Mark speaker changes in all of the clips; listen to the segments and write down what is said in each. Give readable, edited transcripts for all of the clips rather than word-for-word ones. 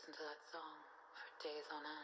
Speaker 1: listen to that song for days on end.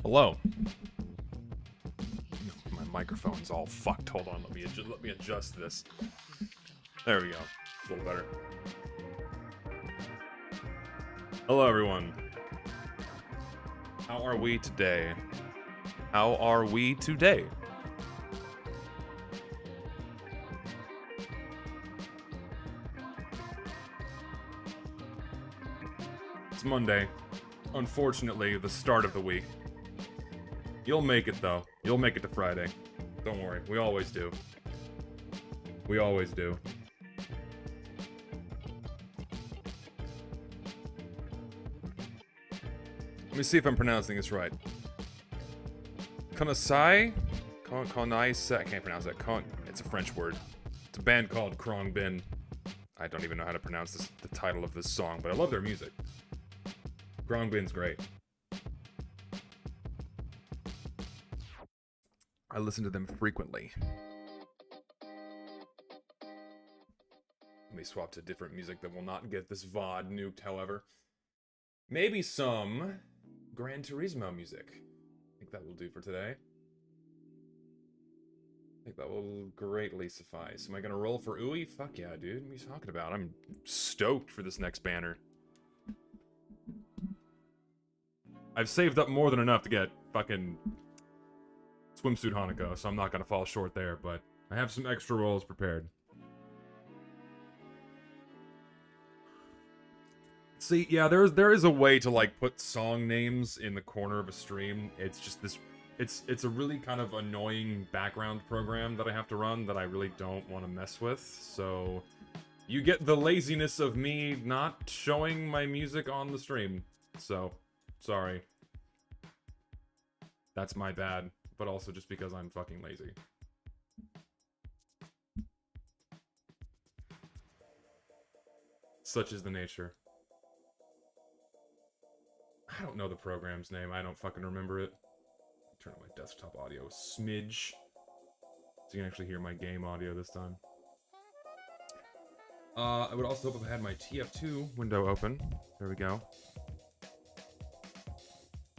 Speaker 2: Hello. My microphone's all fucked. Hold on, let me adjust this. There we go. It's a little better. Hello, everyone. How are we today? How are we today? It's Monday. Unfortunately, the start of the week. You'll make it, though. You'll make it to Friday. Don't worry. We always do. We always do. Let me see if I'm pronouncing this right. Konasai? Konai? I can't pronounce that. It's a French word. It's a band called Krong Bin. I don't even know how to pronounce the title of this song, but I love their music. Krong Bin's great. I listen to them frequently. Let me swap to different music that will not get this VOD nuked, however. Maybe some Gran Turismo music. I think that will do for today. I think that will greatly suffice. Am I gonna roll for Ui? Fuck yeah, dude. What are you talking about? I'm stoked for this next banner. I've saved up more than enough to get fucking Swimsuit Hanako, so I'm not gonna fall short there, but I have some extra rolls prepared. See, yeah, there is a way to like put song names in the corner of a stream. It's just this, it's a really kind of annoying background program that I have to run that I really don't want to mess with. So you get the laziness of me not showing my music on the stream. So sorry, that's my bad. But also just because I'm fucking lazy. Such is the nature. I don't know the program's name. I don't fucking remember it. Turn on my desktop audio a smidge. So you can actually hear my game audio this time. I would also hope if I had my TF2 window open. There we go.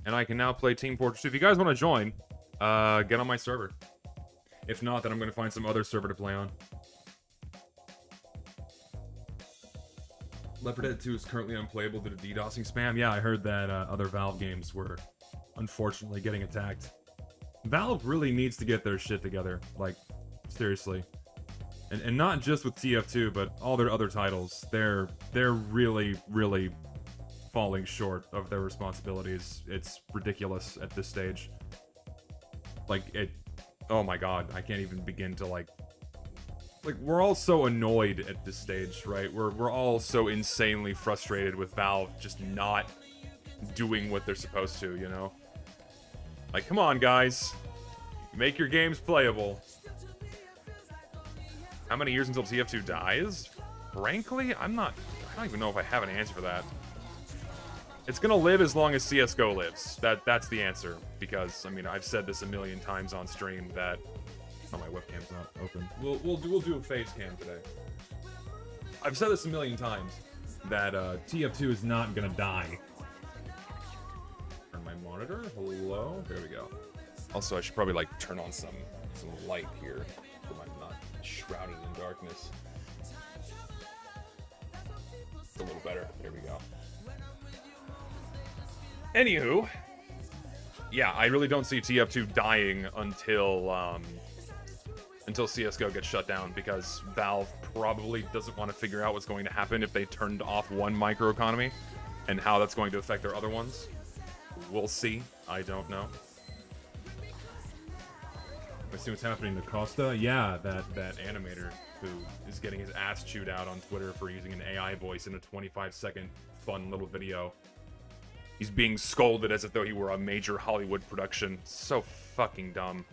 Speaker 2: And I can now play Team Fortress 2. If you guys want to join, get on my server. If not, then I'm going to find some other server to play on. Left 4 Dead 2 is currently unplayable due to DDoSing spam. Yeah, I heard that other Valve games were unfortunately getting attacked. Valve really needs to get their shit together. Like, seriously. And not just with TF2, but all their other titles. They're really, really falling short of their responsibilities. It's ridiculous at this stage. Like, oh my god, I can't even begin to, like, like, we're all so annoyed at this stage, right? We're all so insanely frustrated with Valve just not doing what they're supposed to, you know? Like, come on, guys. Make your games playable. How many years until TF2 dies? Frankly, I don't even know if I have an answer for that. It's gonna live as long as CSGO lives. That's the answer. Because, I mean, I've said this a million times on stream that... Oh, my webcam's not open. We'll do a face cam today. I've said this a million times that TF2 is not gonna die. Turn my monitor. Hello? There we go. Also, I should probably like turn on some light here so I'm not shrouded in darkness. It's a little better. There we go. Anywho, yeah, I really don't see TF2 dying until CSGO gets shut down, because Valve probably doesn't want to figure out what's going to happen if they turned off one microeconomy and how that's going to affect their other ones. We'll see. I don't know. I see what's happening to Costa. Yeah, that animator who is getting his ass chewed out on Twitter for using an AI voice in a 25-second fun little video. He's being scolded as if though he were a major Hollywood production. So fucking dumb.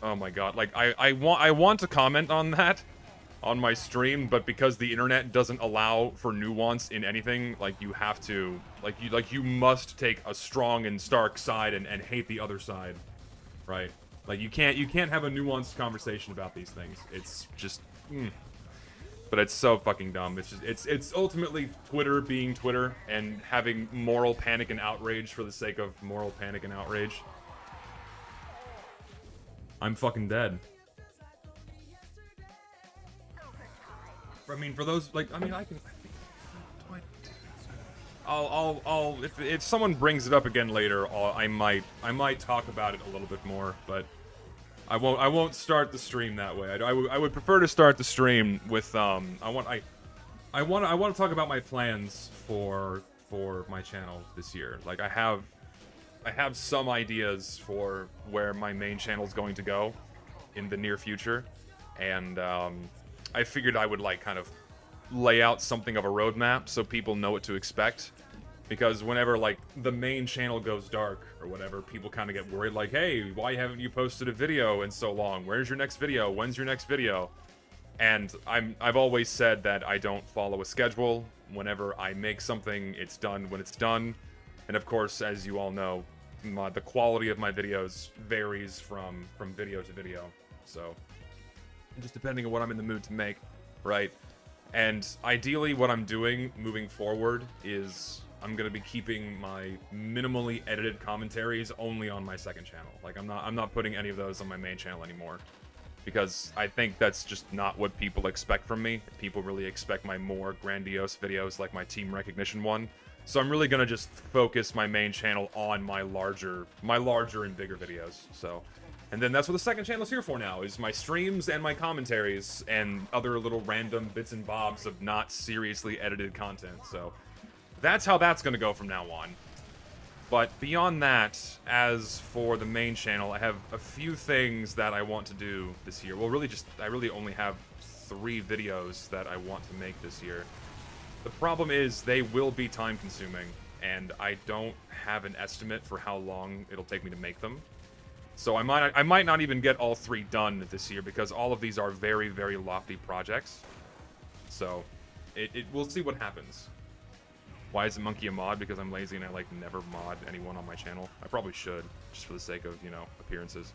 Speaker 2: Oh my god. Like, I want to comment on that on my stream, but because the internet doesn't allow for nuance in anything, like, you have to, you must take a strong and stark side and hate the other side, right? Like, you can't have a nuanced conversation about these things. It's just, But it's so fucking dumb. It's just, it's ultimately Twitter being Twitter and having moral panic and outrage for the sake of moral panic and outrage. I'm fucking dead. I mean, for those, like, I mean, I can... If someone brings it up again later, I might talk about it a little bit more, but I won't start the stream that way. I would prefer to start the stream with I want to talk about my plans for my channel this year. Like, I have some ideas for where my main channel is going to go in the near future, and I figured I would, like, kind of lay out something of a roadmap so people know what to expect. Because whenever, like, the main channel goes dark or whatever, people kind of get worried, like, hey, why haven't you posted a video in so long? Where's your next video? When's your next video? And I've always said that I don't follow a schedule. Whenever I make something, it's done when it's done. And of course, as you all know, the quality of my videos varies from video to video. So, just depending on what I'm in the mood to make, right? And ideally, what I'm doing moving forward is I'm gonna be keeping my minimally edited commentaries only on my second channel. Like, I'm not putting any of those on my main channel anymore, because I think that's just not what people expect from me. People really expect my more grandiose videos, like my team recognition one. So I'm really gonna just focus my main channel on my larger and bigger videos. So, and then that's what the second channel is here for now, is my streams and my commentaries and other little random bits and bobs of not seriously edited content. So that's how that's gonna go from now on. But beyond that, as for the main channel, I have a few things that I want to do this year. Well, I really only have 3 videos that I want to make this year. The problem is they will be time-consuming, and I don't have an estimate for how long it'll take me to make them. So I might not even get all 3 done this year, because all of these are very, very lofty projects. So we'll see what happens. Why is Monkey a mod? Because I'm lazy and I, like, never mod anyone on my channel. I probably should, just for the sake of, you know, appearances.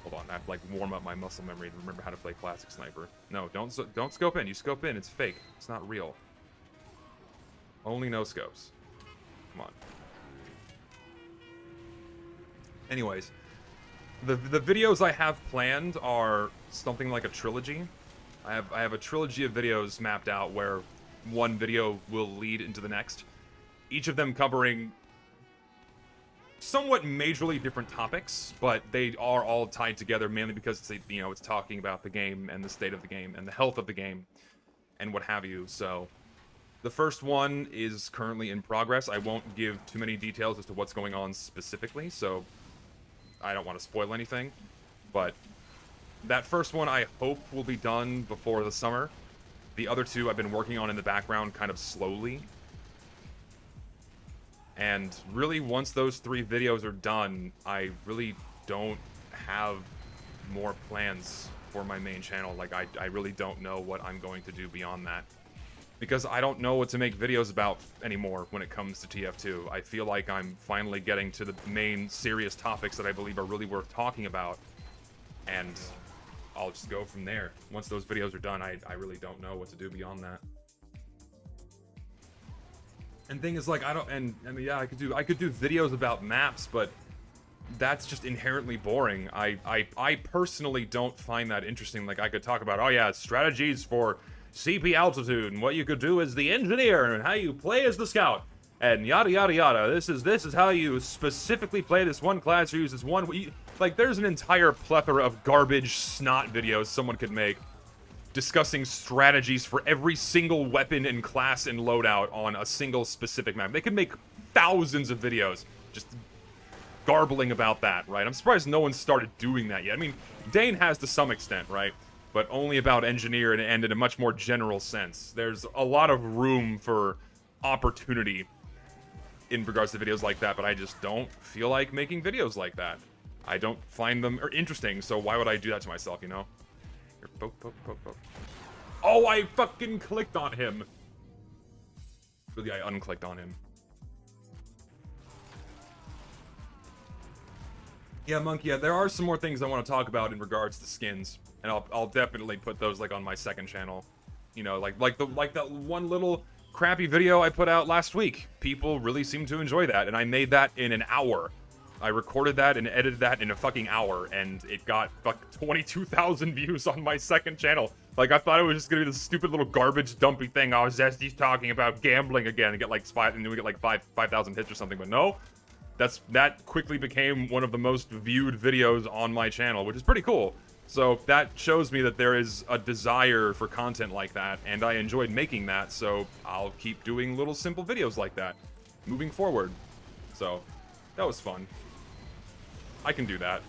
Speaker 2: Hold on, I have to, like, warm up my muscle memory to remember how to play Classic Sniper. No, don't scope in. You scope in, it's fake. It's not real. Only no scopes. Come on. Anyways, the videos I have planned are something like a trilogy. I have a trilogy of videos mapped out where one video will lead into the next, each of them covering somewhat majorly different topics, but they are all tied together mainly because it's, you know, it's talking about the game and the state of the game and the health of the game and what have you. So the first one is currently in progress. I won't give too many details as to what's going on specifically, so I don't want to spoil anything, but That first one I hope will be done before the summer. The other two I've been working on in the background kind of slowly. And really, once those 3 videos are done, I really don't have more plans for my main channel. Like, I really don't know what I'm going to do beyond that. Because I don't know what to make videos about anymore when it comes to TF2. I feel like I'm finally getting to the main serious topics that I believe are really worth talking about. And I'll just go from there. Once those videos are done, I really don't know what to do beyond that. And thing is, like, I mean, yeah, I could do videos about maps, but that's just inherently boring. I personally don't find that interesting. Like, I could talk about, oh yeah, strategies for CP altitude, and what you could do as the engineer, and how you play as the scout, and yada yada yada. This is how you specifically play this one class, or use this one. Like, there's an entire plethora of garbage snot videos someone could make discussing strategies for every single weapon and class and loadout on a single specific map. They could make thousands of videos just garbling about that, right? I'm surprised no one started doing that yet. I mean, Dane has to some extent, right? But only about engineer and in a much more general sense. There's a lot of room for opportunity in regards to videos like that, but I just don't feel like making videos like that. I don't find them interesting, so why would I do that to myself, you know? Here, poke, poke, poke, poke. Oh, I fucking clicked on him. Really, I unclicked on him. Yeah, Monkey, yeah, there are some more things I want to talk about in regards to skins. And I'll definitely put those, like, on my second channel. You know, like that one little crappy video I put out last week. People really seem to enjoy that, and I made that in an hour. I recorded that and edited that in a fucking hour, and it got, 22,000 views on my second channel. Like, I thought it was just gonna be this stupid little garbage dumpy thing. I was just talking about gambling again and get, like, 5,000 hits or something, but no. That quickly became one of the most viewed videos on my channel, which is pretty cool. So that shows me that there is a desire for content like that, and I enjoyed making that, so I'll keep doing little simple videos like that moving forward. So that was fun. I can do that.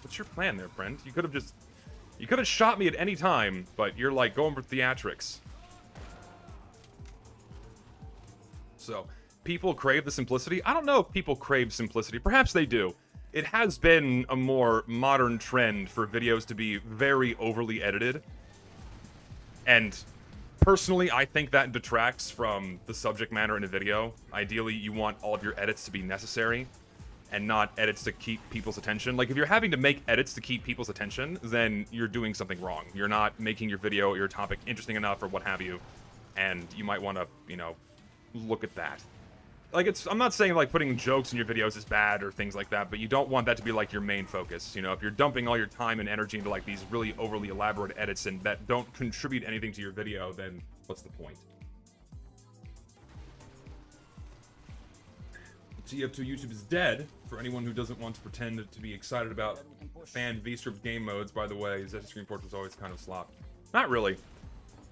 Speaker 2: What's your plan there, friend? You could have shot me at any time, but you're like going for theatrics. So, people crave the simplicity. I don't know if people crave simplicity. Perhaps they do. It has been a more modern trend for videos to be very overly edited. And personally, I think that detracts from the subject matter in a video. Ideally, you want all of your edits to be necessary and not edits to keep people's attention. Like, if you're having to make edits to keep people's attention, then you're doing something wrong. You're not making your video or your topic interesting enough or what have you. And you might want to, you know, look at that. Like, I'm not saying, like, putting jokes in your videos is bad or things like that, but you don't want that to be, like, your main focus. You know, if you're dumping all your time and energy into, like, these really overly elaborate edits and that don't contribute anything to your video, then what's the point? TF2 YouTube is dead. For anyone who doesn't want to pretend to be excited about fan V-strip game modes, by the way, Zeta Screen Fortress was always kind of slop. Not really.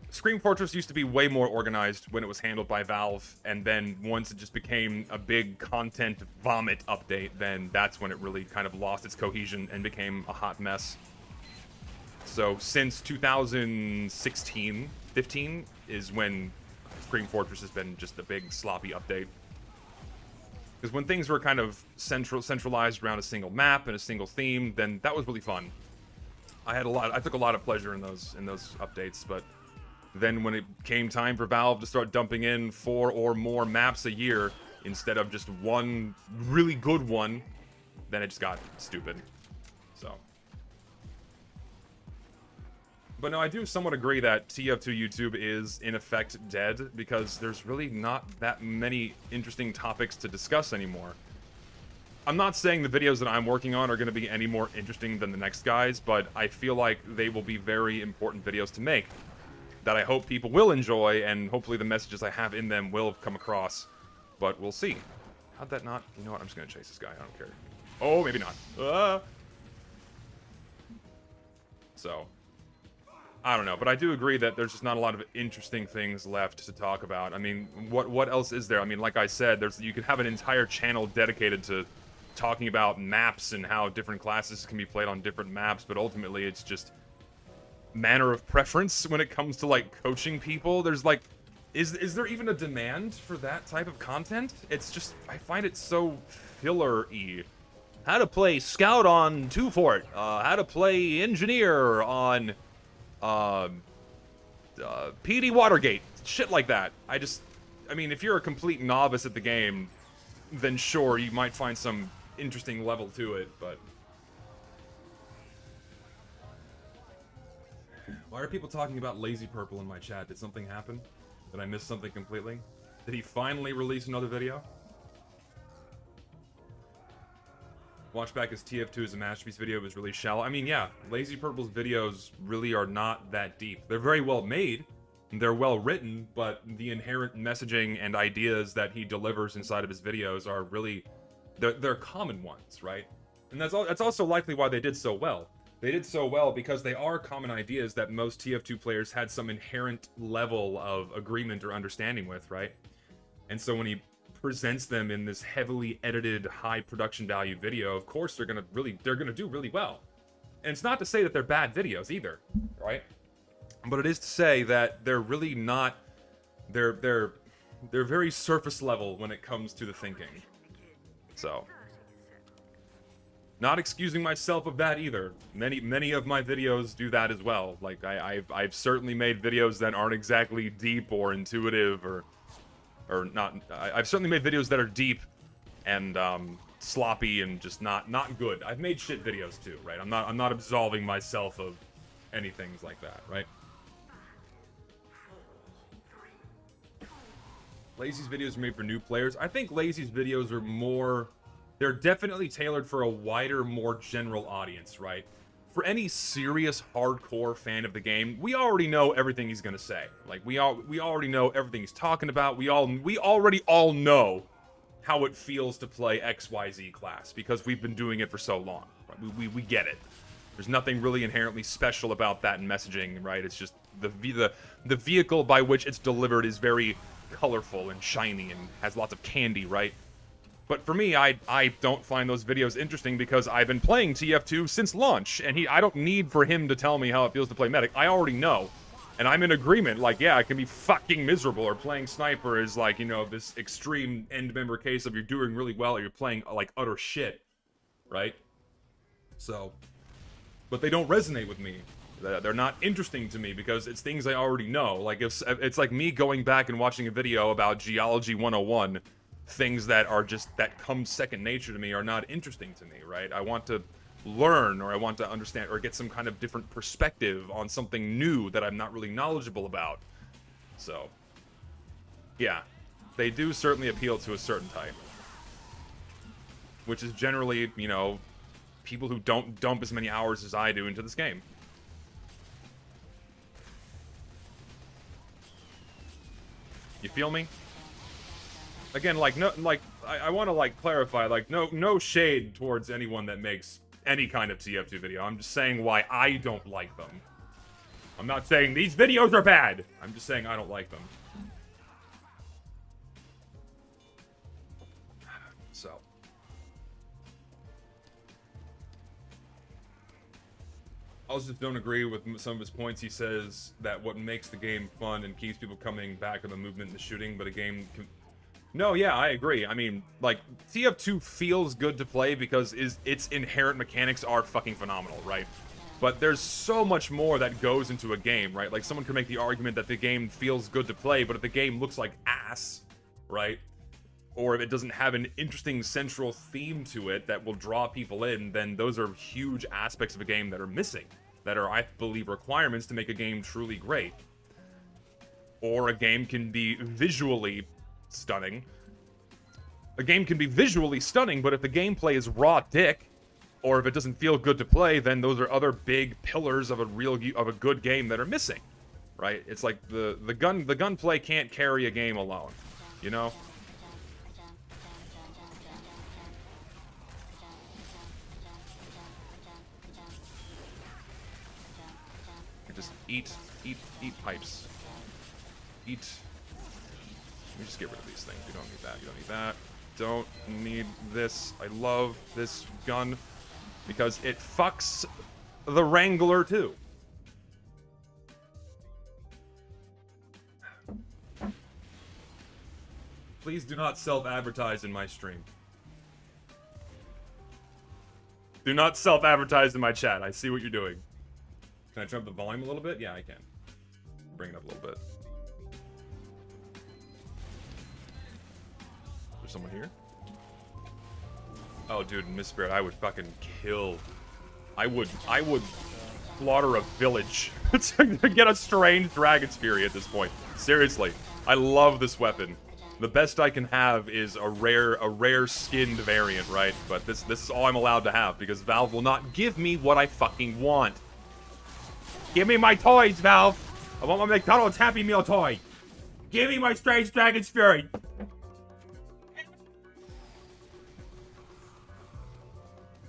Speaker 2: Screen Fortress used to be way more organized when it was handled by Valve, and then once it just became a big content vomit update, then that's when it really kind of lost its cohesion and became a hot mess. So since 2016, 15 is when Screen Fortress has been just a big sloppy update. Because when things were kind of centralized around a single map and a single theme, then that was really fun. I took a lot of pleasure in those updates, but then when it came time for Valve to start dumping in 4 or more maps a year instead of just one really good one, then it just got stupid. So. But no, I do somewhat agree that TF2 YouTube is, in effect, dead, because there's really not that many interesting topics to discuss anymore. I'm not saying the videos that I'm working on are going to be any more interesting than the next guys, but I feel like they will be very important videos to make, that I hope people will enjoy, and hopefully the messages I have in them will come across. But we'll see. How'd that not? You know what? I'm just going to chase this guy. I don't care. Oh, maybe not. So. I don't know, but I do agree that there's just not a lot of interesting things left to talk about. I mean, what else is there? I mean, like I said, you could have an entire channel dedicated to talking about maps and how different classes can be played on different maps, but ultimately it's just manner of preference when it comes to, like, coaching people. There's, like, is there even a demand for that type of content? It's just, I find it so filler-y. How to play Scout on 2 Fort, how to play Engineer on, PD Watergate, shit like that. I mean, if you're a complete novice at the game, then sure, you might find some interesting level to it, but... Why are people talking about LazyPurple in my chat? Did something happen? Did I miss something completely? Did he finally release another video? Watch back his TF2 as a masterpiece video was really shallow. I mean, yeah, LazyPurple's videos really are not that deep. They're very well made, they're well written, but the inherent messaging and ideas that he delivers inside of his videos are really, they're common ones, right? And that's also likely why they did so well. They did so well because they are common ideas that most TF2 players had some inherent level of agreement or understanding with, right? And so when he presents them in this heavily edited, high production value video, of course they're gonna do really well. And it's not to say that they're bad videos either, right? But it is to say that they're really not, they're very surface level when it comes to the thinking. So, not excusing myself of that either. Many of my videos do that as well. Like, I've certainly made videos that aren't exactly deep or intuitive or not. I've certainly made videos that are deep and sloppy and just not good. I've made shit videos too, right? I'm not absolving myself of any things like that, right? Lazy's videos are made for new players. I think Lazy's videos are more... They're definitely tailored for a wider, more general audience, right? For any serious, hardcore fan of the game, we already know everything he's gonna say. Like, we already know everything he's talking about. We already all know how it feels to play XYZ class, because we've been doing it for so long. Right? We get it. There's nothing really inherently special about that in messaging, right? It's just the vehicle by which it's delivered is very colorful and shiny and has lots of candy, right? But for me, I don't find those videos interesting because I've been playing TF2 since launch, and I don't need for him to tell me how it feels to play Medic. I already know. And I'm in agreement, like, yeah, it can be fucking miserable, or playing Sniper is like, you know, this extreme end member case of you're doing really well or you're playing, like, utter shit, right? So, but they don't resonate with me. They're not interesting to me because it's things I already know. Like, if it's like me going back and watching a video about Geology 101, things that come second nature to me are not interesting to me, right? I want to learn, or I want to understand, or get some kind of different perspective on something new that I'm not really knowledgeable about. So, yeah, they do certainly appeal to a certain type. Which is generally, you know, people who don't dump as many hours as I do into this game. You feel me? Again, like, no, like, I want to, like, clarify, like, no shade towards anyone that makes any kind of TF2 video. I'm just saying why I don't like them. I'm not saying these videos are bad. I'm just saying I don't like them. So. I also just don't agree with some of his points. He says that what makes the game fun and keeps people coming back are the movement and the shooting, but a game can... No, yeah, I agree. I mean, like, TF2 feels good to play because its inherent mechanics are fucking phenomenal, right? But there's so much more that goes into a game, right? Like, someone could make the argument that the game feels good to play, but if the game looks like ass, right? Or if it doesn't have an interesting central theme to it that will draw people in, then those are huge aspects of a game that are missing. That are, I believe, requirements to make a game truly great. Or a game can be visually stunning. A game can be visually stunning, but if the gameplay is raw dick, or if it doesn't feel good to play, then those are other big pillars of a good game that are missing, right? It's like the gunplay can't carry a game alone, you know? Just eat pipes. Eat. Let me just get rid of these things. You don't need that. You don't need that. Don't need this. I love this gun because it fucks the Wrangler too. Please do not self-advertise in my stream. Do not self-advertise in my chat. I see what you're doing. Can I turn up the volume a little bit? Yeah, I can. Bring it up a little bit. There's someone here? Oh, dude, Miss Spirit, I would fucking kill. I would slaughter a village to get a strange Dragon's Fury at this point. Seriously, I love this weapon. The best I can have is a rare skinned variant, right? But this is all I'm allowed to have because Valve will not give me what I fucking want. Give me my toys, Valve. I want my McDonald's Happy Meal toy. Give me my strange Dragon's Fury.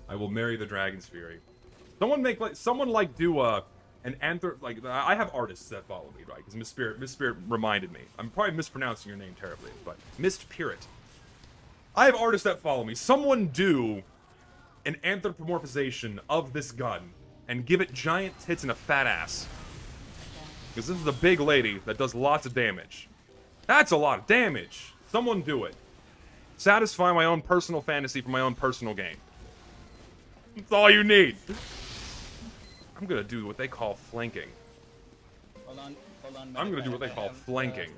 Speaker 2: I will marry the Dragon's Fury. Someone do an I have artists that follow me, right? Because Miss Spirit reminded me. I'm probably mispronouncing your name terribly, but Mist Pirate. I have artists that follow me. Someone do an anthropomorphization of this gun and give it giant tits and a fat ass. Because this is a big lady that does lots of damage. That's a lot of damage. Someone do it. Satisfy my own personal fantasy for my own personal gain. That's all you need. I'm gonna do what they call flanking.
Speaker 3: Hold on.
Speaker 2: I'm gonna do what they call flanking.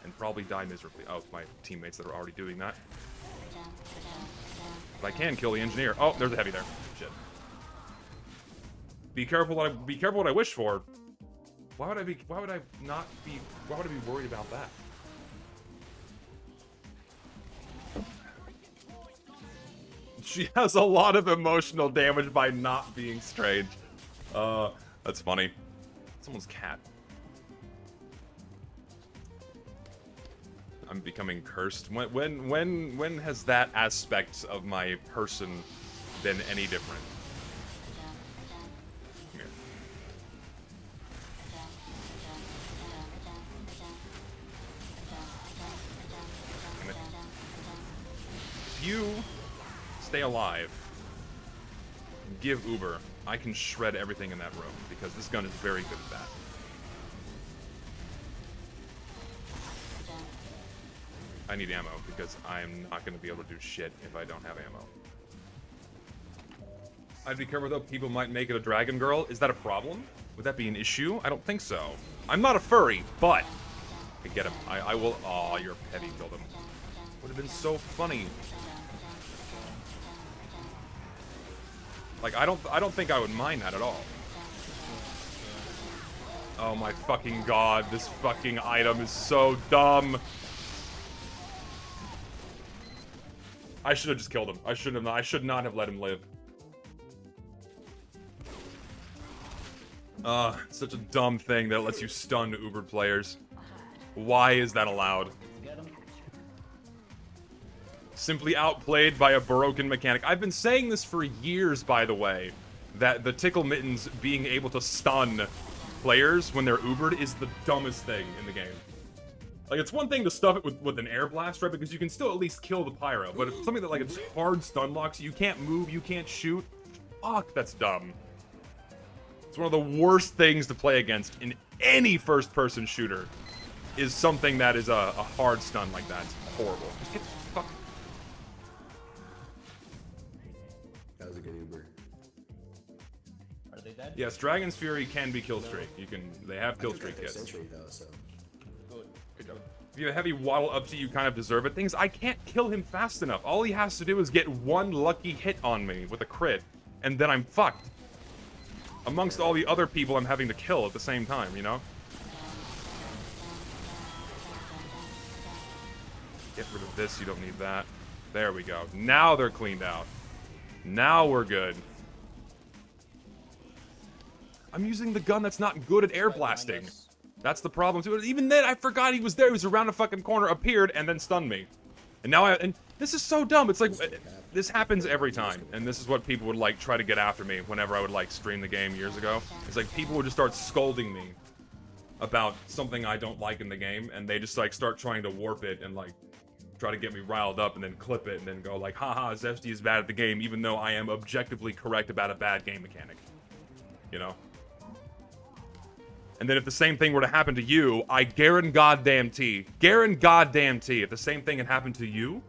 Speaker 2: And probably die miserably. Oh, my teammates that are already doing that. But I can kill the engineer. Oh, there's a heavy there. Shit. Be careful what I wish for. Why would I be worried about that? She has a lot of emotional damage by not being strange. That's funny. Someone's cat. I'm becoming cursed. When has that aspect of my person been any different? Here. If you stay alive, give Uber, I can shred everything in that room because this gun is very good at that. I need ammo because I'm not going to be able to do shit if I don't have ammo. I'd be careful though, people might make it a dragon girl. Is that a problem? Would that be an issue? I don't think so. I'm not a furry, but I can get him. I will. Aw, you're petty, killed him. Would have been so funny. Like, I don't think I would mind that at all. Oh my fucking god, this fucking item is so dumb. I should have just killed him. I should not have let him live. Such a dumb thing that lets you stun Uber players. Why is that allowed? Simply outplayed by a broken mechanic. I've been saying this for years, by the way, that the tickle mittens being able to stun players when they're Ubered is the dumbest thing in the game. Like, it's one thing to stuff it with an air blast, right? Because you can still at least kill the pyro. But if something that, like, it's hard stun locks, you can't move, you can't shoot. Fuck, that's dumb. It's one of the worst things to play against in any first-person shooter, is something that is a hard stun like that. It's horrible. Just get the fuck.
Speaker 4: That was a good Uber.
Speaker 3: Are they dead?
Speaker 2: Yes, Dragon's Fury can be kill streak. They have kill streak kits.
Speaker 4: Century though, so.
Speaker 2: Good job. If you have a heavy waddle up to you, kind of deserve it. Things, I can't kill him fast enough. All he has to do is get one lucky hit on me with a crit, and then I'm fucked. Amongst all the other people I'm having to kill at the same time, you know? Get rid of this, you don't need that. There we go. Now they're cleaned out. Now we're good. I'm using the gun that's not good at air blasting. That's the problem too. Even then, I forgot he was there. He was around a fucking corner, appeared, and then stunned me. And now This is so dumb. It's like, this happens every time, and this is what people would like try to get after me whenever I would like stream the game years ago. It's like people would just start scolding me about something I don't like in the game, and they just like start trying to warp it and like try to get me riled up and then clip it and then go like, haha, Zesty is bad at the game, even though I am objectively correct about a bad game mechanic. You know? And then if the same thing were to happen to you, I guarantee, if the same thing had happened to you,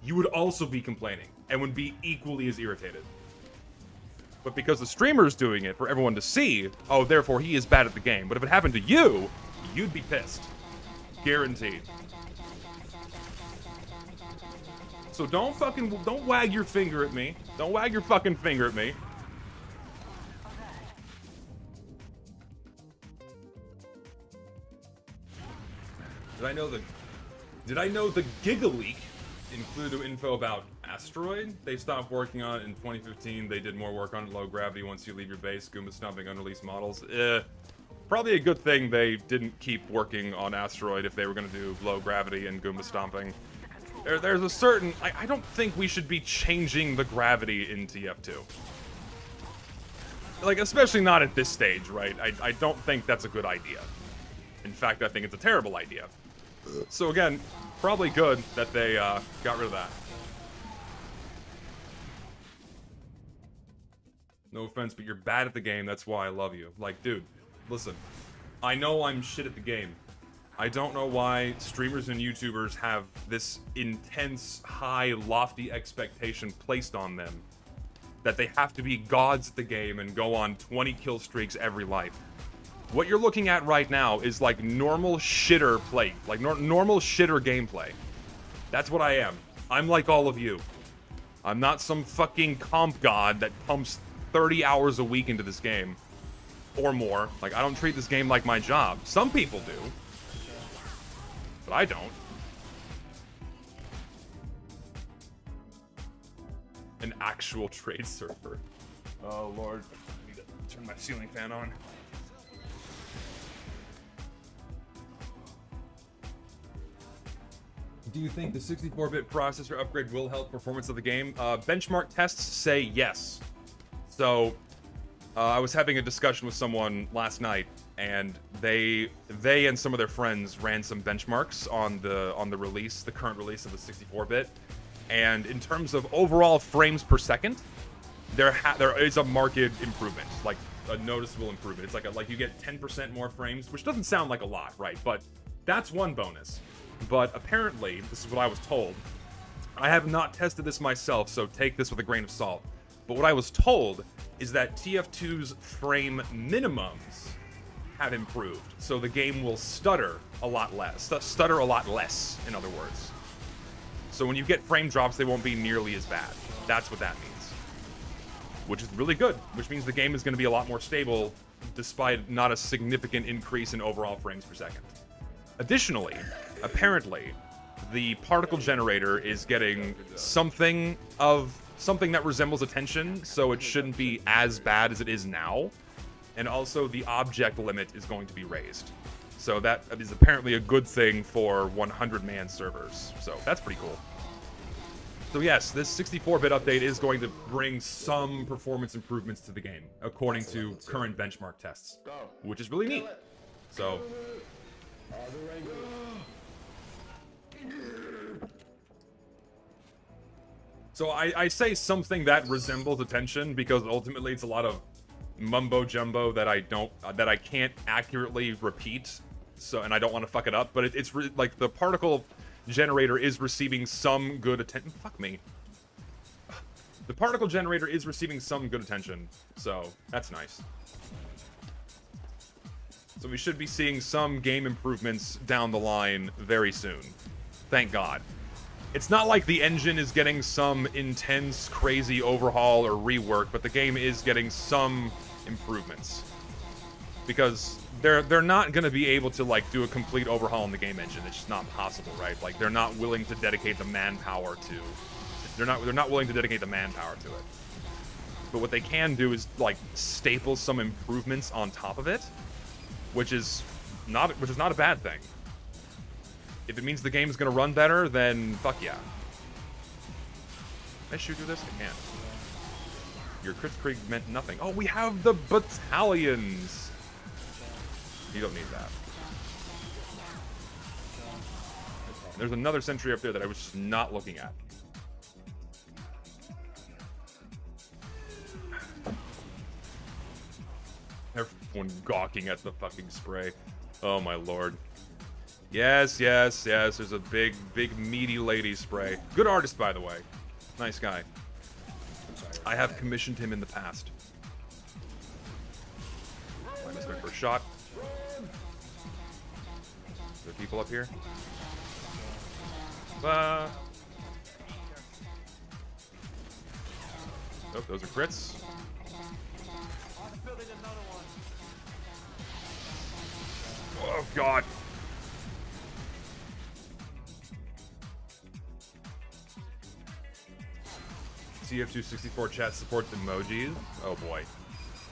Speaker 2: you would also be complaining and would be equally as irritated. But because the streamer's doing it for everyone to see, oh, therefore he is bad at the game. But if it happened to you, you'd be pissed. Guaranteed. So don't wag your finger at me. Don't wag your fucking finger at me. Did I know the Giga Leak included info about Asteroid? They stopped working on it in 2015. They did more work on low gravity once you leave your base, Goomba stomping unreleased models. Probably a good thing they didn't keep working on Asteroid if they were going to do low gravity and Goomba stomping. There's a certain... I don't think we should be changing the gravity in TF2. Like, especially not at this stage, right? I don't think that's a good idea. In fact, I think it's a terrible idea. So again, probably good that they got rid of that. No offense, but you're bad at the game, that's why I love you. Like, dude, listen. I know I'm shit at the game. I don't know why streamers and YouTubers have this intense, high, lofty expectation placed on them that they have to be gods at the game and go on 20 kill streaks every life. What you're looking at right now is like normal shitter play, like normal shitter gameplay. That's what I am. I'm like all of you. I'm not some fucking comp god that pumps 30 hours a week into this game. Or more. Like, I don't treat this game like my job. Some people do. But I don't. An actual trade server. Oh, Lord. I need to turn my ceiling fan on. Do you think the 64-bit processor upgrade will help performance of the game? Benchmark tests say yes. So, I was having a discussion with someone last night, and they and some of their friends ran some benchmarks on the release, the current release of the 64-bit. And in terms of overall frames per second, there is a marked improvement, like a noticeable improvement. It's like you get 10% more frames, which doesn't sound like a lot, right? But that's one bonus. But apparently, this is what I was told. I have not tested this myself, so take this with a grain of salt. But what I was told is that TF2's frame minimums have improved, so the game will stutter a lot less. Stutter a lot less, in other words. So when you get frame drops, they won't be nearly as bad. That's what that means. Which is really good, which means the game is going to be a lot more stable, despite not a significant increase in overall frames per second. Additionally, apparently, the particle generator is getting something that resembles attention, so it shouldn't be as bad as it is now. And also, the object limit is going to be raised. So that is apparently a good thing for 100-man servers. So that's pretty cool. So yes, this 64-bit update is going to bring some performance improvements to the game, according to current benchmark tests, which is really neat. So... So I say something that resembles attention because ultimately it's a lot of mumbo jumbo that I can't accurately repeat. So, and I don't want to fuck it up, but it's like the particle generator is receiving some good attention. Fuck me. The particle generator is receiving some good attention, so that's nice. So we should be seeing some game improvements down the line very soon. Thank God. It's not like the engine is getting some intense, crazy overhaul or rework, but the game is getting some improvements. Because they're not going to be able to like do a complete overhaul in the game engine. It's just not possible, right? Like they're not willing to dedicate the manpower to. They're not willing to dedicate the manpower to it. But what they can do is like staple some improvements on top of it, which is not a bad thing. If it means the game's gonna run better, then fuck yeah. I shoot through this? I can't. Your crit Krieg meant nothing. Oh, we have the battalions! You don't need that. There's another sentry up there that I was just not looking at. Everyone gawking at the fucking spray. Oh my lord. Yes, yes, yes. There's a big, big meaty lady spray. Good artist, by the way. Nice guy. I have commissioned him in the past. I missed my first shot. Are there people up here? Oh, those are crits. Oh god. TF2 64 chat supports emojis. Oh boy.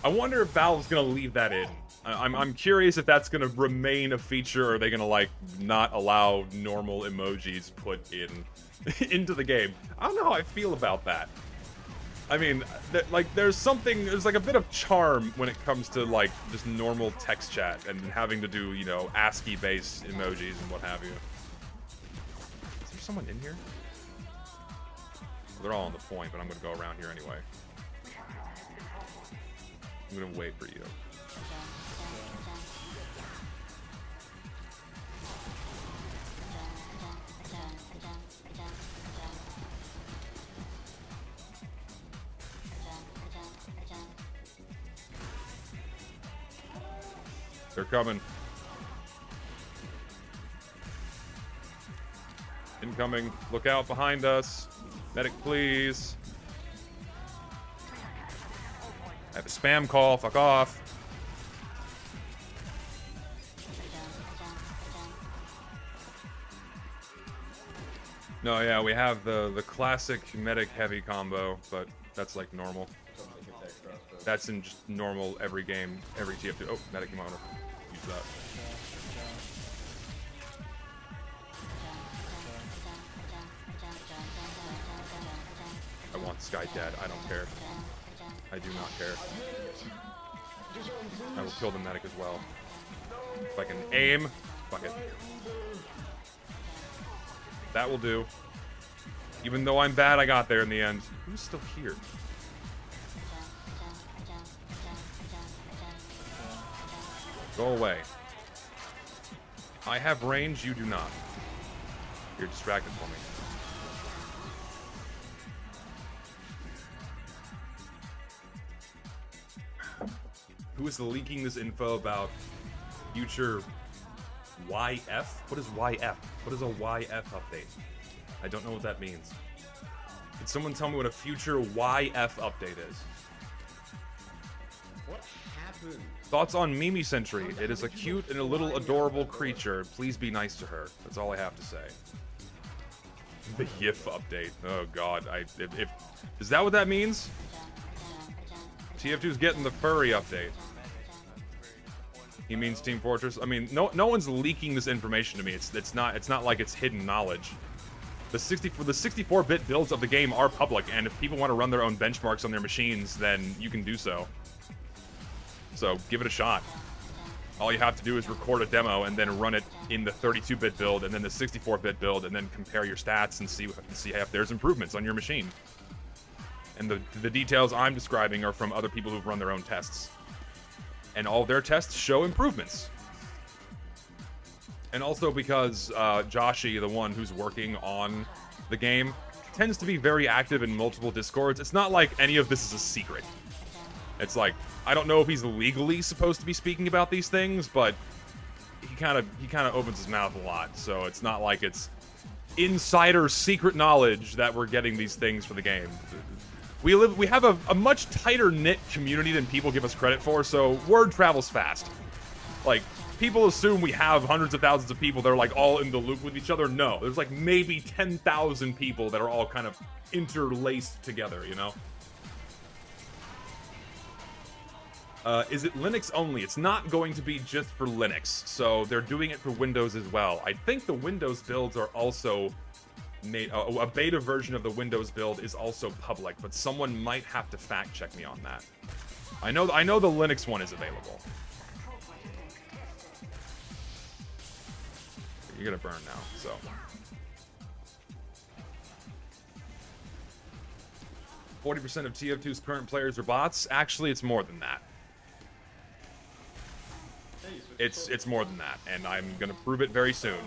Speaker 2: I wonder if Valve's gonna leave that in. I'm curious if that's gonna remain a feature, or are they gonna like not allow normal emojis put in into the game. I don't know how I feel about that. I mean, there's like a bit of charm when it comes to like just normal text chat and having to do, you know, ASCII-based emojis and what have you. Is there someone in here? Well, they're all on the point, but I'm gonna go around here anyway. I'm gonna wait for you. They're coming. Incoming. Look out behind us. Medic, please. I have a spam call. Fuck off. No, yeah, we have the classic medic heavy combo, but that's like normal. That's in just normal every game, every TF2. Oh, medic, you might want to use that. I want Sky dead. I don't care. I do not care. I will kill the medic as well. If I can aim, fuck it. That will do. Even though I'm bad, I got there in the end. Who's still here? Go away. I have range, you do not. You're distracted for me. Who is leaking this info about future YF? What is YF? What is a YF update? I don't know what that means. Can someone tell me what a future YF update is?
Speaker 4: What happened?
Speaker 2: Thoughts on Mimi Sentry? It is a cute and a little adorable creature. Please be nice to her. That's all I have to say. The YIF update. Oh god. If is that what that means? TF2's getting the furry update. He means Team Fortress. I mean, no one's leaking this information to me. It's not like it's hidden knowledge. The 64-bit builds of the game are public, and if people want to run their own benchmarks on their machines, then you can do so. So give it a shot. All you have to do is record a demo and then run it in the 32-bit build and then the 64-bit build, and then compare your stats and see if there's improvements on your machine. And the details I'm describing are from other people who've run their own tests. And all their tests show improvements. And also because Joshi, the one who's working on the game, tends to be very active in multiple Discords. It's not like any of this is a secret. It's like, I don't know if he's legally supposed to be speaking about these things, but he kind of opens his mouth a lot. So it's not like it's insider secret knowledge that we're getting these things for the game. We have a much tighter knit community than people give us credit for, so word travels fast. Like, people assume we have hundreds of thousands of people that are like all in the loop with each other. No, there's like maybe 10,000 people that are all kind of interlaced together, you know? Is it Linux only? It's not going to be just for Linux, so they're doing it for Windows as well. I think the Windows builds are also made a beta version of the Windows build is also public, but someone might have to fact check me on that. I know the Linux one is available. You're gonna burn now, so. "40% of TF2's current players are bots." Actually, it's more than that. It's more than that, and I'm gonna prove it very soon.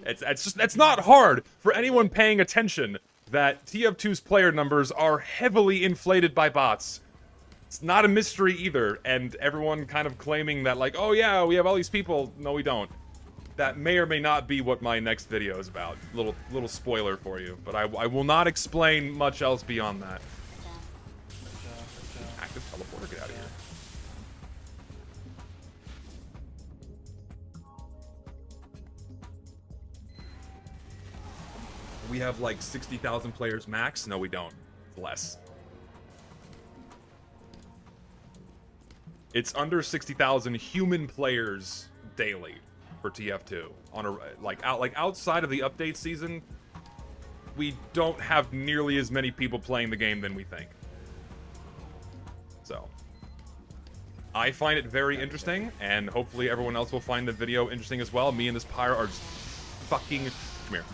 Speaker 2: It's not hard for anyone paying attention that TF2's player numbers are heavily inflated by bots. It's not a mystery either, and everyone kind of claiming that, like, oh yeah, we have all these people. No, we don't. That may or may not be what my next video is about. Little spoiler for you, but I will not explain much else beyond that. Active teleporter, get out of here. We have like 60,000 players max. No, we don't. It's less. It's under 60,000 human players daily for TF2 on a outside of the update season. We don't have nearly as many people playing the game than we think. So I find it very interesting, and hopefully everyone else will find the video interesting as well. Me and this pyro are just fucking. Come here.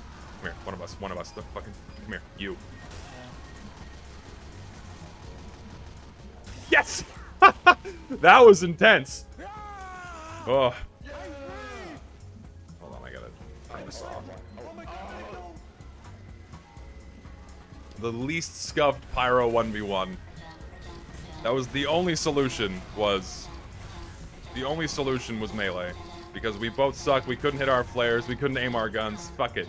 Speaker 2: Come here, one of us, the fucking, come here, you. Yes! That was intense. Oh. Hold on, I gotta turn this off. The least scuffed pyro 1v1. That was the only solution was melee. Because we both sucked, we couldn't hit our flares, we couldn't aim our guns, fuck it.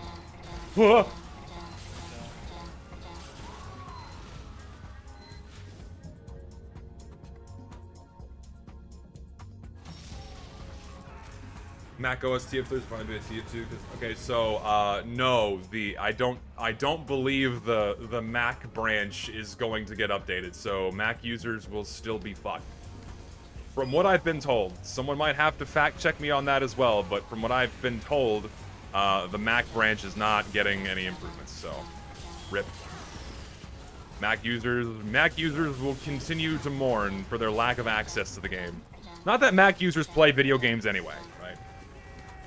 Speaker 2: Mac OS TF2 is probably a TF2. Okay, so no, I don't believe the Mac branch is going to get updated. So Mac users will still be fucked. From what I've been told, someone might have to fact check me on that as well. But from what I've been told, the Mac branch is not getting any improvements. So, rip. Mac users will continue to mourn for their lack of access to the game. Not that Mac users play video games anyway, right?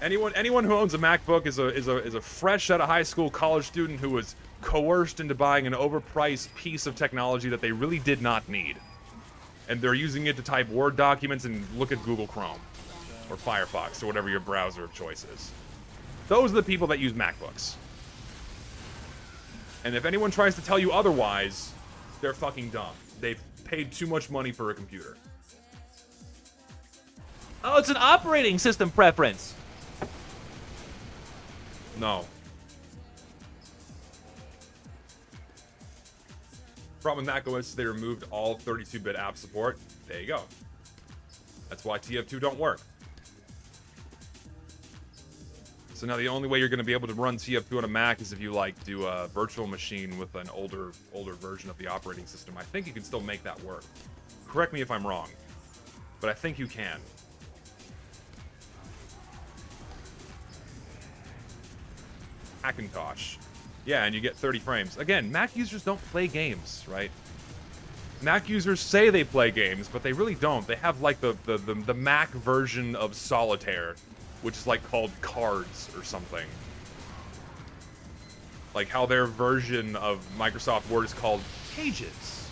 Speaker 2: Anyone who owns a MacBook is a fresh out of high school college student who was coerced into buying an overpriced piece of technology that they really did not need. And they're using it to type Word documents and look at Google Chrome or Firefox or whatever your browser of choice is. Those are the people that use MacBooks. And if anyone tries to tell you otherwise, they're fucking dumb. They've paid too much money for a computer.
Speaker 5: Oh, it's an operating system preference.
Speaker 2: No. Problem with macOS is they removed all 32-bit app support. There you go. That's why TF2 don't work. So now the only way you're going to be able to run TF2 on a Mac is if you like do a virtual machine with an older version of the operating system. I think you can still make that work. Correct me if I'm wrong, but I think you can. Hackintosh. Yeah, and you get 30 frames. Again, Mac users don't play games, right? Mac users say they play games, but they really don't. They have like the Mac version of Solitaire, which is like called Cards or something. Like how their version of Microsoft Word is called Pages.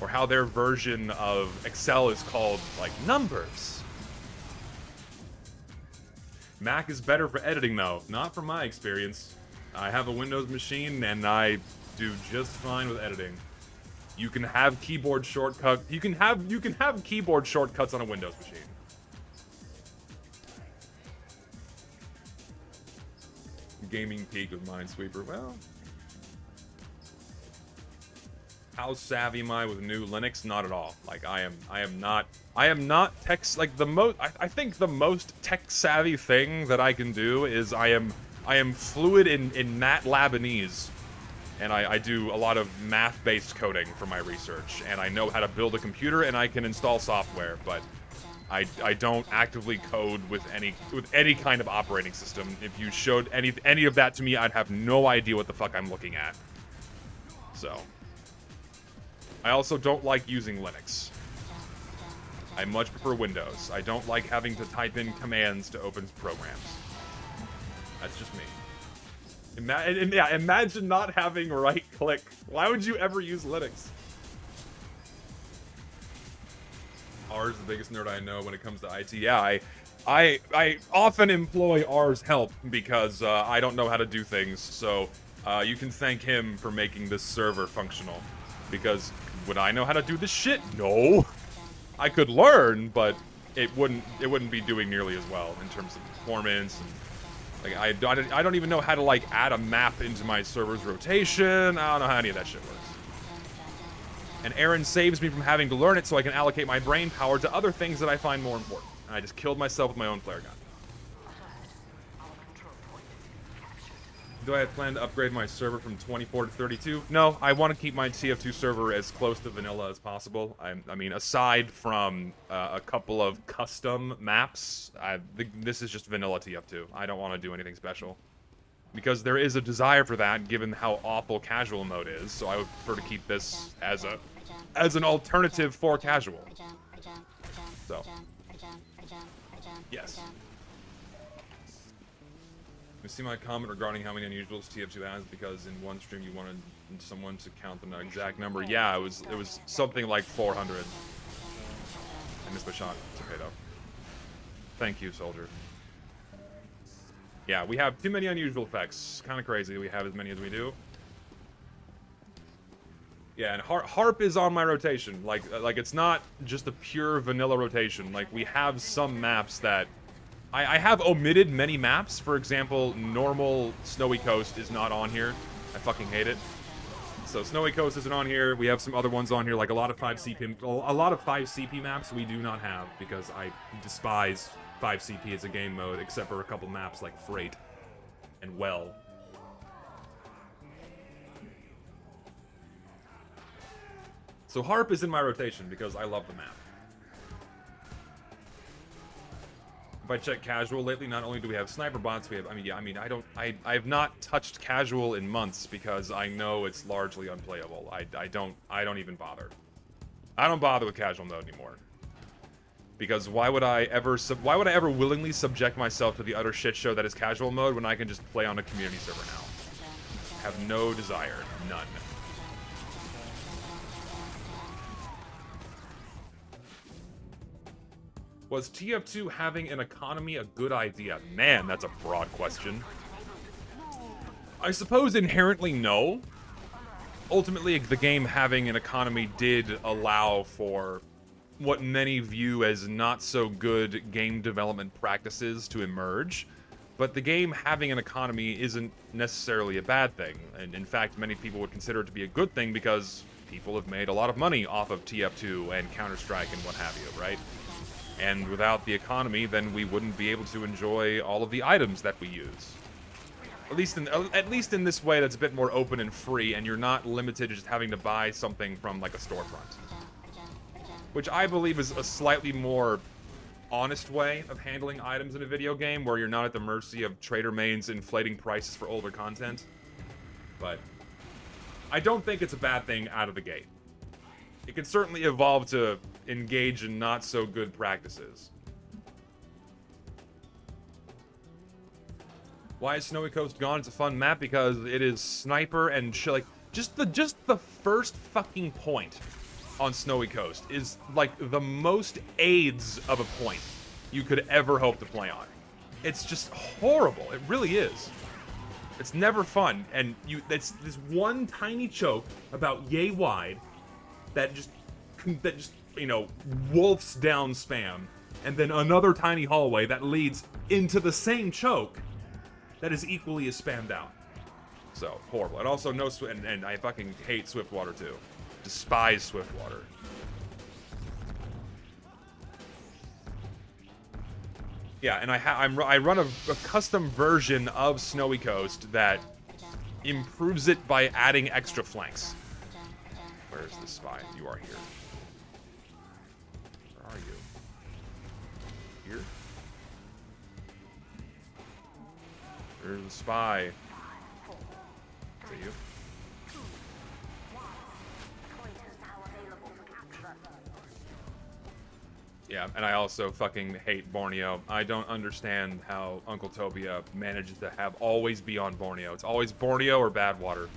Speaker 2: Or how their version of Excel is called, like, Numbers. Mac is better for editing, though. Not from my experience. I have a Windows machine, and I do just fine with editing. You can have keyboard shortcuts. You can have keyboard shortcuts on a Windows machine. Gaming peak with Minesweeper. Well, how savvy am I with new Linux? Not at all. Like I am not tech, like the most, I think the most tech savvy thing that I can do is I am fluid in MATLABinese, and I do a lot of math-based coding for my research, and I know how to build a computer and I can install software, but I don't actively code with any kind of operating system. If you showed any of that to me, I'd have no idea what the fuck I'm looking at. So, I also don't like using Linux. I much prefer Windows. I don't like having to type in commands to open programs. That's just me. Imagine not having right click. Why would you ever use Linux? R is the biggest nerd I know when it comes to IT. Yeah, I often employ R's help because I don't know how to do things. So you can thank him for making this server functional. Because would I know how to do this shit? No. I could learn, but it wouldn't be doing nearly as well in terms of performance. And, like I don't even know how to like add a map into my server's rotation. I don't know how any of that shit works. And Aaron saves me from having to learn it so I can allocate my brain power to other things that I find more important. And I just killed myself with my own flare gun. Do I plan to upgrade my server from 24 to 32? No, I want to keep my TF2 server as close to vanilla as possible. I mean, aside from a couple of custom maps, this is just vanilla TF2. I don't want to do anything special. Because there is a desire for that, given how awful casual mode is, so I would prefer to keep this as an alternative for casual. So, yes. You see my comment regarding how many unusuals TF2 has because in one stream you wanted someone to count the exact number. Yeah, it was something like 400. I missed my shot. It's okay though. Thank you, soldier. Yeah, we have too many unusual effects. Kind of crazy we have as many as we do. Yeah, and harp is on my rotation. Like it's not just a pure vanilla rotation. Like we have some maps that I have omitted many maps. For example, normal Snowy Coast is not on here. I fucking hate it. So Snowy Coast isn't on here. We have some other ones on here, like a lot of 5CP maps we do not have because I despise 5CP as a game mode, except for a couple maps like Freight and Well. So harp is in my rotation because I love the map. If I check casual lately, not only do we have sniper bots, we have, I have not touched casual in months because I know it's largely unplayable. I don't even bother. I don't bother with casual mode anymore. Because why would I ever willingly subject myself to the utter shit show that is casual mode when I can just play on a community server now? Have no desire, none. Was TF2 having an economy a good idea? Man, that's a broad question. I suppose inherently no. Ultimately, the game having an economy did allow for what many view as not so good game development practices to emerge. But the game having an economy isn't necessarily a bad thing. And in fact, many people would consider it to be a good thing because people have made a lot of money off of TF2 and Counter-Strike and what have you, right? And without the economy, then we wouldn't be able to enjoy all of the items that we use. At least in this way that's a bit more open and free, and you're not limited to just having to buy something from like a storefront. Which I believe is a slightly more honest way of handling items in a video game, where you're not at the mercy of trader mains inflating prices for older content. But I don't think it's a bad thing out of the gate. It can certainly evolve to engage in not so good practices. Why is Snowy Coast gone? It's a fun map because it is sniper and like just the first fucking point on Snowy Coast is like the most AIDS of a point you could ever hope to play on. It's just horrible. It really is. It's never fun, and it's this one tiny choke about yay wide that just you know, wolfs down spam, and then another tiny hallway that leads into the same choke that is equally as spammed out. So, horrible. And also, and I fucking hate Swiftwater too. Despise Swiftwater. Yeah, and I run a custom version of Snowy Coast that improves it by adding extra flanks. Where's the spy? You are here. Where are you? There's a spy. Is that you? Yeah, and I also fucking hate Borneo. I don't understand how Uncle Tobia manages to have always be on Borneo. It's always Borneo or Badwater.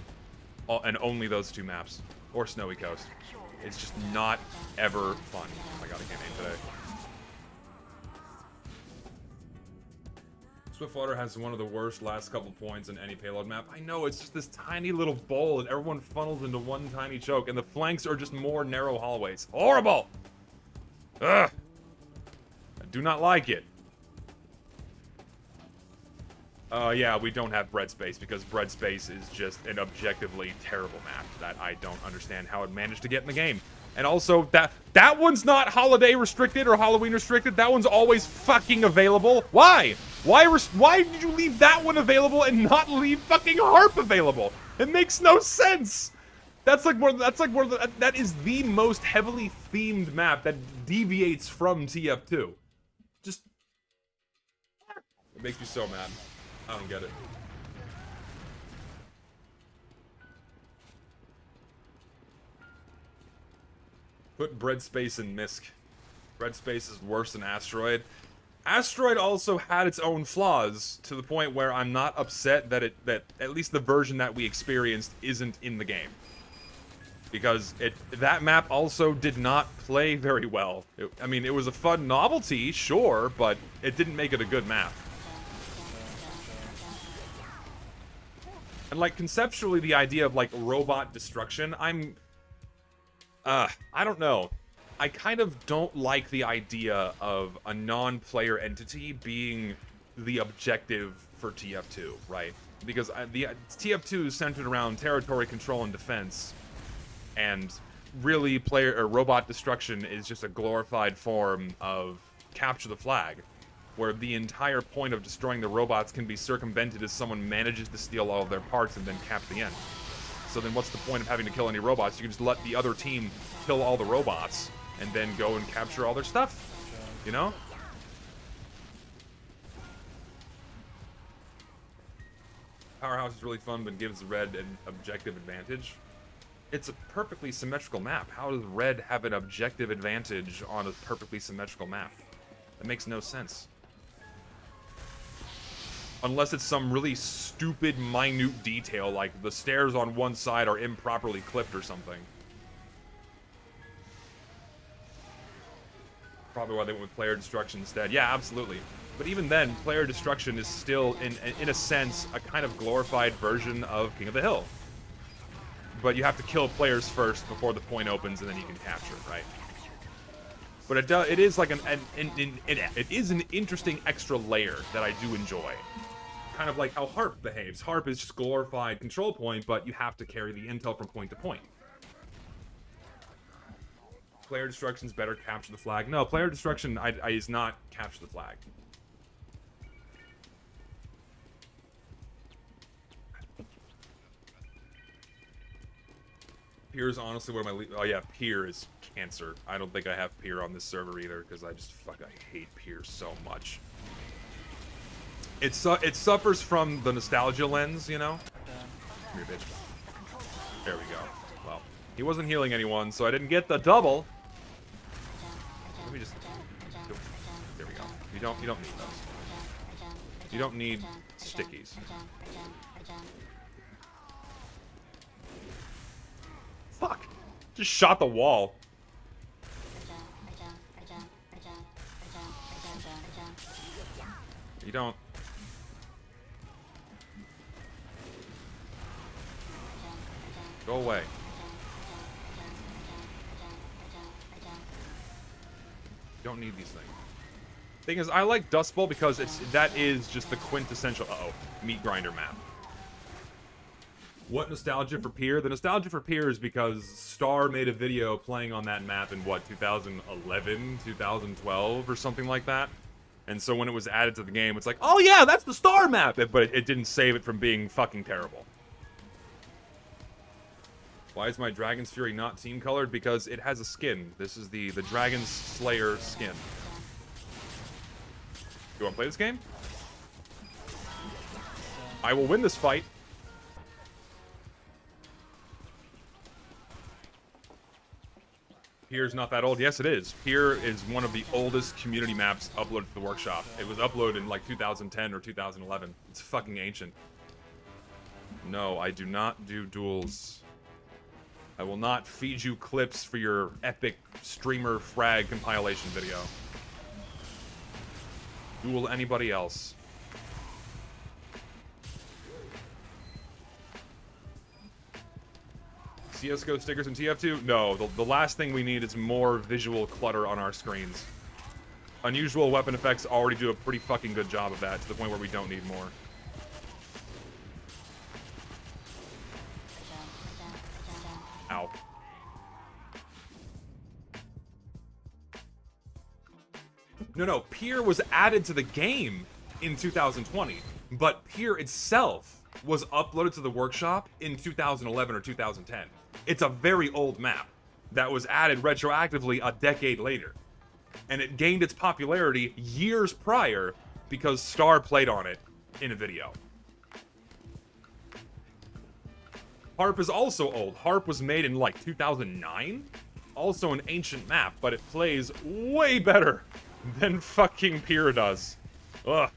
Speaker 2: And only those two maps. Or Snowy Coast. It's just not ever fun. Oh my god, I can't aim today. Swiftwater has one of the worst last couple points in any payload map. I know, it's just this tiny little bowl and everyone funnels into one tiny choke and the flanks are just more narrow hallways. Horrible! Ugh! I do not like it. Yeah, we don't have Bread Space because Bread Space is just an objectively terrible map that I don't understand how it managed to get in the game. And also, that one's not holiday restricted or Halloween restricted. That one's always fucking available. Why? Why did you leave that one available and not leave fucking Harp available? It makes no sense. That is the most heavily themed map that deviates from TF2. Just, it makes me so mad. I don't get it. Put Bread Space in Misk. Bread Space is worse than Asteroid. Asteroid also had its own flaws to the point where I'm not upset that at least the version that we experienced isn't in the game. Because that map also did not play very well. I mean, it was a fun novelty, sure, but it didn't make it a good map. And like conceptually the idea of like robot destruction, I don't know. I kind of don't like the idea of a non-player entity being the objective for TF2, right? Because the TF2 is centered around territory control and defense, and really robot destruction is just a glorified form of capture the flag, where the entire point of destroying the robots can be circumvented as someone manages to steal all of their parts and then cap the end. So then what's the point of having to kill any robots? You can just let the other team kill all the robots and then go and capture all their stuff, you know? Powerhouse is really fun, but gives Red an objective advantage. It's a perfectly symmetrical map. How does Red have an objective advantage on a perfectly symmetrical map? That makes no sense. Unless it's some really stupid, minute detail, like the stairs on one side are improperly clipped or something. Probably why they went with player destruction instead. Yeah, absolutely. But even then, player destruction is still, in a sense, a kind of glorified version of King of the Hill. But you have to kill players first before the point opens, and then you can capture, right? But it is like it is an interesting extra layer that I do enjoy. Kind of like how Harp behaves. Harp is just glorified control point, but you have to carry the intel from point to point. Player destruction's better, capture the flag. No, player destruction is not capture the flag. Pier is honestly one of my oh yeah, Pier is cancer. I don't think I have Pier on this server either, because I hate Pier so much. It suffers from the nostalgia lens, you know? Come here, bitch. There we go. Well, he wasn't healing anyone, so I didn't get the double. Let me just... There we go. You don't need those. You don't need stickies. Fuck! Just shot the wall. You don't... Go away. Don't need these things. Thing is, I like Dust Bowl because that is just the quintessential meat grinder map. What nostalgia for Pier? The nostalgia for Pier is because Star made a video playing on that map in what, 2011, 2012 or something like that. And so when it was added to the game, it's like, oh yeah, that's the Star map! But it didn't save it from being fucking terrible. Why is my Dragon's Fury not team colored? Because it has a skin. This is the Dragon's Slayer skin. You wanna play this game? I will win this fight. Pier's not that old. Yes, it is. Pier is one of the oldest community maps uploaded to the workshop. It was uploaded in like 2010 or 2011. It's fucking ancient. No, I do not do duels. I will not feed you clips for your epic streamer frag compilation video. Duel anybody else. CSGO stickers in TF2? No, the last thing we need is more visual clutter on our screens. Unusual weapon effects already do a pretty fucking good job of that, to the point where we don't need more. Ow. No, Pier was added to the game in 2020, but Pier itself was uploaded to the workshop in 2011 or 2010. It's a very old map that was added retroactively a decade later. And it gained its popularity years prior because Star played on it in a video. Harp is also old. Harp was made in like 2009. Also an ancient map, but it plays way better than fucking Pier does. Ugh.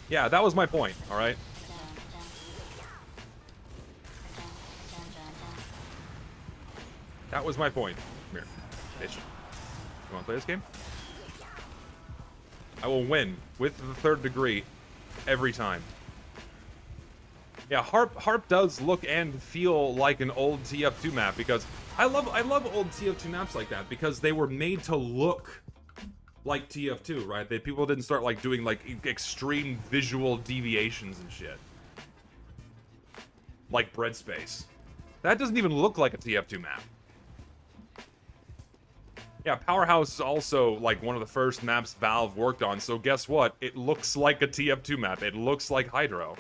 Speaker 2: Yeah, that was my point, alright? That was my point. Come here, bitch. You wanna play this game? I will win with the third degree every time. Yeah, Harp does look and feel like an old TF2 map, because I love old TF2 maps like that, because they were made to look like TF2, right? People didn't start like doing like extreme visual deviations and shit. Like Bread Space. That doesn't even look like a TF2 map. Yeah, Powerhouse is also like one of the first maps Valve worked on, so guess what? It looks like a TF2 map. It looks like Hydro.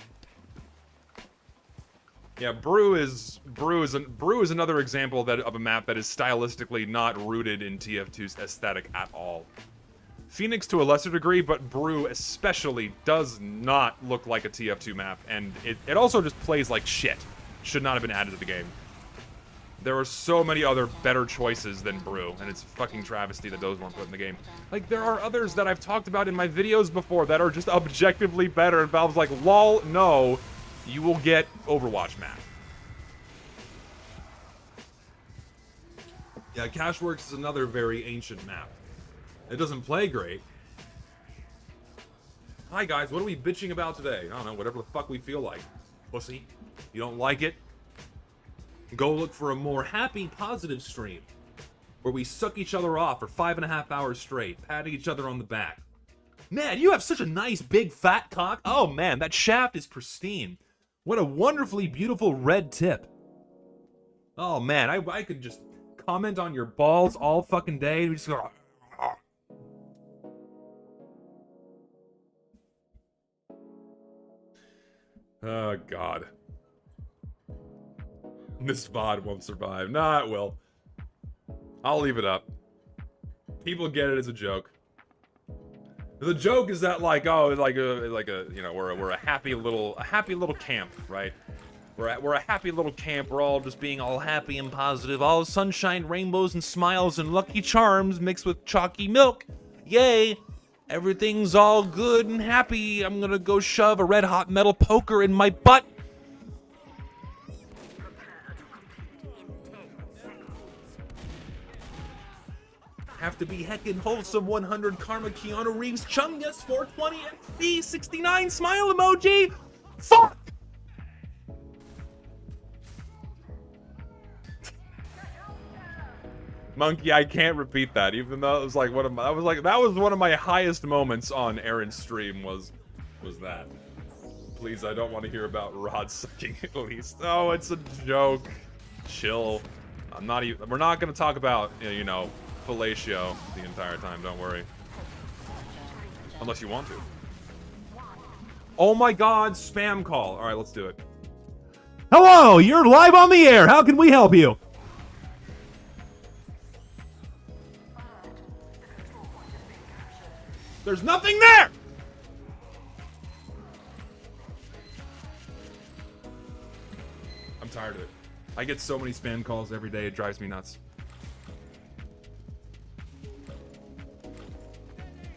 Speaker 2: Yeah, Brew is another example of a map that is stylistically not rooted in TF2's aesthetic at all. Phoenix to a lesser degree, but Brew especially does not look like a TF2 map, and it also just plays like shit. Should not have been added to the game. There are so many other better choices than Brew, and it's a fucking travesty that those weren't put in the game. Like, there are others that I've talked about in my videos before that are just objectively better, and Valve's like, lol, no, you will get Overwatch map. Yeah, Cashworks is another very ancient map. It doesn't play great. Hi guys, what are we bitching about today? I don't know, whatever the fuck we feel like. Pussy. You don't like it? Go look for a more happy, positive stream, where we suck each other off for 5.5 hours straight, patting each other on the back. Man, you have such a nice, big, fat cock. Oh man, that shaft is pristine. What a wonderfully beautiful red tip. Oh man, I could just comment on your balls all fucking day. We just go... Oh, God. This VOD won't survive. Nah, it will. I'll leave it up. People get it as a joke. The joke is that, like, oh, like a, you know, we're a happy little camp, right? We're a happy little camp. We're all just being all happy and positive, all sunshine, rainbows, and smiles, and Lucky Charms mixed with chalky milk. Yay! Everything's all good and happy. I'm gonna go shove a red hot metal poker in my butt. Have to be heckin' wholesome 100 karma Keanu Reeves Chung, yes, 420 and B69 smile emoji. Fuck! Monkey, I can't repeat that, even though it was like that was one of my highest moments on Aaron's stream was that. Please, I don't want to hear about rod sucking at least. Oh, it's a joke. Chill. We're not gonna talk about, you know, fellatio the entire time, don't worry. Unless you want to. Oh my god, spam call. Alright, let's do it.
Speaker 6: Hello, you're live on the air. How can we help you?
Speaker 2: There's nothing there! tired of it. I get so many spam calls every day, it drives me nuts.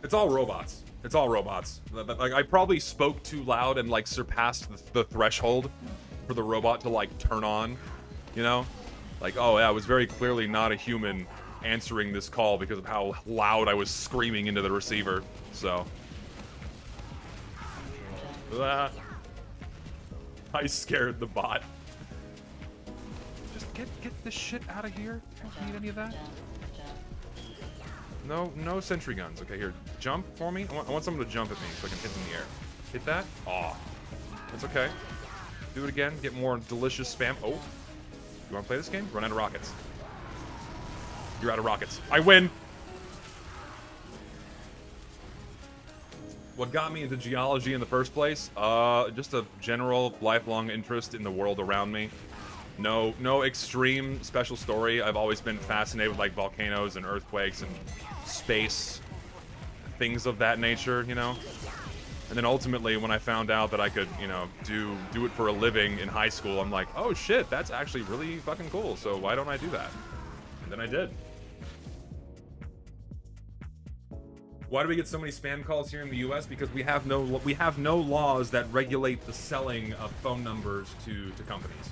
Speaker 2: It's all robots. It's all robots. Like, I probably spoke too loud and, like, surpassed the threshold for the robot to, like, turn on, you know? Like, oh yeah, it was very clearly not a human answering this call because of how loud I was screaming into the receiver, so. I scared the bot. Just get this shit out of here. Don't need any of that. No sentry guns. Okay, here, jump for me. I want someone to jump at me so I can hit them in the air. Hit that? Aw. That's okay. Do it again. Get more delicious spam. Oh. You want to play this game? Run out of rockets. You're out of rockets. I win! What got me into geology in the first place? Just a general lifelong interest in the world around me. No extreme special story. I've always been fascinated with, like, volcanoes and earthquakes and space, things of that nature, you know? And then ultimately, when I found out that I could, you know, do it for a living in high school, I'm like, oh shit, that's actually really fucking cool, so why don't I do that? And then I did. Why do we get so many spam calls here in the US? Because we have no laws that regulate the selling of phone numbers to companies.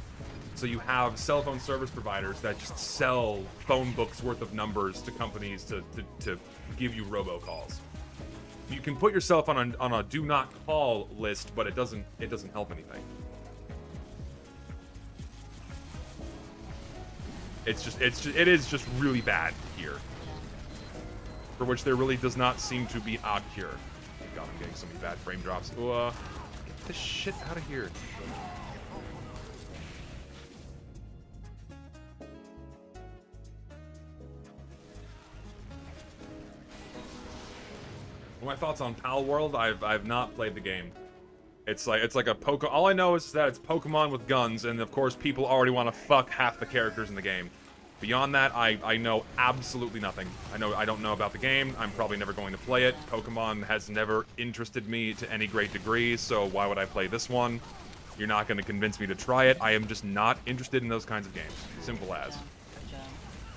Speaker 2: So you have cell phone service providers that just sell phone books worth of numbers to companies to give you robocalls. You can put yourself on a do not call list, but it doesn't help anything. It is just really bad here. For which there really does not seem to be a cure. God, I'm getting so many bad frame drops. Get this shit out of here. My thoughts on Palworld, I've not played the game. It's like a Pokemon. All I know is that it's Pokemon with guns, and of course people already want to fuck half the characters in the game. Beyond that, I know absolutely nothing. I don't know about the game. I'm probably never going to play it. Pokemon has never interested me to any great degree, so why would I play this one? You're not going to convince me to try it. I am just not interested in those kinds of games. Simple as.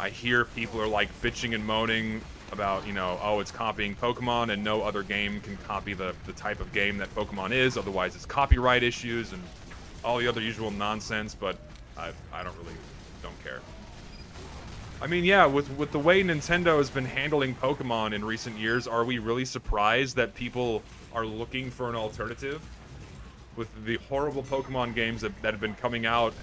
Speaker 2: I hear people are like bitching and moaning about, you know, oh, it's copying Pokemon and no other game can copy the type of game that Pokemon is, otherwise it's copyright issues and all the other usual nonsense, but I don't care. I mean, yeah, with the way Nintendo has been handling Pokemon in recent years, are we really surprised that people are looking for an alternative? With the horrible Pokemon games that have been coming out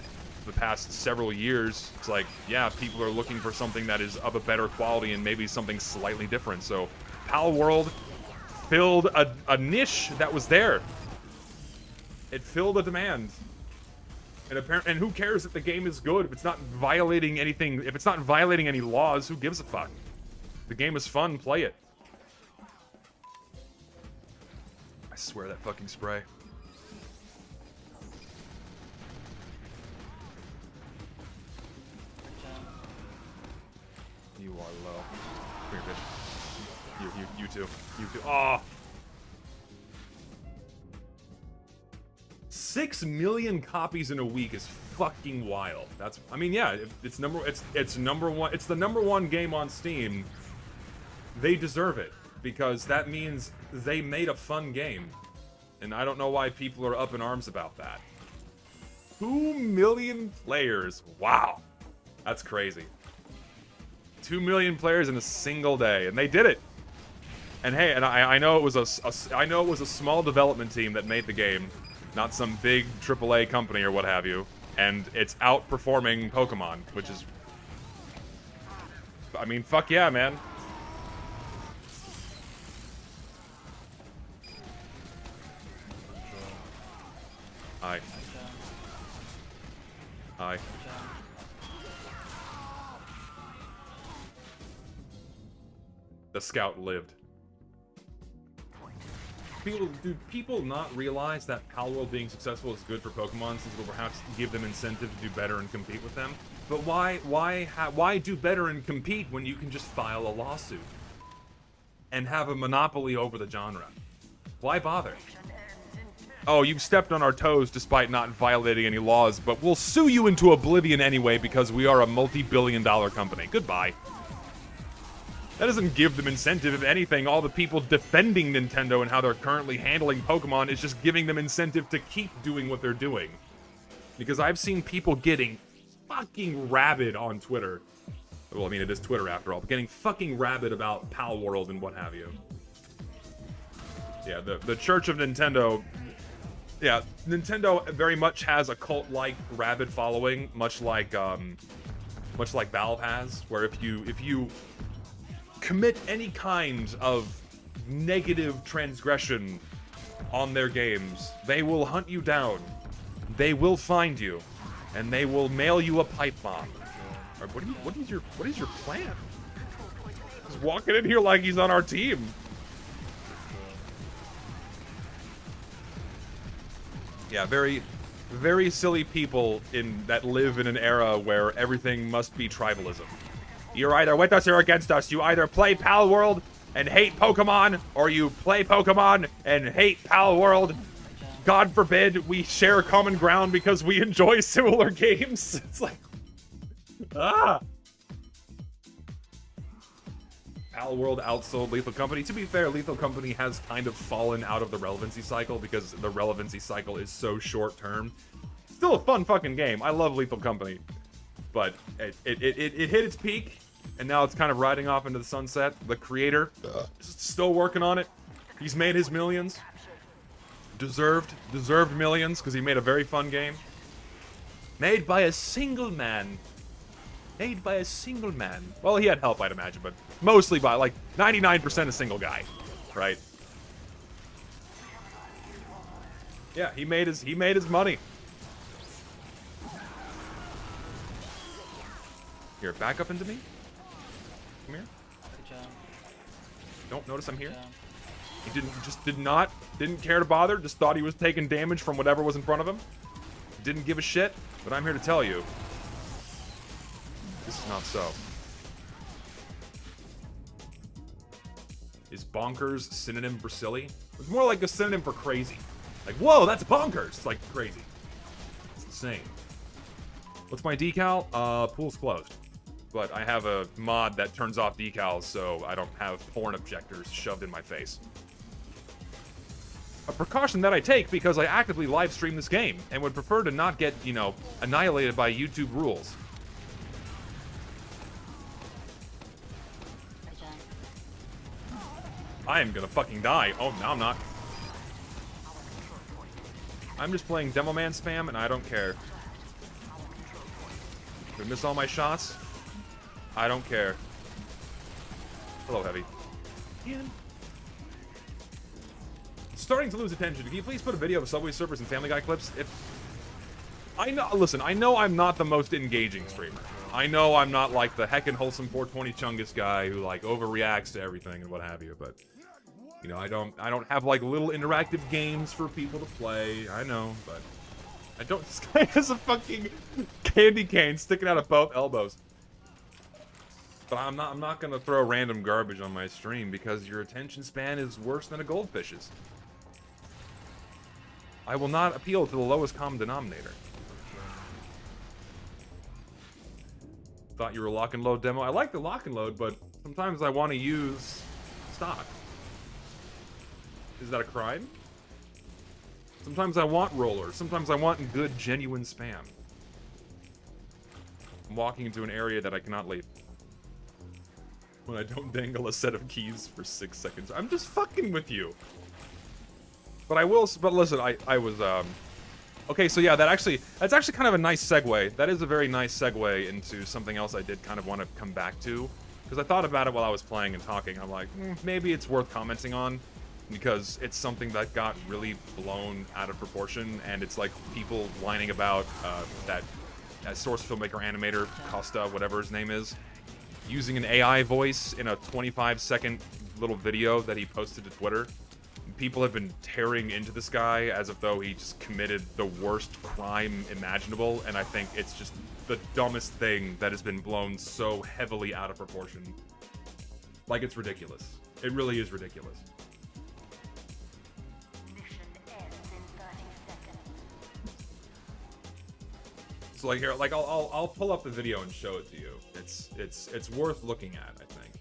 Speaker 2: the past several years, it's like, yeah, people are looking for something that is of a better quality and maybe something slightly different. So Palworld filled a niche that was there. It filled a demand. And who cares if the game is good if it's not violating anything? If it's not violating any laws, who gives a fuck? The game is fun, play it. I swear that fucking spray. You are low. Come here, bitch. You too. You too. Oh! 6 million copies in a week is fucking wild. That's, I mean, yeah, it's number one. It's the #1 game on Steam. They deserve it because that means they made a fun game, and I don't know why people are up in arms about that. 2 million players. Wow, that's crazy. 2 million players in a single day, and they did it. And hey, and I know it was a small development team that made the game. Not some big AAA company or what have you. And it's outperforming Pokemon, which is... I mean, fuck yeah, man. Aye. Aye. The scout lived. Do people not realize that Palworld being successful is good for Pokemon, since it will perhaps give them incentive to do better and compete with them? But why do better and compete when you can just file a lawsuit and have a monopoly over the genre? Why bother? oh, you've stepped on our toes despite not violating any laws, but we'll sue you into oblivion anyway because we are a multi-billion-dollar company. Goodbye. That doesn't give them incentive. If anything, all the people defending Nintendo and how they're currently handling Pokemon is just giving them incentive to keep doing what they're doing. Because I've seen people getting fucking rabid on Twitter. Well, I mean, it is Twitter after all, but getting fucking rabid about Palworld and what have you. Yeah, the Church of Nintendo... Yeah, Nintendo very much has a cult-like rabid following, much like Valve has, where if you commit any kind of negative transgression on their games, they will hunt you down, they will find you, and they will mail you a pipe bomb. What is your plan? Just walking in here like he's on our team. Yeah, very, very silly people that live in an era where everything must be tribalism. You're either with us or against us. You either play Palworld and hate Pokemon, or you play Pokemon and hate Palworld. God forbid we share common ground because we enjoy similar games. It's like, ah. Palworld outsold Lethal Company. To be fair, Lethal Company has kind of fallen out of the relevancy cycle because the relevancy cycle is so short-term. Still a fun fucking game. I love Lethal Company. But it hit its peak, and now it's kind of riding off into the sunset. The creator is still working on it. He's made his millions. Deserved millions, because he made a very fun game. Made by a single man. Made by a single man. Well, he had help, I'd imagine, but mostly by, like, 99% a single guy, right? Yeah, he made his money. Here, back up into me. Come here.
Speaker 3: Good job.
Speaker 2: Don't notice I'm here.
Speaker 3: Good job.
Speaker 2: He didn't care to bother, just thought he was taking damage from whatever was in front of him. Didn't give a shit, but I'm here to tell you, this is not so. Is bonkers synonym for silly? It's more like a synonym for crazy. Like, whoa, that's bonkers! It's like crazy. It's insane. What's my decal? Pool's closed. But I have a mod that turns off decals so I don't have porn objectors shoved in my face. A precaution that I take because I actively live stream this game and would prefer to not get, you know, annihilated by YouTube rules. I am gonna fucking die. Oh, no, I'm not. I'm just playing Demo Man spam, and I don't care. Did I miss all my shots? I don't care. Hello, Heavy. Ian. Starting to lose attention. Can you please put a video of Subway Surfers and Family Guy clips? Listen, I know I'm not the most engaging streamer. I know I'm not like the heckin' wholesome 420 Chungus guy who like overreacts to everything and what have you, but you know, I don't have like little interactive games for people to play. I know, but I don't. This guy has a fucking candy cane sticking out of both elbows. But I'm not gonna throw random garbage on my stream because your attention span is worse than a goldfish's. I will not appeal to the lowest common denominator. Thought you were lock and load demo. I like the lock and load, but sometimes I want to use stock. Is that a crime? Sometimes I want rollers. Sometimes I want good, genuine spam. I'm walking into an area that I cannot leave. When I don't dangle a set of keys for 6 seconds. I'm just fucking with you. But I will, but listen, I was, okay, so yeah, that's actually kind of a nice segue. That is a very nice segue into something else I did kind of want to come back to. Because I thought about it while I was playing and talking. I'm like, maybe it's worth commenting on. Because it's something that got really blown out of proportion. And it's like people whining about that source filmmaker, animator, Costa, whatever his name is, using an AI voice in a 25-second little video that he posted to Twitter. People have been tearing into this guy as if though he just committed the worst crime imaginable, and I think it's just the dumbest thing that has been blown so heavily out of proportion. Like, it's ridiculous. It really is ridiculous. So like here, like I'll pull up the video and show it to you. It's worth looking at, I think.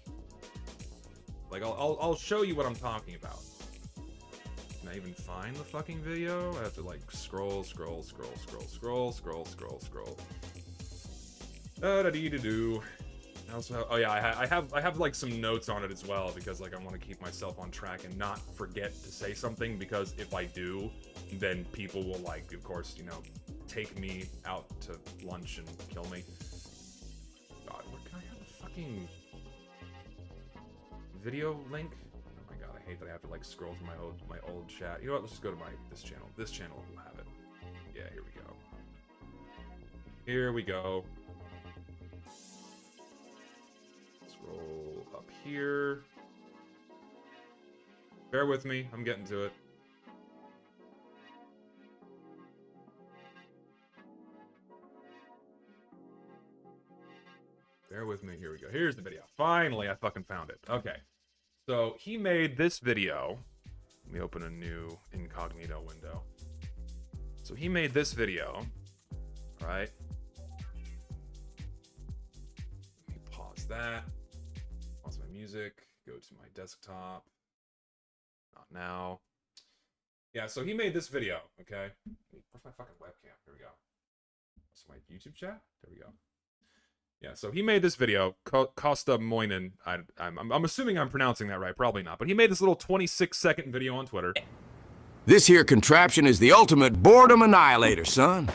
Speaker 2: Like I'll show you what I'm talking about. Can I even find the fucking video? I have to like scroll. Da-da-dee-da-doo. I also have, oh yeah, I have like some notes on it as well, because like I want to keep myself on track and not forget to say something, because if I do, then people will like, of course, you know, take me out to lunch and kill me. God, what, can I have a fucking video link? Oh my god, I hate that I have to like scroll through my old chat. You know what, let's just go to this channel. This channel will have it. Yeah, here we go. Here we go. Scroll up here. Bear with me, I'm getting to it. Bear with me, here we go. Here's the video. Finally, I fucking found it. Okay. So, he made this video. Let me open a new incognito window. So, he made this video. Right? Let me pause that. Pause my music. Go to my desktop. Not now. Yeah, so he made this video, okay? Where's my fucking webcam? Here we go. That's my YouTube chat? There we go. Yeah, so he made this video, Costa Moinen. I'm assuming I'm pronouncing that right, probably not, but he made this little 26-second video on Twitter.
Speaker 7: This here contraption is the ultimate boredom annihilator, son.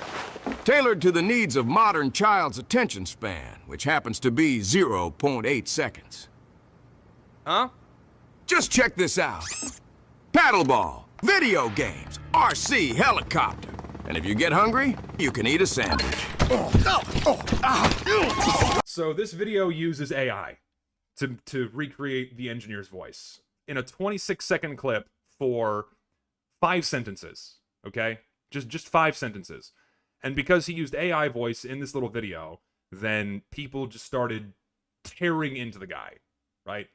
Speaker 7: Tailored to the needs of modern child's attention span, which happens to be 0.8 seconds.
Speaker 5: Huh?
Speaker 7: Just check this out. Paddleball, video games, RC helicopter. And if you get hungry, you can eat a sandwich.
Speaker 2: So this video uses AI to recreate the engineer's voice in a 26-second clip for 5 sentences, okay? Just 5 sentences. And because he used AI voice in this little video, then people just started tearing into the guy, right?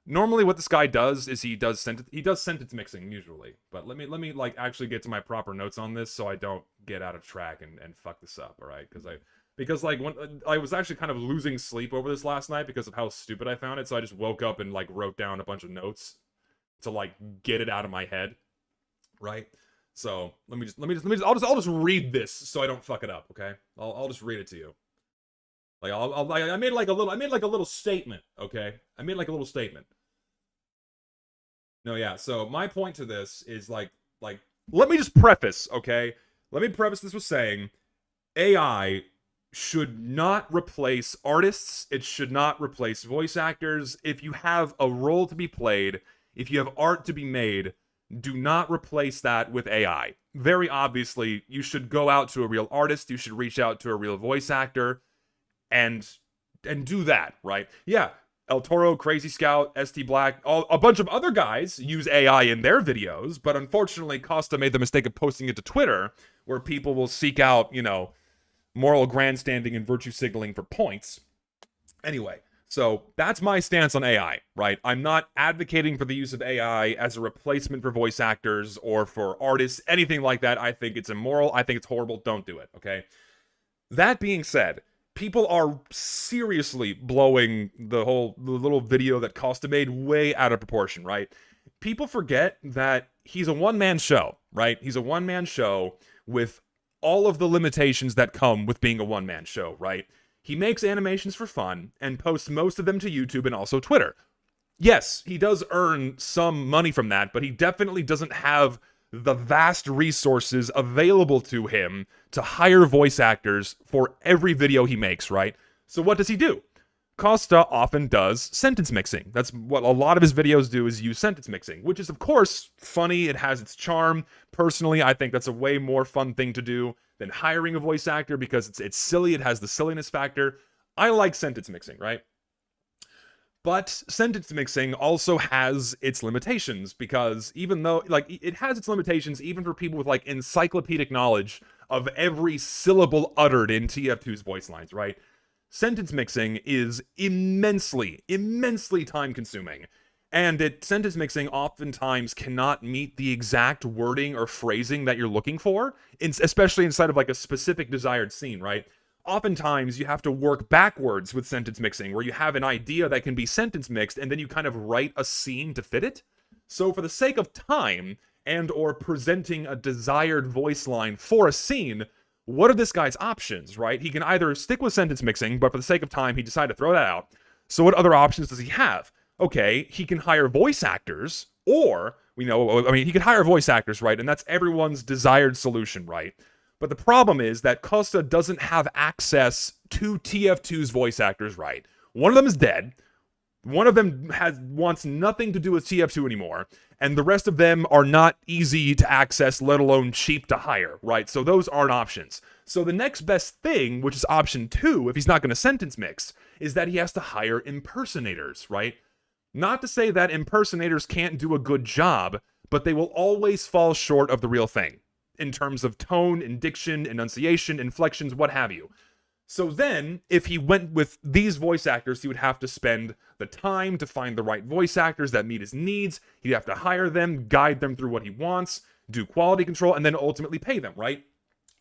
Speaker 2: Normally what this guy does is he does sentence mixing usually, but let me like actually get to my proper notes on this so I don't get out of track and fuck this up, all right? Because like when I was actually kind of losing sleep over this last night because of how stupid I found it, so I just woke up and like wrote down a bunch of notes to like get it out of my head, right? So I'll just read this so I don't fuck it up, okay? I'll just read it to you. Like I made like a little statement, okay? I made like a little statement. No, yeah, so my point to this is like, let me just preface, okay? Let me preface this with saying, AI should not replace artists, it should not replace voice actors. If you have a role to be played, if you have art to be made, do not replace that with AI. Very obviously, you should go out to a real artist, you should reach out to a real voice actor, and do that, right? Yeah, El Toro, Crazy Scout, ST Black, a bunch of other guys use AI in their videos, but unfortunately Costa made the mistake of posting it to Twitter, where people will seek out, you know, moral grandstanding and virtue signaling for points. Anyway, so that's my stance on AI, right? I'm not advocating for the use of AI as a replacement for voice actors or for artists, anything like that. I think it's immoral, I think it's horrible, don't do it, okay? That being said, people are seriously blowing the little video that Costa made way out of proportion, right? People forget that he's a one-man show, right? He's a one-man show with all of the limitations that come with being a one-man show, right? He makes animations for fun and posts most of them to YouTube and also Twitter. Yes, he does earn some money from that, but he definitely doesn't have the vast resources available to him to hire voice actors for every video he makes, right? So what does he do? Costa often does sentence mixing. That's what a lot of his videos do, is use sentence mixing, which is of course funny, it has its charm. Personally, I think that's a way more fun thing to do than hiring a voice actor because it's silly, it has the silliness factor. I like sentence mixing, right? But sentence mixing also has its limitations, because even though, like, it has its limitations even for people with, like, encyclopedic knowledge of every syllable uttered in TF2's voice lines, right? Sentence mixing is immensely time-consuming. And sentence mixing oftentimes cannot meet the exact wording or phrasing that you're looking for, especially inside of like a specific desired scene, right? Oftentimes you have to work backwards with sentence mixing, where you have an idea that can be sentence mixed, and then you kind of write a scene to fit it. So for the sake of time and or presenting a desired voice line for a scene, what are this guy's options, right? He can either stick with sentence mixing, but for the sake of time, he decided to throw that out. So what other options does he have? Okay, he can hire voice actors, or, he can hire voice actors, right? And that's everyone's desired solution, right? But the problem is that Costa doesn't have access to TF2's voice actors, right? One of them is dead. One of them wants nothing to do with TF2 anymore. And the rest of them are not easy to access, let alone cheap to hire, right? So those aren't options. So the next best thing, which is option 2, if he's not going to sentence mix, is that he has to hire impersonators, right? Not to say that impersonators can't do a good job, but they will always fall short of the real thing in terms of tone, and diction, enunciation, inflections, what have you. So then, if he went with these voice actors, he would have to spend the time to find the right voice actors that meet his needs. He'd have to hire them, guide them through what he wants, do quality control, and then ultimately pay them, right?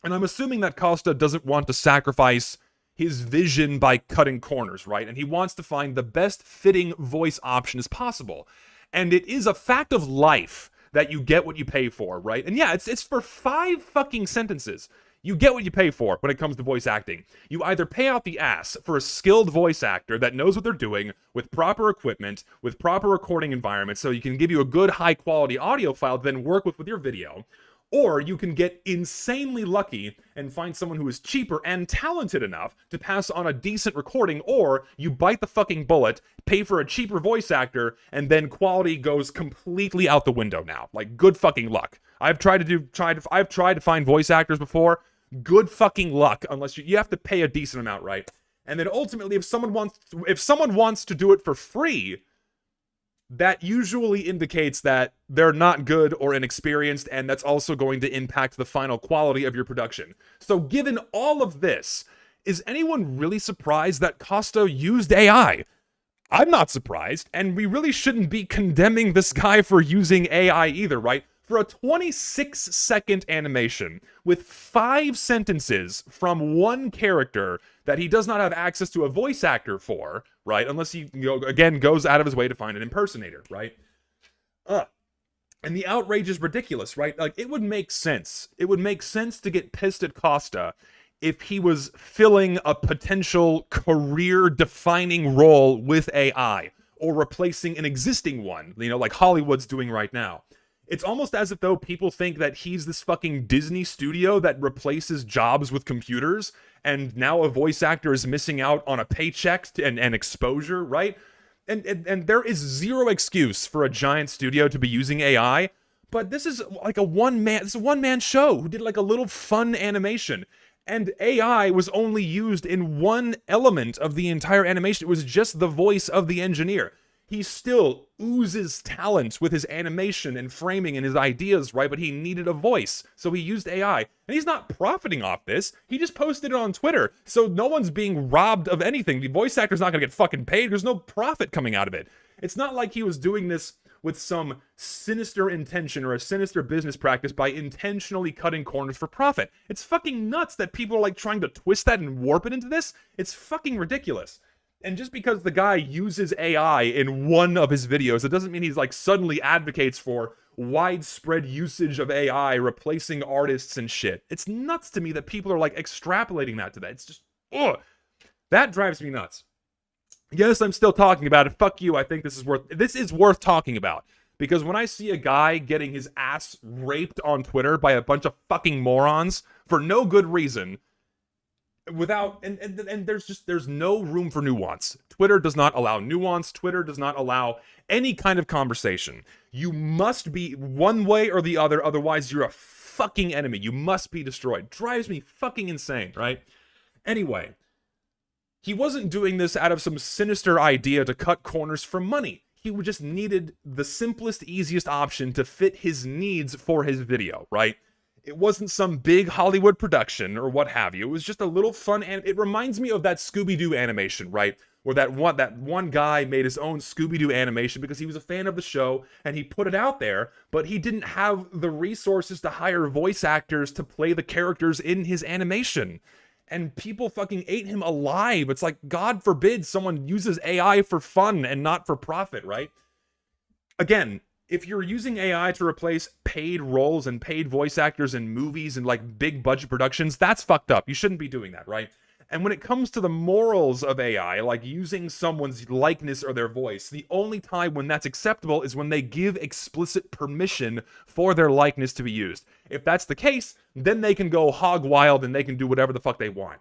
Speaker 2: And I'm assuming that Costa doesn't want to sacrifice his vision by cutting corners, right? And he wants to find the best fitting voice option as possible. And it is a fact of life that you get what you pay for, right? And yeah, it's for 5 fucking sentences. You get what you pay for when it comes to voice acting. You either pay out the ass for a skilled voice actor that knows what they're doing, with proper equipment, with proper recording environment, so you can give you a good high quality audio file to then work with your video. Or you can get insanely lucky and find someone who is cheaper and talented enough to pass on a decent recording, or you bite the fucking bullet, pay for a cheaper voice actor, and then quality goes completely out the window now. Like, good fucking luck. I've tried to find voice actors before. Good fucking luck, unless you have to pay a decent amount, right? And then ultimately, if someone wants to do it for free, that usually indicates that they're not good or inexperienced, and that's also going to impact the final quality of your production. So given all of this, is anyone really surprised that Costa used AI? I'm not surprised, and we really shouldn't be condemning this guy for using AI either, right? For a 26-second animation with 5 sentences from one character that he does not have access to a voice actor for, right? Unless he, again, goes out of his way to find an impersonator, right? And the outrage is ridiculous, right? Like, it would make sense. It would make sense to get pissed at Costa if he was filling a potential career-defining role with AI, or replacing an existing one, like Hollywood's doing right now. It's almost as if though people think that he's this fucking Disney studio that replaces jobs with computers, and now a voice actor is missing out on a paycheck and exposure, right? And there is zero excuse for a giant studio to be using AI, but this is like a one-man show who did like a little fun animation, and AI was only used in one element of the entire animation. It was just the voice of the engineer. He still oozes talent with his animation and framing and his ideas, right? But he needed a voice, so he used AI. And he's not profiting off this. He just posted it on Twitter, so no one's being robbed of anything. The voice actor's not gonna get fucking paid. There's no profit coming out of it. It's not like he was doing this with some sinister intention or a sinister business practice by intentionally cutting corners for profit. It's fucking nuts that people are like trying to twist that and warp it into this. It's fucking ridiculous. And just because the guy uses AI in one of his videos, it doesn't mean he's like suddenly advocates for widespread usage of AI replacing artists and shit. It's nuts to me that people are like extrapolating that to that. It's just, ugh. That drives me nuts. Yes, I'm still talking about it. Fuck you. I think this is worth talking about. Because when I see a guy getting his ass raped on Twitter by a bunch of fucking morons for no good reason, and there's no room for nuance. Twitter does not allow nuance. Twitter does not allow any kind of conversation. You must be one way or the other, otherwise you're a fucking enemy. You must be destroyed. Drives me fucking insane, right? Anyway, he wasn't doing this out of some sinister idea to cut corners for money. He just needed the simplest, easiest option to fit his needs for his video, right? It wasn't some big Hollywood production or what have you. It was just a little fun, and it reminds me of that Scooby-Doo animation, right? Or that one guy made his own Scooby-Doo animation because he was a fan of the show and he put it out there, but he didn't have the resources to hire voice actors to play the characters in his animation. And people fucking ate him alive. It's like, God forbid someone uses AI for fun and not for profit, right? Again, if you're using AI to replace paid roles and paid voice actors in movies and like big budget productions, that's fucked up. You shouldn't be doing that, right? And when it comes to the morals of AI, like using someone's likeness or their voice, the only time when that's acceptable is when they give explicit permission for their likeness to be used. If that's the case, then they can go hog wild and they can do whatever the fuck they want.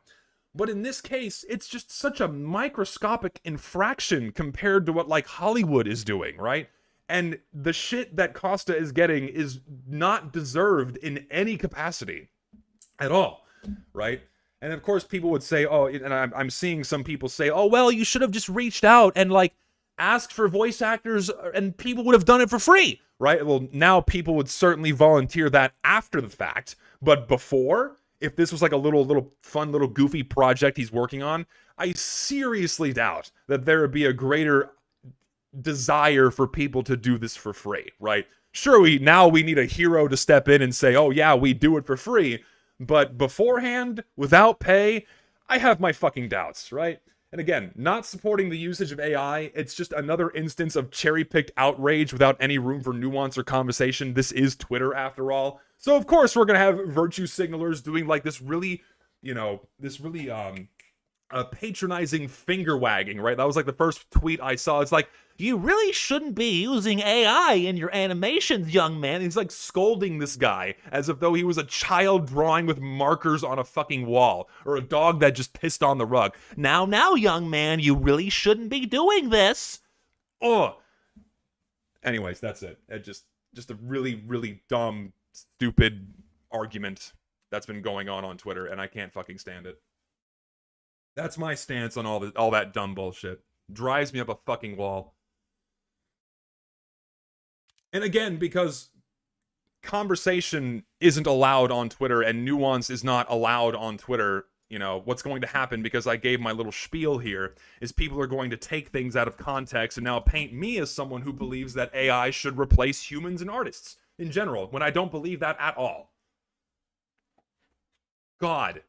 Speaker 2: But in this case, it's just such a microscopic infraction compared to what like Hollywood is doing, right? And the shit that Costa is getting is not deserved in any capacity at all, right? And of course, people would say, oh, and I'm seeing some people say, oh, well, you should have just reached out and like asked for voice actors and people would have done it for free, right? Well, now people would certainly volunteer that after the fact. But before, if this was like a little fun, little goofy project he's working on, I seriously doubt that there would be a greater desire for people to do this for free, right? Sure, now we need a hero to step in and say, oh yeah, we do it for free. But beforehand, without pay, I have my fucking doubts, right? And again, not supporting the usage of AI, it's just another instance of cherry-picked outrage without any room for nuance or conversation. This is Twitter, after all. So of course we're gonna have virtue signalers doing like this really, patronizing finger wagging, right? That was like the first tweet I saw. It's like, you really shouldn't be using AI in your animations, young man. He's like scolding this guy as if though he was a child drawing with markers on a fucking wall or a dog that just pissed on the rug. Now, young man, you really shouldn't be doing this. Oh. Anyways, that's it. Just a really, really dumb, stupid argument that's been going on Twitter, and I can't fucking stand it. That's my stance on all that dumb bullshit. Drives me up a fucking wall. And again, because conversation isn't allowed on Twitter and nuance is not allowed on Twitter, what's going to happen, because I gave my little spiel here, is people are going to take things out of context and now paint me as someone who believes that AI should replace humans and artists in general, when I don't believe that at all. God.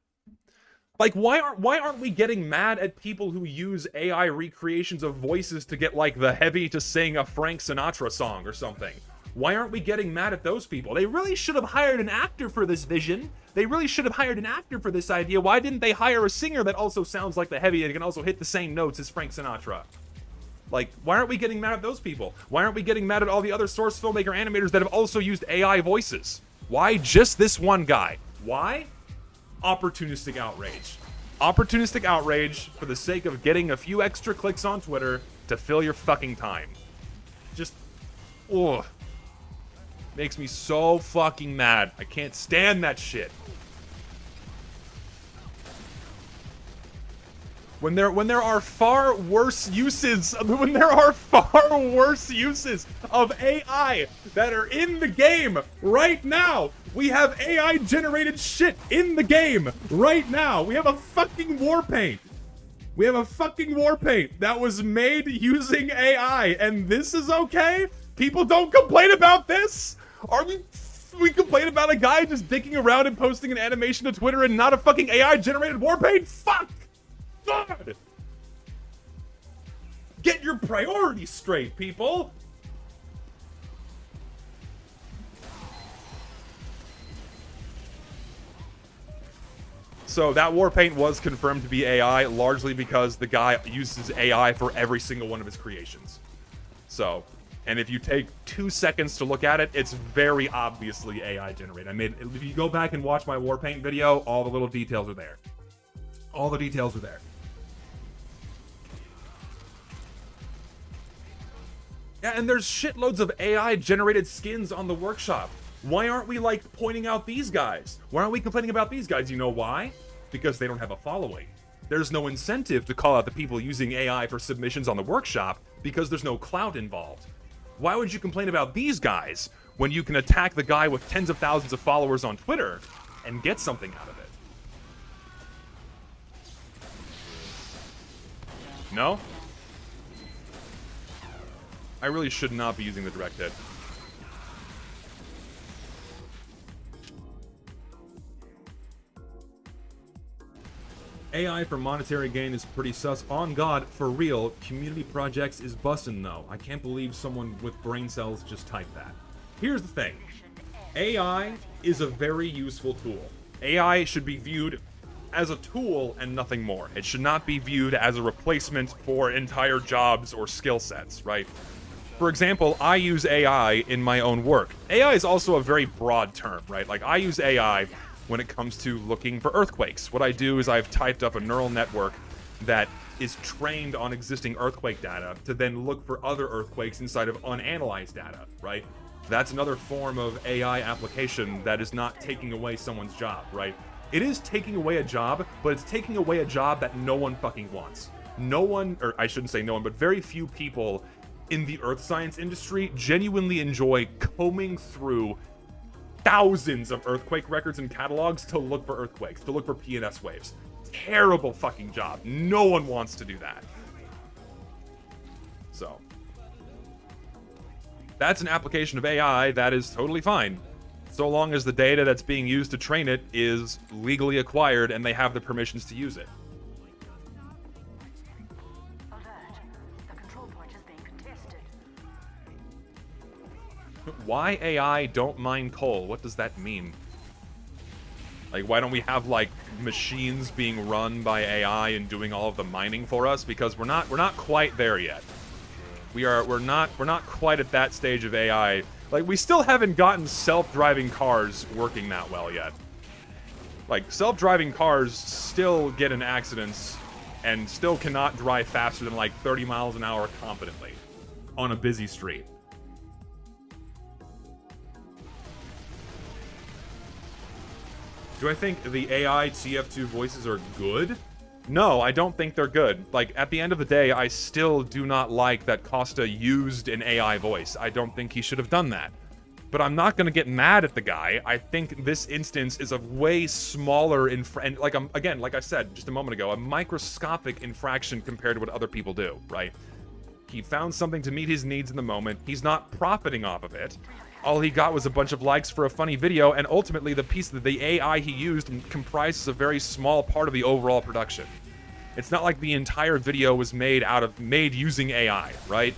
Speaker 2: Like, why aren't we getting mad at people who use AI recreations of voices to get, like, the Heavy to sing a Frank Sinatra song or something? Why aren't we getting mad at those people? They really should have hired an actor for this vision. They really should have hired an actor for this idea. Why didn't they hire a singer that also sounds like the Heavy and can also hit the same notes as Frank Sinatra? Like, why aren't we getting mad at those people? Why aren't we getting mad at all the other source filmmaker animators that have also used AI voices? Why just this one guy? Why? Opportunistic outrage. Opportunistic outrage for the sake of getting a few extra clicks on Twitter to fill your fucking time. Just, ugh. Makes me so fucking mad. I can't stand that shit. When there are far worse uses of AI that are in the game right now. We have AI generated shit in the game right now. We have a fucking war paint. We have a fucking war paint that was made using AI, and this is okay? People don't complain about this? Are we complain about a guy just dicking around and posting an animation to Twitter and not a fucking AI generated war paint? Fuck! God! Get your priorities straight, people! So that war paint was confirmed to be AI, largely because the guy uses AI for every single one of his creations. So, and if you take 2 seconds to look at it, it's very obviously AI generated. If you go back and watch my war paint video, all the little details are there. All the details are there. Yeah, and there's shitloads of AI-generated skins on the workshop. Why aren't we, like, pointing out these guys? Why aren't we complaining about these guys? You know why? Because they don't have a following. There's no incentive to call out the people using AI for submissions on the workshop because there's no clout involved. Why would you complain about these guys when you can attack the guy with tens of thousands of followers on Twitter and get something out of it? No? I really should not be using the direct hit. AI for monetary gain is pretty sus. On God, for real, community projects is bussin' though. I can't believe someone with brain cells just typed that. Here's the thing. AI is a very useful tool. AI should be viewed as a tool and nothing more. It should not be viewed as a replacement for entire jobs or skill sets, right? For example, I use AI in my own work. AI is also a very broad term, right? Like, I use AI when it comes to looking for earthquakes. What I do is I've typed up a neural network that is trained on existing earthquake data to then look for other earthquakes inside of unanalyzed data, right? That's another form of AI application that is not taking away someone's job, right? It is taking away a job, but it's taking away a job that no one fucking wants. No one, or I shouldn't say no one, but very few people in the earth science industry genuinely enjoy combing through thousands of earthquake records and catalogs to look for earthquakes, to look for P&S waves. Terrible fucking job. No one wants to do that. So, that's an application of AI that is totally fine, so long as the data that's being used to train it is legally acquired and they have the permissions to use it. Why AI don't mine coal? What does that mean? Like, why don't we have, like, machines being run by AI and doing all of the mining for us? Because we're not quite there yet. We're not quite at that stage of AI. Like, we still haven't gotten self-driving cars working that well yet. Like, self-driving cars still get in accidents and still cannot drive faster than, like, 30 miles an hour competently on a busy street. Do I think the AI TF2 voices are good? No, I don't think they're good. Like, at the end of the day, I still do not like that Costa used an AI voice. I don't think he should have done that. But I'm not gonna get mad at the guy. I think this instance is a way smaller and like, again, like I said just a moment ago, a microscopic infraction compared to what other people do, right? He found something to meet his needs in the moment. He's not profiting off of it. All he got was a bunch of likes for a funny video, and ultimately the piece of the AI he used comprises a very small part of the overall production. It's not like the entire video was made using AI, right?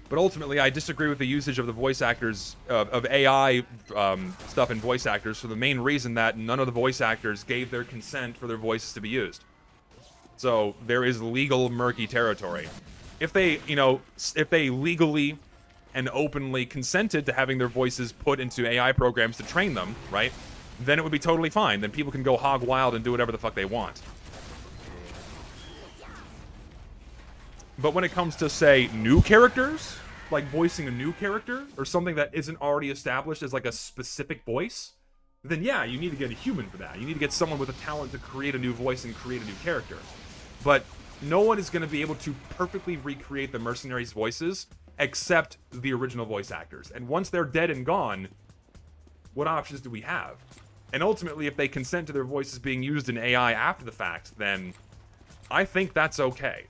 Speaker 2: But ultimately, I disagree with the usage of the voice actors, of AI stuff in voice actors, for the main reason that none of the voice actors gave their consent for their voices to be used. So there is legal murky territory. If they, if they legally and openly consented to having their voices put into AI programs to train them, right? Then it would be totally fine. Then people can go hog wild and do whatever the fuck they want. But when it comes to, say, new characters, like voicing a new character, or something that isn't already established as like a specific voice, then yeah, you need to get a human for that. You need to get someone with a talent to create a new voice and create a new character. But no one is going to be able to perfectly recreate the mercenaries' voices except the original voice actors. And once they're dead and gone, what options do we have? And ultimately, if they consent to their voices being used in AI after the fact, then I think that's okay.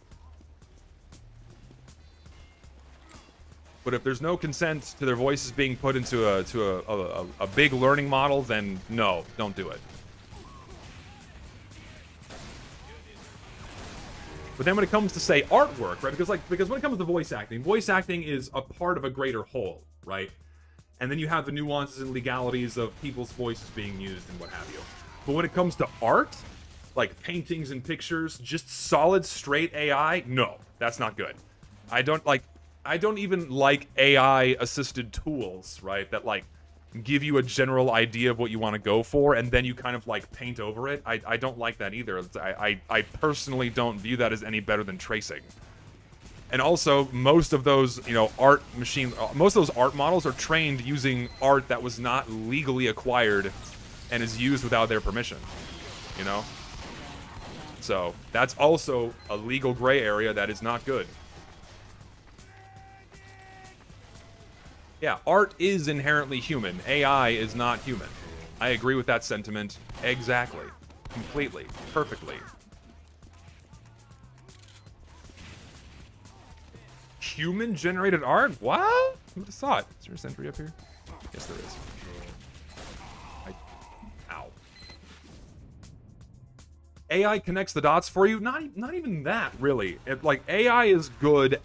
Speaker 2: But if there's no consent to their voices being put into a big learning model, then no, don't do it. But then when it comes to, say, artwork, right? Because when it comes to voice acting is a part of a greater whole, right? And then you have the nuances and legalities of people's voices being used and what have you. But when it comes to art, like paintings and pictures, just solid, straight AI, no, that's not good. I don't even like AI-assisted tools, right? That, like, give you a general idea of what you want to go for, and then you kind of, like, paint over it. I don't like that either. I personally don't view that as any better than tracing. And also, most of those, most of those art models are trained using art that was not legally acquired and is used without their permission, So, that's also a legal gray area that is not good. Yeah, art is inherently human. AI is not human. I agree with that sentiment exactly. Completely. Perfectly. human-generated art? What? Who would have thought? Is there a sentry up here? Yes, there is. Ow. AI connects the dots for you? Not even that, really. Like, AI is good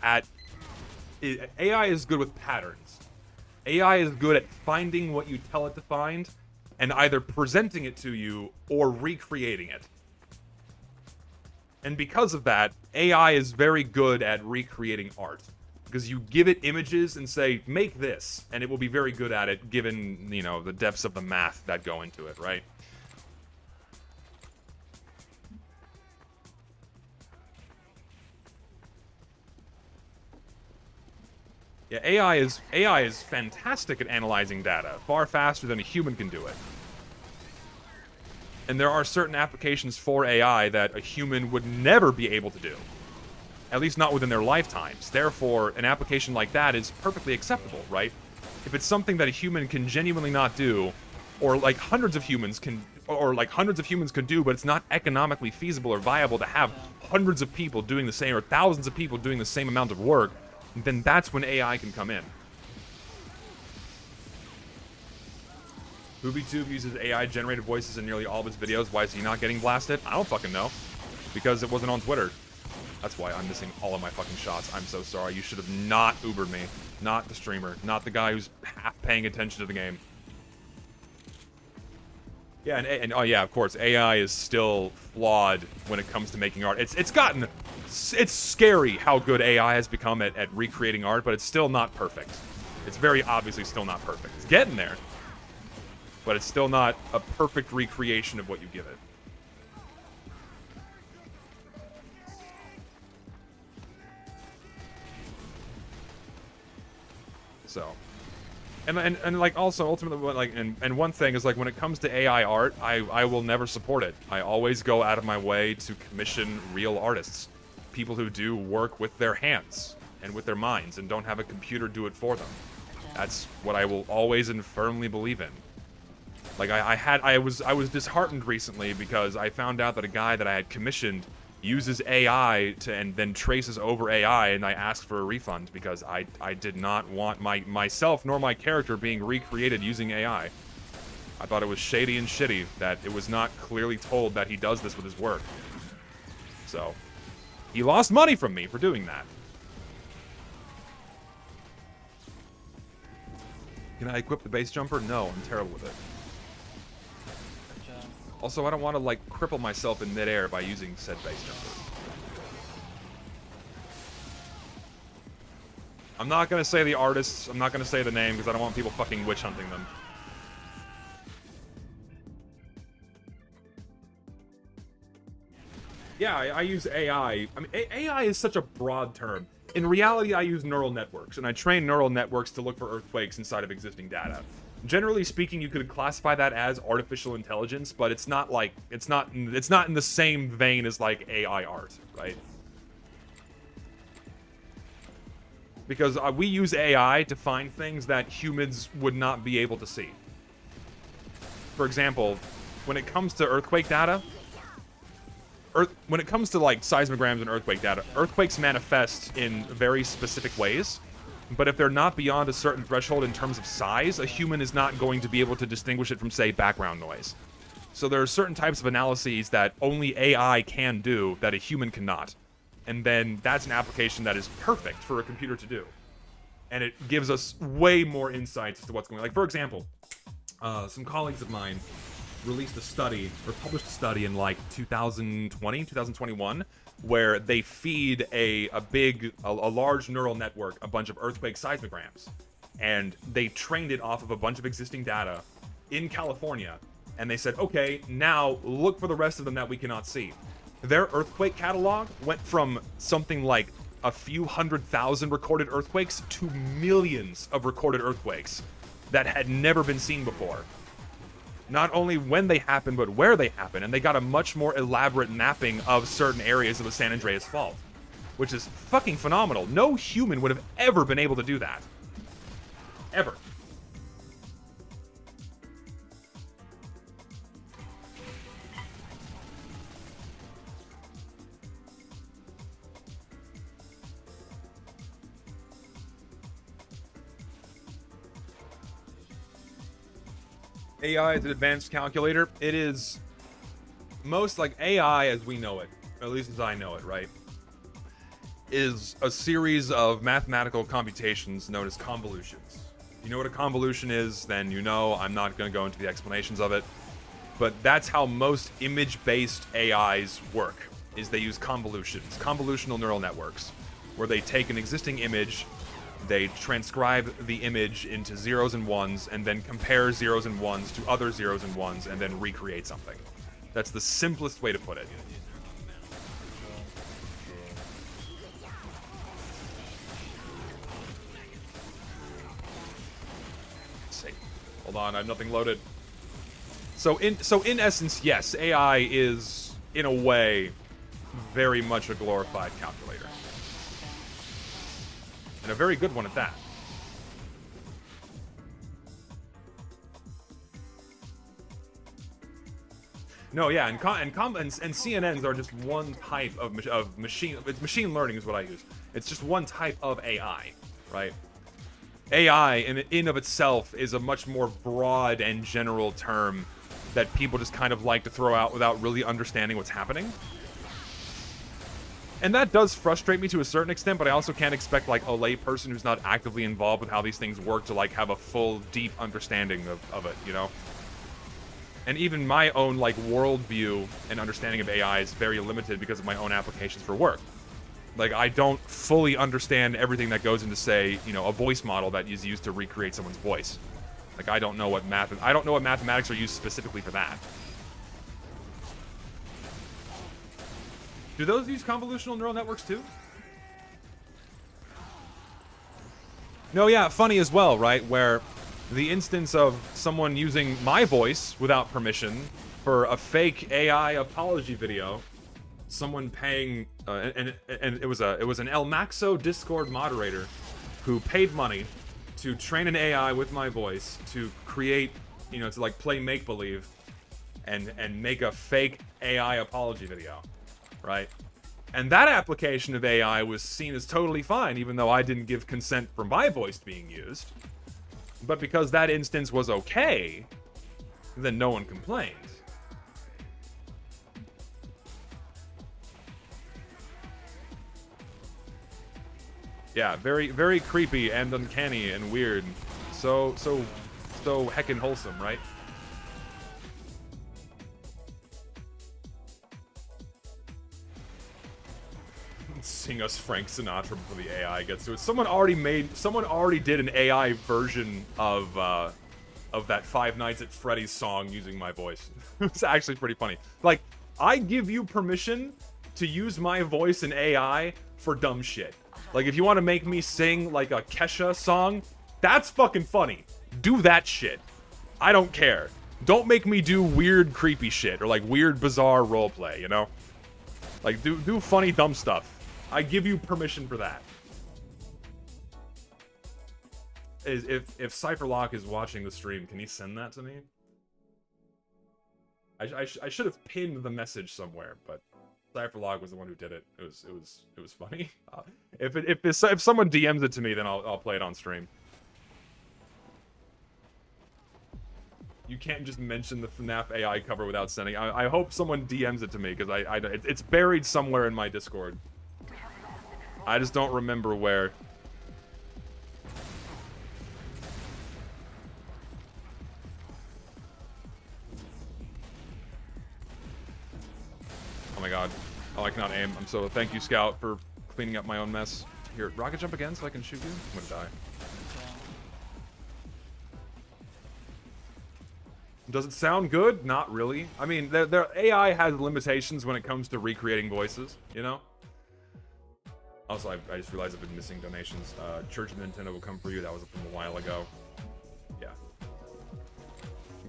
Speaker 2: with patterns. AI is good at finding what you tell it to find and either presenting it to you or recreating it. And because of that, AI is very good at recreating art. Because you give it images and say, make this, and it will be very good at it given, you know, the depths of the math that go into it, right? Yeah, AI is fantastic at analyzing data, far faster than a human can do it. And there are certain applications for AI that a human would never be able to do. At least not within their lifetimes. Therefore, an application like that is perfectly acceptable, right? If it's something that a human can genuinely not do, or like hundreds of humans can do, but it's not economically feasible or viable to have hundreds of people doing the same, or thousands of people doing the same amount of work, then that's when AI can come in. BoobyTube uses AI-generated voices in nearly all of his videos. Why is he not getting blasted? I don't fucking know. Because it wasn't on Twitter. That's why I'm missing all of my fucking shots. I'm so sorry. You should have not Ubered me. Not the streamer. Not the guy who's half paying attention to the game. Yeah, and oh yeah, of course, AI is still flawed when it comes to making art. It's scary how good AI has become at recreating art, but it's still not perfect. It's very obviously still not perfect. It's getting there, but it's still not a perfect recreation of what you give it. So, and like also ultimately, like, and one thing is, like, when it comes to AI art, I will never support it. I always go out of my way to commission real artists, people who do work with their hands and with their minds and don't have a computer do it for them. That's what I will always and firmly believe in. Like, I was disheartened recently because I found out that a guy that I had commissioned uses AI and then traces over AI, and I asked for a refund because I did not want myself nor my character being recreated using AI. I thought it was shady and shitty that it was not clearly told that he does this with his work. So, he lost money from me for doing that. Can I equip the base jumper? No, I'm terrible with it. Also, I don't want to, like, cripple myself in midair by using said base jumper. I'm not going to say the artists, I'm not going to say the name, because I don't want people fucking witch hunting them. Yeah, I use AI. I mean, AI is such a broad term. In reality, I use neural networks, and I train neural networks to look for earthquakes inside of existing data. Generally speaking, you could classify that as artificial intelligence, but it's not like it's not in the same vein as like AI art, right? Because we use AI to find things that humans would not be able to see. For example, when it comes to earthquake data, when it comes to like seismograms and earthquake data, earthquakes manifest in very specific ways. But if they're not beyond a certain threshold in terms of size, a human is not going to be able to distinguish it from, say, background noise. So there are certain types of analyses that only AI can do that a human cannot. And then that's an application that is perfect for a computer to do. And it gives us way more insights as to what's going on. Like, for example, some colleagues of mine released a study, or published a study in like 2020, 2021, where they feed a large neural network a bunch of earthquake seismograms, and they trained it off of a bunch of existing data in California, and they said, okay, now look for the rest of them that we cannot see. Their earthquake catalog went from something like a few 100,000 recorded earthquakes to millions of recorded earthquakes that had never been seen before. Not only when they happen, but where they happen, and they got a much more elaborate mapping of certain areas of the San Andreas Fault, which is fucking phenomenal. No human would have ever been able to do that. Ever. AI is an advanced calculator. It is most like AI as we know it, or at least as I know it, right? Is a series of mathematical computations known as convolutions. You know what a convolution is, then you know. I'm not going to go into the explanations of it. But that's how most image-based AIs work, is they use convolutions, convolutional neural networks, where they take an existing image, they transcribe the image into zeros and ones, and then compare zeros and ones to other zeros and ones, and then recreate something. That's the simplest way to put it. Hold on, I have nothing loaded. So in essence, yes, AI is, in a way, very much a glorified calculator. And a very good one at that. No, yeah, and CNNs are just one type of machine. It's machine learning is what I use. It's just one type of AI, right? AI in of itself is a much more broad and general term that people just kind of like to throw out without really understanding what's happening. And that does frustrate me to a certain extent, but I also can't expect like a lay person who's not actively involved with how these things work to like have a full, deep understanding of it, you know? And even my own like worldview and understanding of AI is very limited because of my own applications for work. Like, I don't fully understand everything that goes into, say, you know, a voice model that is used to recreate someone's voice. Like, I don't know what mathematics are used specifically for that. Do those use convolutional neural networks too? No, yeah, funny as well, right? Where the instance of someone using my voice without permission for a fake AI apology video. Someone paying, and it was an El Maxo Discord moderator who paid money to train an AI with my voice to create, you know, to like play make-believe and make a fake AI apology video, right? And that application of AI was seen as totally fine, even though I didn't give consent for my voice being used. But because that instance was okay, then no one complained. Yeah, very, very creepy and uncanny and weird. So heckin' wholesome, right? Sing us Frank Sinatra before the AI gets to it. Someone already did an AI version of that Five Nights at Freddy's song using my voice. It's actually pretty funny. Like, I give you permission to use my voice in AI for dumb shit. Like, if you want to make me sing, like, a Kesha song, that's fucking funny. Do that shit. I don't care. Don't make me do weird, creepy shit, or, like, weird, bizarre roleplay, you know? Like, do funny, dumb stuff. I give you permission for that. If Cypherlock is watching the stream, can he send that to me? I should have pinned the message somewhere, but Cypherlock was the one who did it. It was funny. If someone DMs it to me, then I'll play it on stream. You can't just mention the FNAF AI cover without sending. I hope someone DMs it to me because it's buried somewhere in my Discord. I just don't remember where. Oh my god. Oh, I cannot aim. I'm so... Thank you, Scout, for cleaning up my own mess. Here, rocket jump again so I can shoot you? I'm gonna die. Does it sound good? Not really. I mean, their AI has limitations when it comes to recreating voices, you know? Also, I just realized I've been missing donations. Church of Nintendo will come for you. That was from a while ago. Yeah.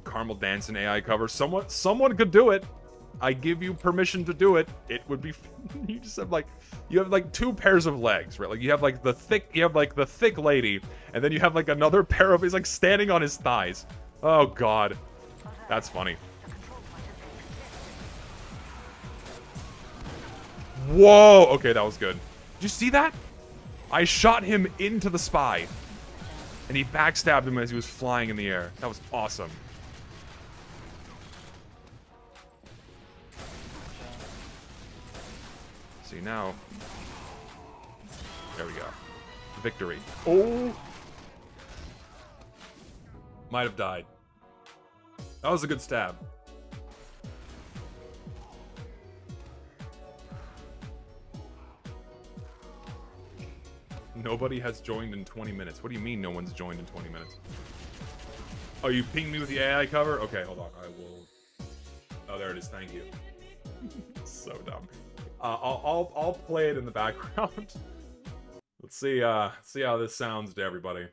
Speaker 2: Caramel Dancing AI cover. Someone could do it. I give you permission to do it. It would be. You just have like two pairs of legs, right? Like you have like the thick lady, and then you have like another pair of. He's like standing on his thighs. Oh god, that's funny. Whoa. Okay, that was good. Did you see that? I shot him into the spy, and he backstabbed him as he was flying in the air. That was awesome. See, now... There we go. Victory. Oh! Might have died. That was a good stab. Nobody has joined in 20 minutes. What do you mean no one's joined in 20 minutes? Oh, you pinged me with the AI cover? Okay, hold on. I will... Oh, there it is. Thank you. So dumb. I'll play it in the background. Let's see how this sounds to everybody.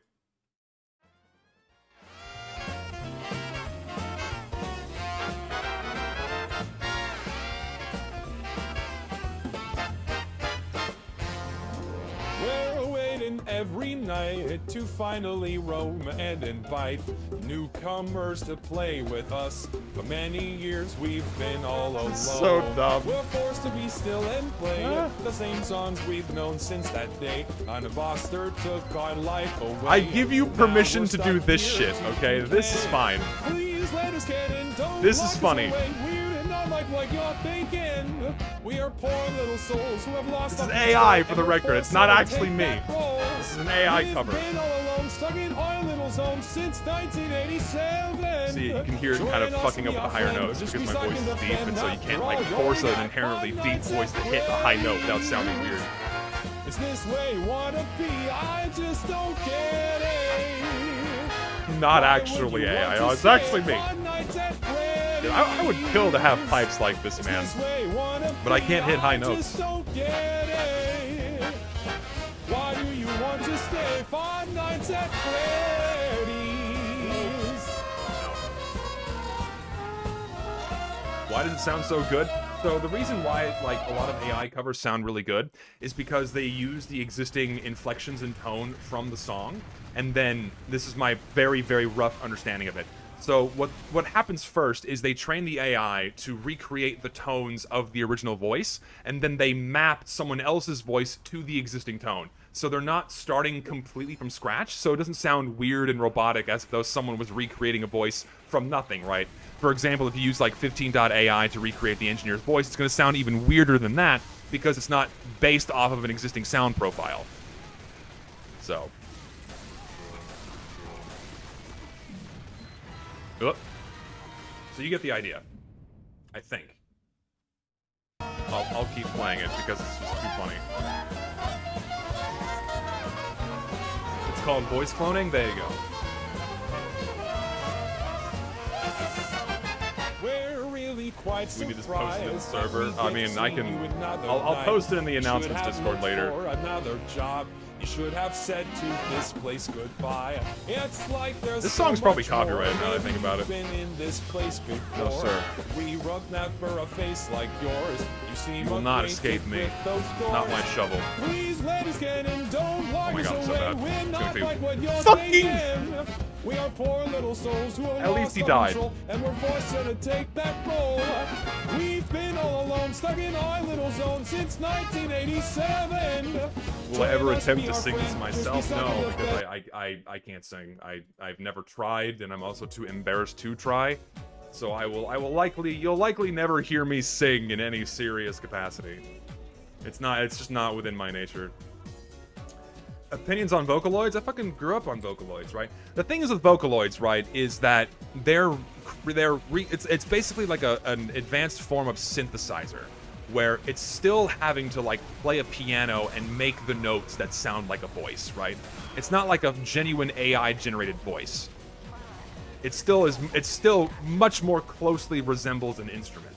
Speaker 8: We're waiting every night to finally roam and invite newcomers to play with us. For many years we've been all alone.
Speaker 2: So dumb.
Speaker 8: We're forced to be still and play the same songs we've known since that day. An imposter took our life away.
Speaker 2: I give you permission to do this shit, okay? This is fine.
Speaker 8: Please let us get in. Don't
Speaker 2: This is
Speaker 8: lock us
Speaker 2: funny.
Speaker 8: away. Weird and not like what you're thinking. We are poor little souls who have lost.
Speaker 2: This is AI for the record. It's not actually me. This is an AI cover.
Speaker 8: We've been all alone, stuck in our little zone since 1987.
Speaker 2: See, you can hear it kind of fucking up with the higher notes because my voice is deep, and so you can't like force an inherently deep voice to hit a high note without sounding weird.
Speaker 8: Is this way you wanna be? I just don't get it.
Speaker 2: Not actually AI. Oh, it's actually me. Dude, I would kill to have pipes like this, man. But I can't hit high notes.
Speaker 8: Why do you want to stay 5 nights at Freddy's?
Speaker 2: Why does it sound so good? So the reason why like a lot of AI covers sound really good is because they use the existing inflections and tone from the song, and then this is my very, very rough understanding of it. So what happens first is they train the AI to recreate the tones of the original voice, and then they map someone else's voice to the existing tone. So they're not starting completely from scratch, so it doesn't sound weird and robotic as though someone was recreating a voice from nothing, right? For example, if you use like 15.ai to recreate the engineer's voice, it's going to sound even weirder than that because it's not based off of an existing sound profile. So... Oh. So you get the idea, I think. I'll keep playing it because it's just too funny. It's called voice cloning. There you go.
Speaker 8: We're really quite
Speaker 2: We need this posted in the
Speaker 8: surprised
Speaker 2: server.
Speaker 8: that
Speaker 2: I
Speaker 8: we
Speaker 2: mean,
Speaker 8: get
Speaker 2: I
Speaker 8: to
Speaker 2: can.
Speaker 8: see you another
Speaker 2: I'll
Speaker 8: night.
Speaker 2: post it in the
Speaker 8: You
Speaker 2: announcements
Speaker 8: should have
Speaker 2: Discord
Speaker 8: looked
Speaker 2: later.
Speaker 8: for another job. You should have said to this place goodbye. It's like there's
Speaker 2: This
Speaker 8: so
Speaker 2: song's probably
Speaker 8: much
Speaker 2: copyrighted
Speaker 8: more.
Speaker 2: now that I think about it.
Speaker 8: Been in this place before.
Speaker 2: No, sir.
Speaker 8: We rub never a face like yours. You seem
Speaker 2: You will not
Speaker 8: acquainted
Speaker 2: escape me.
Speaker 8: with those
Speaker 2: Not my
Speaker 8: doors.
Speaker 2: shovel.
Speaker 8: Please let us get in. Don't lock
Speaker 2: Oh my
Speaker 8: us
Speaker 2: God, I'm so
Speaker 8: away.
Speaker 2: bad.
Speaker 8: We're
Speaker 2: It's
Speaker 8: not
Speaker 2: gonna be
Speaker 8: like what you're
Speaker 2: fucking-
Speaker 8: thinking. We are poor little souls who have
Speaker 2: At least
Speaker 8: lost
Speaker 2: he
Speaker 8: our
Speaker 2: died.
Speaker 8: control, and we're forced to take that role. We've been all alone, stuck in our little zone since 1987.
Speaker 2: Will I ever
Speaker 8: Join us,
Speaker 2: attempt
Speaker 8: be
Speaker 2: to
Speaker 8: our
Speaker 2: sing this
Speaker 8: friend,
Speaker 2: myself?
Speaker 8: just be
Speaker 2: No,
Speaker 8: something
Speaker 2: because
Speaker 8: that-
Speaker 2: I can't sing. I've never tried, and I'm also too embarrassed to try. So you'll likely never hear me sing in any serious capacity. It's just not within my nature. Opinions on Vocaloids? I fucking grew up on Vocaloids, right? The thing is with Vocaloids, right, is that it's basically like an advanced form of synthesizer, where it's still having to like play a piano and make the notes that sound like a voice, right? It's not like a genuine AI generated voice. It still much more closely resembles an instrument.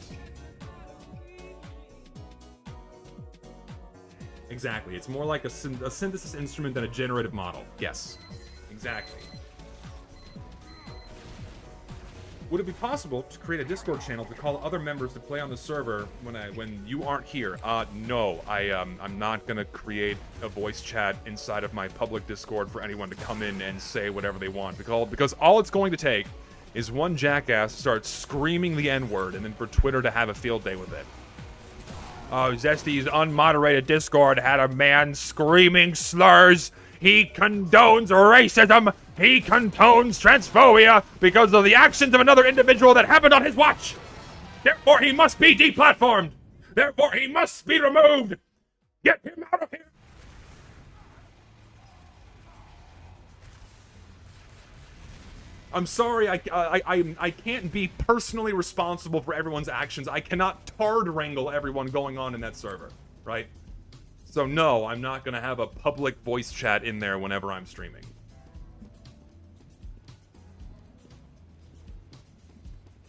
Speaker 2: Exactly. It's more like a synthesis instrument than a generative model. Yes. Exactly. Would it be possible to create a Discord channel to call other members to play on the server when you aren't here? No. I'm not gonna create a voice chat inside of my public Discord for anyone to come in and say whatever they want. Because all it's going to take is one jackass to start screaming the N-word and then for Twitter to have a field day with it. Zesty's unmoderated Discord had a man screaming slurs. He condones racism. He condones transphobia because of the actions of another individual that happened on his watch. Therefore, he must be deplatformed. Therefore, he must be removed. Get him out of here! I'm sorry, I can't be personally responsible for everyone's actions. I cannot tard wrangle everyone going on in that server, right? So no, I'm not gonna have a public voice chat in there whenever I'm streaming.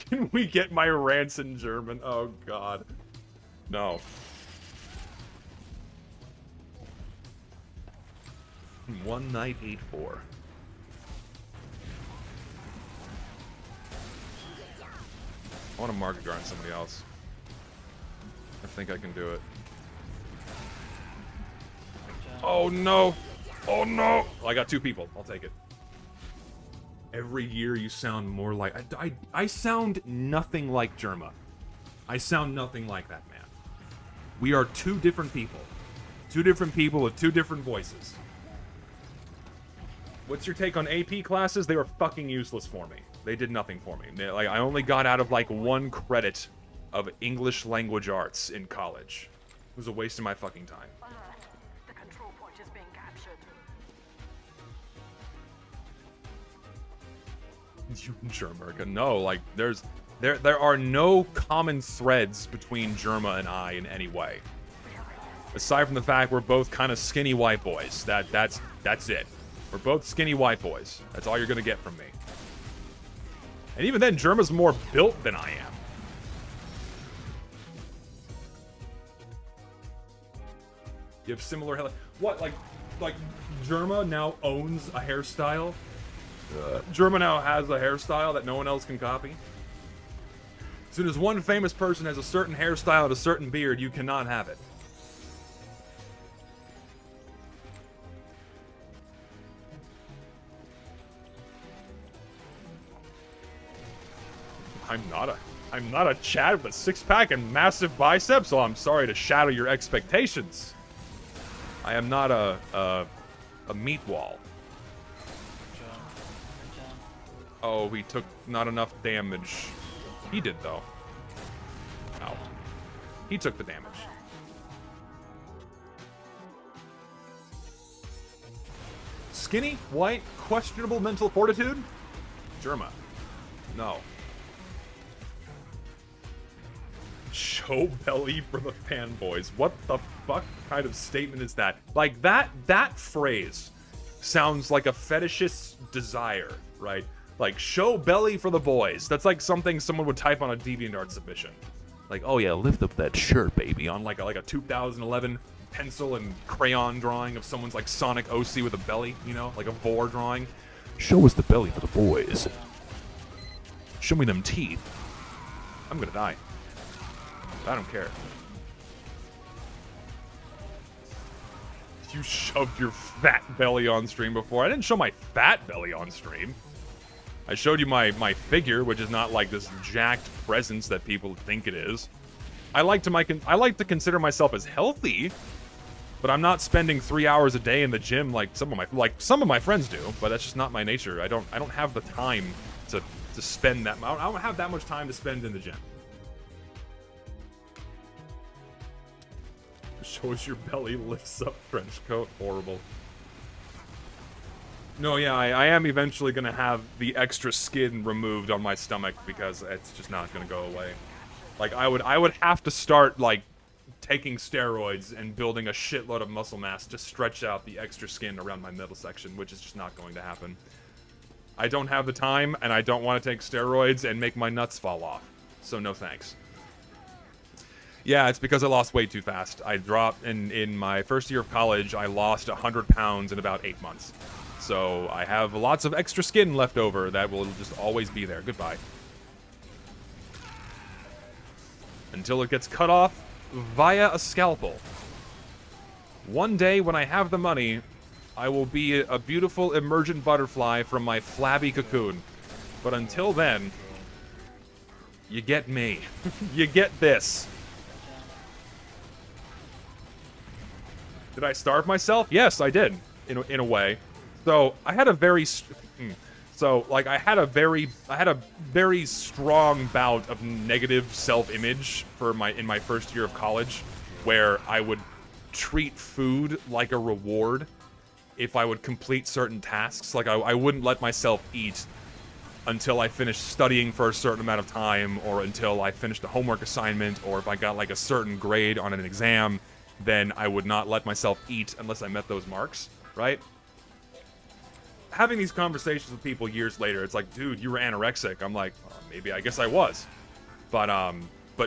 Speaker 2: Can we get my rants in German? Oh god. No. One night 8-4. I want to market guard on somebody else. I think I can do it. Oh no! Oh no! Well, I got 2 people. I'll take it. Every year you sound more like... I sound nothing like Germa. I sound nothing like that man. We are 2 different people. 2 different people with 2 different voices. What's your take on AP classes? They were fucking useless for me. They did nothing for me. Like, I only got out of like 1 credit of English language arts in college. It was a waste of my fucking time.
Speaker 1: The control point is being captured.
Speaker 2: You Germerica. No, like there are no common threads between Germa and I in any way. Aside from the fact we're both kind of skinny white boys. That's it. We're both skinny white boys. That's all you're gonna get from me. And even then, Germa's more built than I am. You have similar hair. What, like Germa now owns a hairstyle? Germa now has a hairstyle that no one else can copy? As soon as one famous person has a certain hairstyle and a certain beard, you cannot have it. I'm not a Chad with a 6-pack and massive biceps, so I'm sorry to shadow your expectations. I am not a meat wall. Oh, he took not enough damage. He did though. Ow. He took the damage. Skinny, white, questionable mental fortitude? Germa. No. Show belly for the fanboys. What the fuck kind of statement is that? Like, that phrase sounds like a fetishist desire, right? Like, show belly for the boys. That's like something someone would type on a DeviantArt submission. Like, oh yeah, lift up that shirt, baby. On like a 2011 pencil and crayon drawing of someone's like Sonic OC with a belly, you know? Like a vor drawing. Show us the belly for the boys. Show me them teeth. I'm gonna die. I don't care. You shoved your fat belly on stream before. I didn't show my fat belly on stream. I showed you my figure, which is not like this jacked presence that people think it is. I like to consider myself as healthy, but I'm not spending 3 hours a day in the gym like some of my friends do. But that's just not my nature. I don't have the time to spend that. I don't have that much time to spend in the gym. Shows your belly, lifts up trench coat. Horrible. No, yeah, I am eventually gonna have the extra skin removed on my stomach because it's just not gonna go away. Like, I would have to start, like, taking steroids and building a shitload of muscle mass to stretch out the extra skin around my middle section, which is just not going to happen. I don't have the time, and I don't want to take steroids and make my nuts fall off. So no thanks. Yeah, it's because I lost weight too fast. I dropped, in my first year of college, I lost 100 pounds in about 8 months. So I have lots of extra skin left over that will just always be there. Goodbye. Until it gets cut off via a scalpel. One day, when I have the money, I will be a beautiful emergent butterfly from my flabby cocoon. But until then, you get me. You get this. Did I starve myself? Yes, I did, in a way. So I had a very, I had a very strong bout of negative self-image in my first year of college, where I would
Speaker 8: treat food like a reward if I would complete certain tasks. Like, I wouldn't let myself eat until I finished studying for a certain amount of time, or until I finished a homework assignment, or if I got like a certain grade on an exam, then I would not let myself eat unless I met those marks, right? Having these conversations with people years later, it's like, dude, you were anorexic. I'm like, maybe, I guess I was. But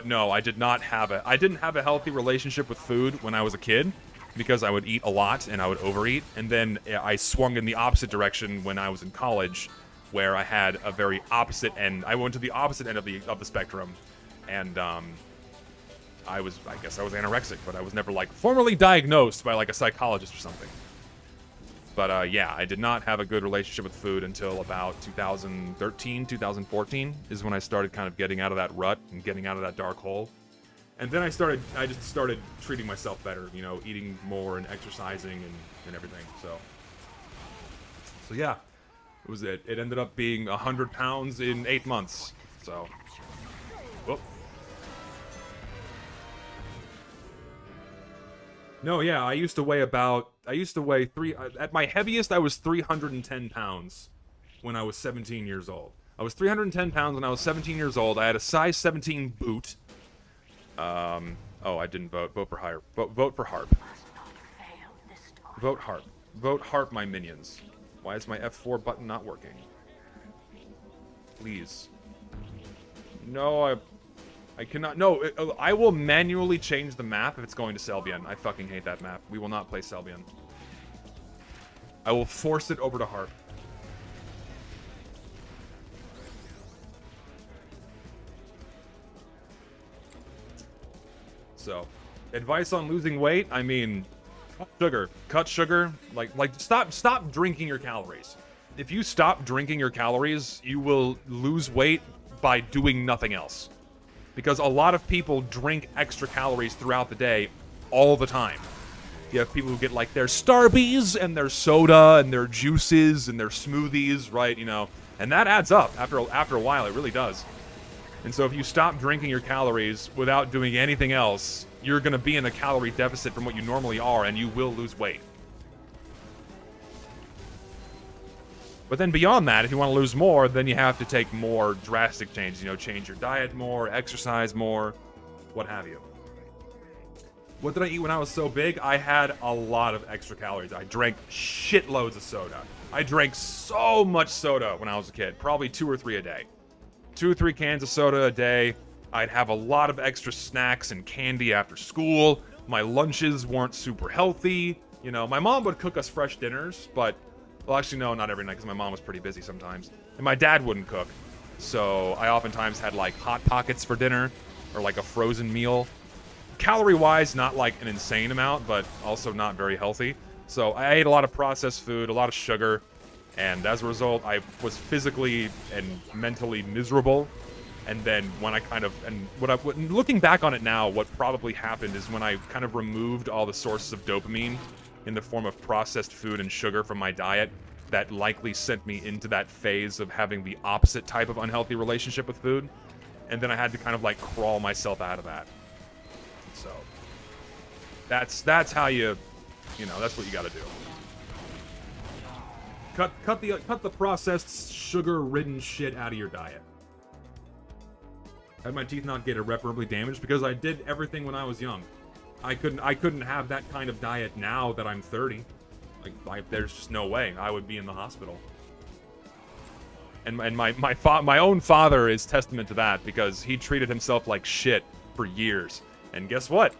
Speaker 8: no, I didn't have a healthy relationship with food when I was a kid, because I would eat a lot and I would overeat. And then I swung in the opposite direction when I was in college, where I had a very opposite end. I went to the opposite end of the spectrum, and I guess I was anorexic, but I was never like formally diagnosed by like a psychologist or something. But yeah, I did not have a good relationship with food until about 2013, 2014 is when I started kind of getting out of that rut and getting out of that dark hole. And then I just started treating myself better, you know, eating more and exercising and everything. So yeah, it was it. It ended up being 100 pounds in 8 months. So, whoop. No, yeah, I used to weigh at my heaviest, I was 310 pounds when I was 17 years old. I was 310 pounds when I was 17 years old. I had a size 17 boot. Oh, I didn't vote. Vote for Harp. Vote for Harp. Vote Harp. Vote Harp, my minions. Why is my F4 button not working? Please. No, I cannot. No, I will manually change the map if it's going to Selbian. I fucking hate that map. We will not play Selbian. I will force it over to Harp. So, advice on losing weight, I mean, cut sugar, like stop drinking your calories. If you stop drinking your calories, you will lose weight by doing nothing else. Because a lot of people drink extra calories throughout the day all the time. You have people who get like their Starbies and their soda and their juices and their smoothies, right, you know, and that adds up after a while, it really does. And so if you stop drinking your calories without doing anything else, you're going to be in a calorie deficit from what you normally are, and you will lose weight. But then beyond that, if you want to lose more, then you have to take more drastic changes. You know, change your diet more, exercise more, what have you. What did I eat when I was so big? I had a lot of extra calories. I drank shitloads of soda. I drank so much soda when I was a kid, probably 2 or 3 a day. 2 or 3 cans of soda a day. I'd have a lot of extra snacks and candy after school. My lunches weren't super healthy. You know, my mom would cook us fresh dinners, but, well, actually, no, not every night, because my mom was pretty busy sometimes. And my dad wouldn't cook. So I oftentimes had, like, Hot Pockets for dinner, or, like, a frozen meal. Calorie-wise, not, like, an insane amount, but also not very healthy. So I ate a lot of processed food, a lot of sugar, and as a result, I was physically and mentally miserable. And then when I kind of, looking back on it now, what probably happened is when I kind of removed all the sources of dopamine in the form of processed food and sugar from my diet, that likely sent me into that phase of having the opposite type of unhealthy relationship with food. And then I had to kind of like crawl myself out of that. So that's how you know, that's what you got to do. Cut the processed sugar-ridden shit out of your diet. Had my teeth not get irreparably damaged because I did everything when I was young. I couldn't have that kind of diet now that I'm 30. Like there's just no way. I would be in the hospital. And my own father is testament to that, because he treated himself like shit for years. And guess what?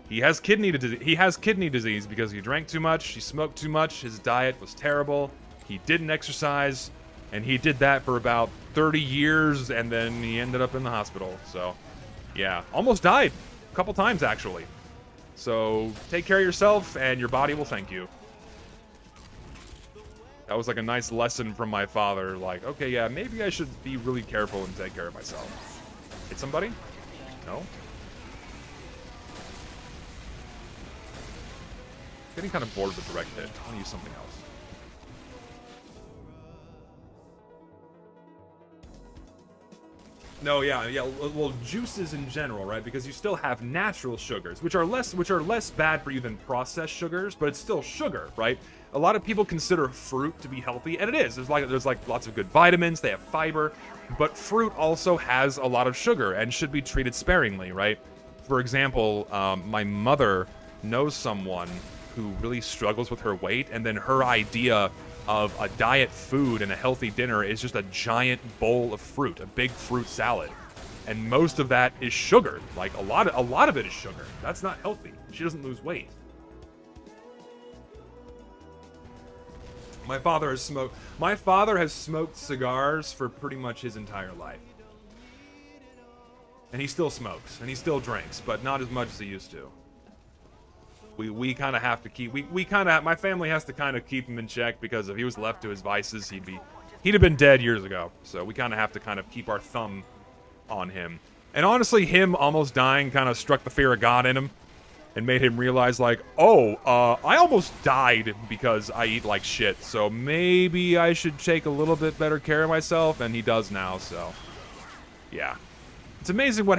Speaker 8: He has kidney disease because he drank too much, he smoked too much, his diet was terrible, he didn't exercise, and he did that for about 30 years, and then he ended up in the hospital. So, yeah, almost died a couple times, actually. So, take care of yourself, and your body will thank you. That was like a nice lesson from my father, like, okay, yeah, maybe I should be really careful and take care of myself. Hit somebody? No? Getting kind of bored with direct hit. I want to use something else. No, yeah. Well, juices in general, right? Because you still have natural sugars, which are less bad for you than processed sugars, but it's still sugar, right? A lot of people consider fruit to be healthy, and it is. There's like lots of good vitamins. They have fiber, but fruit also has a lot of sugar and should be treated sparingly, right? For example, my mother knows someone who really struggles with her weight, and then her idea of a diet food and a healthy dinner is just a giant bowl of fruit, a big fruit salad. And most of that is sugar. Like a lot of it is sugar. That's not healthy. She doesn't lose weight. My father has smoked cigars for pretty much his entire life. And he still smokes and he still drinks, but not as much as he used to. We kind of have to keep my family has to kind of keep him in check, because if he was left to his vices, he'd have been dead years ago. So we kind of have to kind of keep our thumb on him. And honestly, him almost dying kind of struck the fear of God in him and made him realize, like, I almost died because I eat like shit. So maybe I should take a little bit better care of myself, and he does now. So yeah, it's amazing what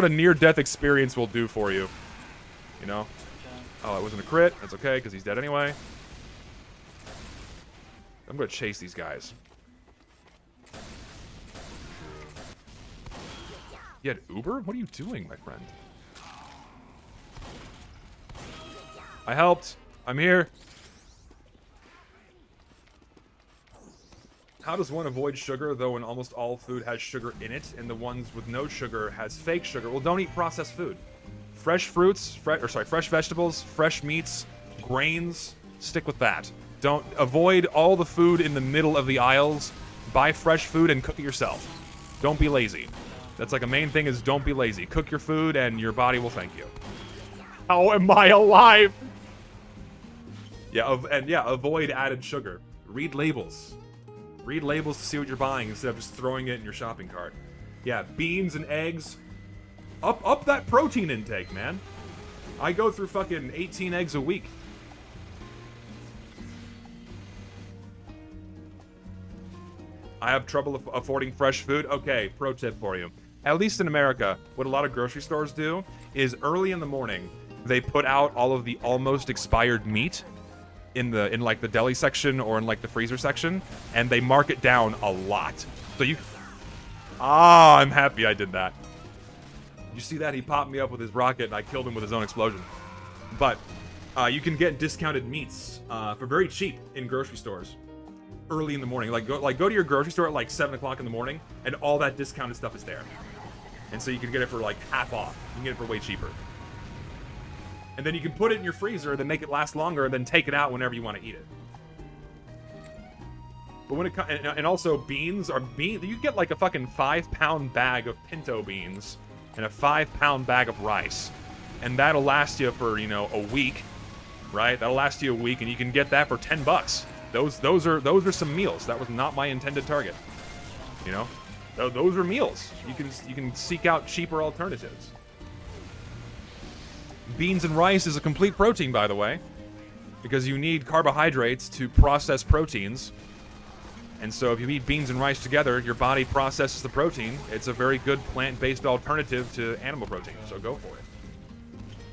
Speaker 8: a near-death experience will do for you. You know. Oh, it wasn't a crit. That's okay, because he's dead anyway. I'm going to chase these guys. You had Uber? What are you doing, my friend? I helped. I'm here. How does one avoid sugar, though, when almost all food has sugar in it, and the ones with no sugar has fake sugar? Well, don't eat processed food. Fresh fruits, fresh vegetables, fresh meats, grains, stick with that. Don't avoid all the food in the middle of the aisles. Buy fresh food and cook it yourself. Don't be lazy. That's like a main thing, is don't be lazy. Cook your food and your body will thank you. How am I alive? Yeah, avoid added sugar. Read labels. Read labels to see what you're buying instead of just throwing it in your shopping cart. Yeah, beans and eggs. Up that protein intake, man. I go through fucking 18 eggs a week. I have trouble affording fresh food. Okay, pro tip for you. At least in America, what a lot of grocery stores do is early in the morning, they put out all of the almost expired meat in like the deli section or in like the freezer section, and they mark it down a lot. So you... I'm happy I did that. You see that? He popped me up with his rocket, and I killed him with his own explosion. But you can get discounted meats for very cheap in grocery stores early in the morning. Like go to your grocery store at like 7 o'clock in the morning, and all that discounted stuff is there. And so you can get it for like half off. You can get it for way cheaper. And then you can put it in your freezer, then make it last longer, and then take it out whenever you want to eat it. But when it and also beans, you can get like a fucking 5-pound bag of pinto beans and a 5-pound bag of rice, and that'll last you for, you know, a week, right? That'll last you a week, and you can get that for $10. Those are some meals. That was not my intended target. You know, those are meals. You can seek out cheaper alternatives. Beans and rice is a complete protein, by the way, because you need carbohydrates to process proteins. And so if you eat beans and rice together, your body processes the protein. It's a very good plant-based alternative to animal protein, so go for it.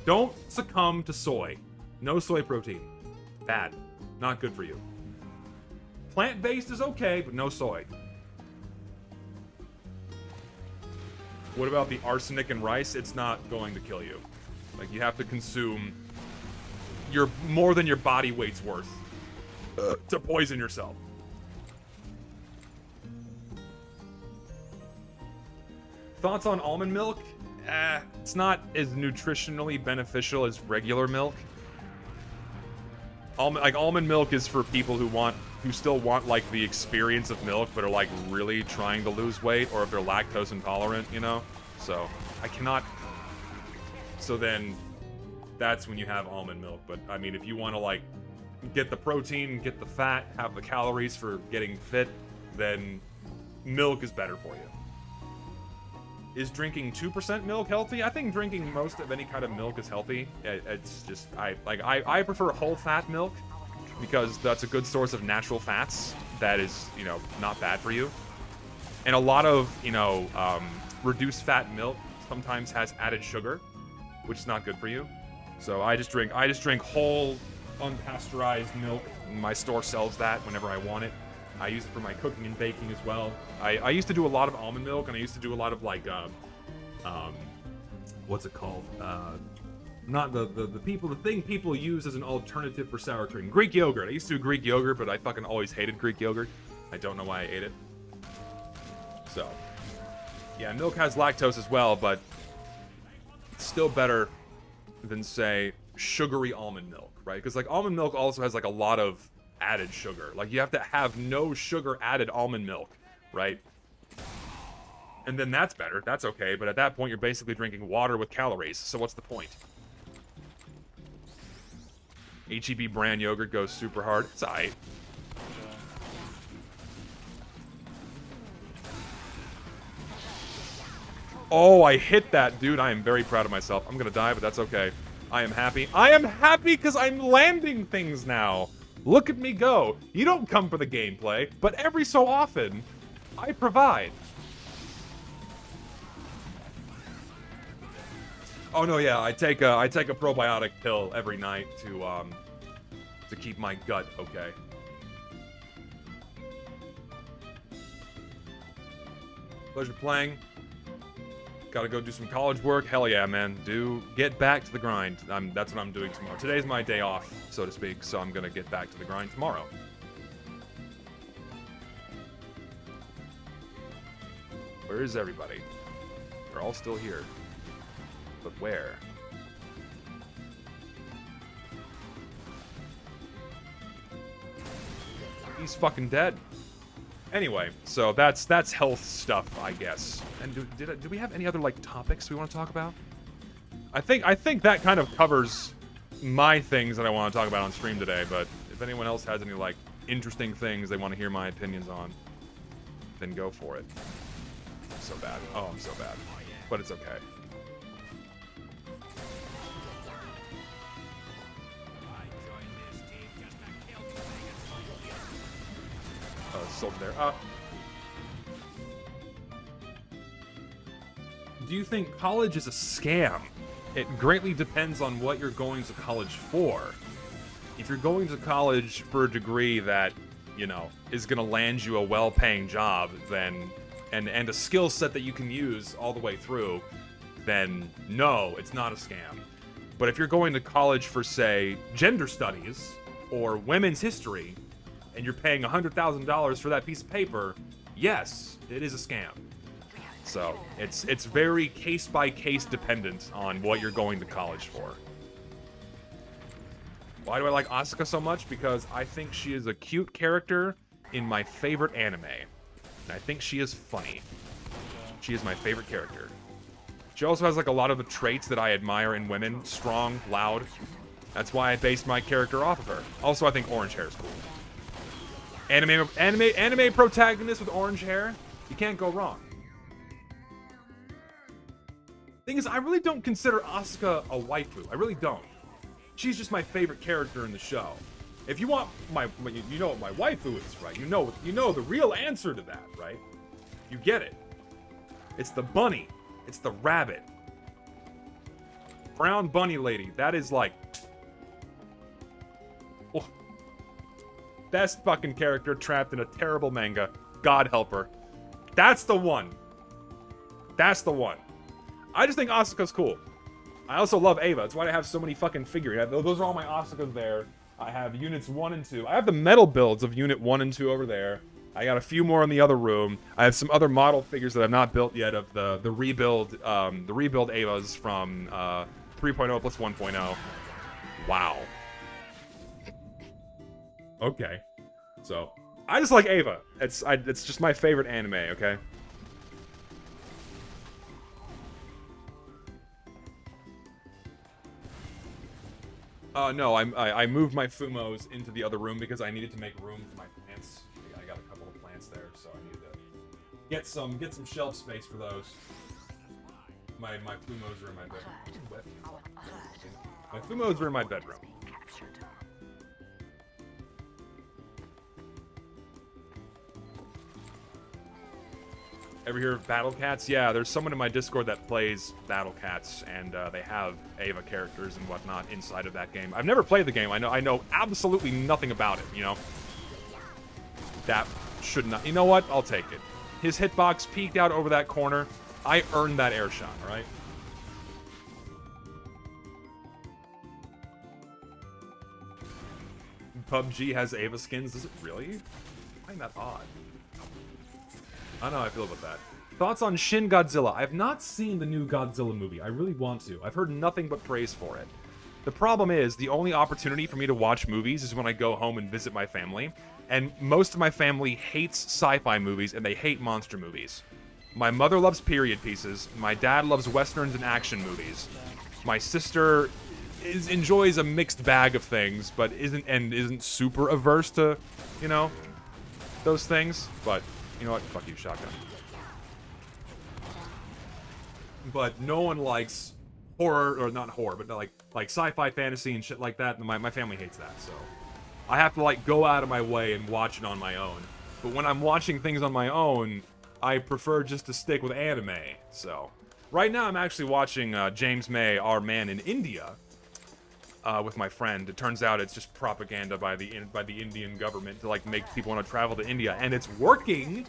Speaker 8: Don't succumb to soy. No soy protein. Bad. Not good for you. Plant-based is okay, but no soy. What about the arsenic in rice? It's not going to kill you. Like, you have to consume more than your body weight's worth to poison yourself. Thoughts on almond milk? It's not as nutritionally beneficial as regular milk. Almond milk is for people who still want like the experience of milk, but are like really trying to lose weight, or if they're lactose intolerant, you know. So I cannot. So then, that's when you have almond milk. But I mean, if you want to like get the protein, get the fat, have the calories for getting fit, then milk is better for you. Is drinking 2% milk healthy? I think drinking most of any kind of milk is healthy. It's just I prefer whole fat milk because that's a good source of natural fats that is, you know, not bad for you. And a lot of, you know, reduced fat milk sometimes has added sugar, which is not good for you. So I just drink whole unpasteurized milk. My store sells that whenever I want it. I use it for my cooking and baking as well. I used to do a lot of almond milk, and I used to do a lot of like what's it called? Not the thing people use as an alternative for sour cream. Greek yogurt. I used to do Greek yogurt, but I fucking always hated Greek yogurt. I don't know why I ate it. So, yeah, milk has lactose as well, but it's still better than, say, sugary almond milk, right? Because, like, almond milk also has, like, a lot of added sugar. Like, you have to have no sugar added almond milk, right? And then that's better. That's okay, but at that point, you're basically drinking water with calories, so what's the point? HEB brand yogurt goes super hard. It's aight. Oh, I hit that, dude. I am very proud of myself. I'm gonna die, but that's okay. I am happy. I am happy because I'm landing things now. Look at me go. You don't come for the gameplay, but every so often, I provide. Oh no, yeah, I take a probiotic pill every night to keep my gut okay. Pleasure playing. Gotta go do some college work. Hell yeah, man. Get back to the grind. That's what I'm doing tomorrow. Today's my day off, so to speak, so I'm gonna get back to the grind tomorrow. Where is everybody? They're all still here. But where? He's fucking dead. Anyway, so that's health stuff, I guess. And do we have any other like topics we want to talk about? I think that kind of covers my things that I want to talk about on stream today. But if anyone else has any like interesting things they want to hear my opinions on, then go for it. I'm so bad. Oh, I'm so bad. But it's okay. Soldier there. Do you think college is a scam? It greatly depends on what you're going to college for. If you're going to college for a degree that, you know, is going to land you a well-paying job, then and a skill set that you can use all the way through, then no, it's not a scam. But if you're going to college for, say, gender studies or women's history, and you're paying $100,000 for that piece of paper, yes, it is a scam. So it's very case-by-case dependent on what you're going to college for. Why do I like Asuka so much? Because I think she is a cute character in my favorite anime. And I think she is funny. She is my favorite character. She also has like a lot of the traits that I admire in women. Strong, loud. That's why I based my character off of her. Also, I think orange hair is cool. Anime protagonist with orange hair, you can't go wrong. Thing is, I really don't consider Asuka a waifu. I really don't. She's just my favorite character in the show. If you want you know what my waifu is, right? You know the real answer to that, right? You get it. It's the bunny. It's the rabbit. Brown bunny lady. That is like... Oh. Best fucking character trapped in a terrible manga. God help her. That's the one. That's the one. I just think Asuka's cool. I also love Ava. That's why I have so many fucking figures. Those are all my Asukas there. I have units 1 and 2. I have the metal builds of unit 1 and 2 over there. I got a few more in the other room. I have some other model figures that I've not built yet of the rebuild Avas from 3.0 plus 1.0. Wow. Okay. So, I just like Ava. It's just my favorite anime, okay? No, I moved my Fumos into the other room because I needed to make room for my plants. I got a couple of plants there, so I needed to get some shelf space for those. My Fumos are in my bedroom. My Fumos are in my bedroom. Ever hear of Battle Cats? Yeah, there's someone in my Discord that plays Battle Cats, and they have Ava characters and whatnot inside of that game. I've never played the game. I know absolutely nothing about it, you know? That should not... You know what? I'll take it. His hitbox peeked out over that corner. I earned that air shot, right? PUBG has Ava skins. Does it really? I find that odd. I don't know how I feel about that. Thoughts on Shin Godzilla? I have not seen the new Godzilla movie. I really want to. I've heard nothing but praise for it. The problem is, the only opportunity for me to watch movies is when I go home and visit my family. And most of my family hates sci-fi movies, and they hate monster movies. My mother loves period pieces. My dad loves westerns and action movies. My sister enjoys a mixed bag of things, but isn't super averse to, you know, those things. But you know what? Fuck you, shotgun. But no one likes horror, or not horror, but like sci-fi, fantasy, and shit like that. And my family hates that, so I have to like go out of my way and watch it on my own. But when I'm watching things on my own, I prefer just to stick with anime. So right now I'm actually watching James May, Our Man in India, with my friend. It turns out it's just propaganda by the Indian government to like make people want to travel to India, and it's working.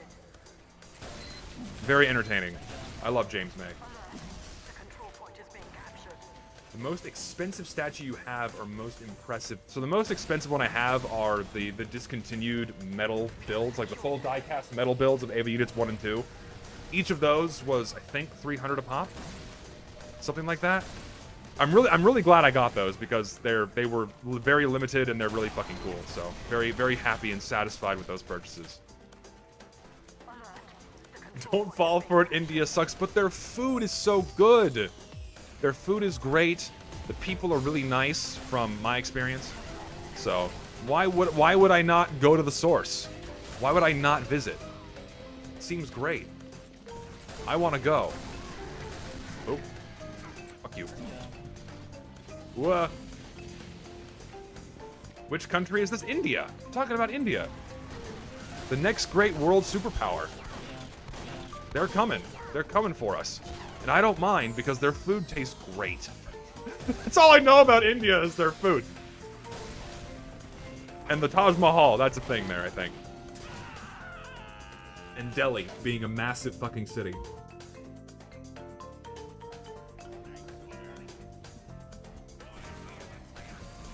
Speaker 8: Very entertaining. I love James May.
Speaker 1: The control point is being captured.
Speaker 8: The most expensive statue you have, or most impressive? So the most expensive one I have are the discontinued metal builds, like the full die-cast metal builds of Ava Units 1 and 2. Each of those was, I think, 300 a pop, something like that. I'm really glad I got those because they were very limited and they're really fucking cool. So very, very happy and satisfied with those purchases. Don't fall for it. India sucks, but their food is so good. Their food is great. The people are really nice from my experience. So why would I not go to the source? Why would I not visit? It seems great. I want to go. Oh, fuck you. Which country is this? India. I'm talking about India. The next great world superpower. They're coming. They're coming for us. And I don't mind because their food tastes great. That's all I know about India is their food. And the Taj Mahal, that's a thing there, I think. And Delhi being a massive fucking city.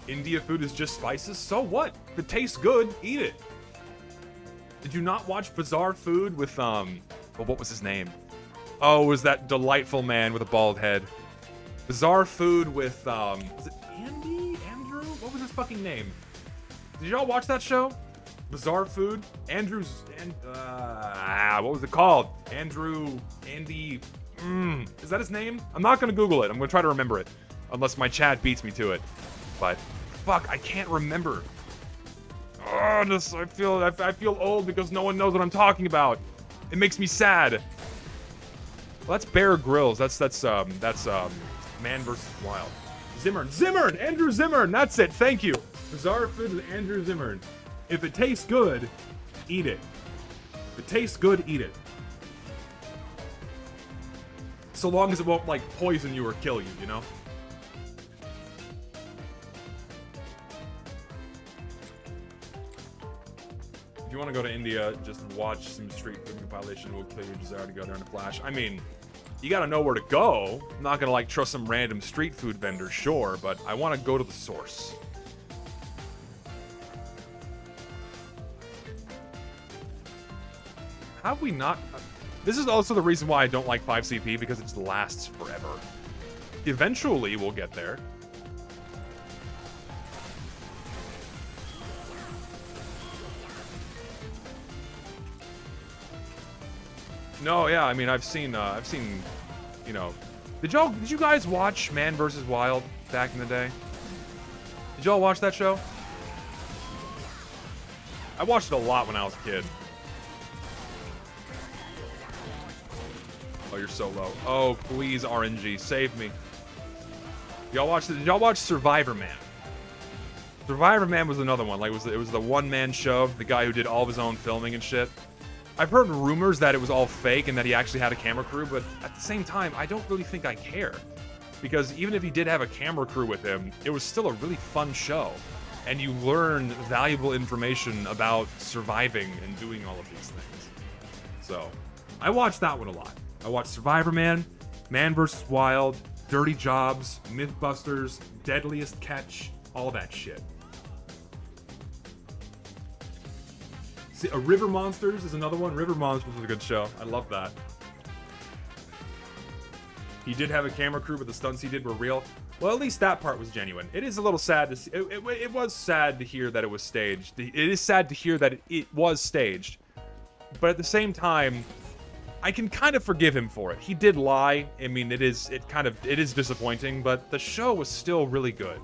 Speaker 8: India food is just spices? So what? If it tastes good, eat it. Did you not watch Bizarre Food with, well, what was his name? Oh, it was that delightful man with a bald head. Bizarre Food with, was it Andy? Andrew? What was his fucking name? Did y'all watch that show? Bizarre Food? Andrew's, what was it called? Andy, is that his name? I'm not gonna Google it. I'm gonna try to remember it. Unless my chat beats me to it. But, fuck, I can't remember. Oh, I feel old because no one knows what I'm talking about. It makes me sad. Well, that's Bear Grylls. That's Man vs. Wild. Zimmern! Andrew Zimmern! That's it, thank you! Bizarre Food with Andrew Zimmern. If it tastes good, eat it. If it tastes good, eat it. So long as it won't, like, poison you or kill you, you know? If you want to go to India, just watch some street food compilation. Will kill your desire to go there in a flash. I mean, you gotta know where to go. I'm not gonna like trust some random street food vendor, sure, but I want to go to the source. Have we not? This is also the reason why I don't like 5CP, because it just lasts forever. Eventually, we'll get there. No, yeah, I mean, I've seen, you know, did you guys watch Man vs. Wild back in the day? Did y'all watch that show? I watched it a lot when I was a kid. Oh, you're so low. Oh, please, RNG, save me. Y'all watch? Did y'all watch Survivor Man? Survivor Man was another one. Like, it was the one-man show. The guy who did all of his own filming and shit. I've heard rumors that it was all fake and that he actually had a camera crew, but at the same time, I don't really think I care. Because even if he did have a camera crew with him, it was still a really fun show. And you learn valuable information about surviving and doing all of these things. So, I watched that one a lot. I watched Survivor Man, Man vs. Wild, Dirty Jobs, Mythbusters, Deadliest Catch, all that shit. See, River Monsters is another one. River Monsters was a good show. I love that. He did have a camera crew, but the stunts he did were real. Well, at least that part was genuine. It is a little sad to see. It was sad to hear that it was staged. It is sad to hear that it was staged. But at the same time, I can kind of forgive him for it. He did lie. I mean, it is disappointing, but the show was still really good.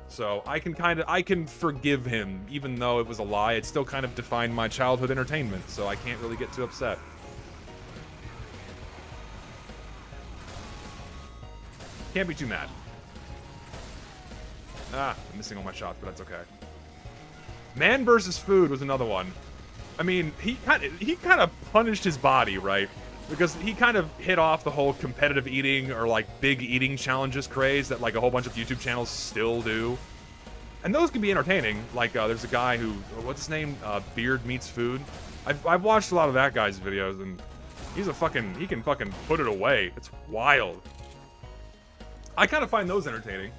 Speaker 8: So I can forgive him, even though it was a lie. It still kind of defined my childhood entertainment, so I can't really get too upset. Can't be too mad. Ah, I'm missing all my shots, but that's okay. Man vs. Food was another one. I mean, he kind of punished his body, right? Because he kind of hit off the whole competitive eating or like big eating challenges craze that like a whole bunch of YouTube channels still do. And those can be entertaining. Like there's a guy who, what's his name? Beard Meets Food. I've watched a lot of that guy's videos and he can fucking put it away. It's wild. I kind of find those entertaining.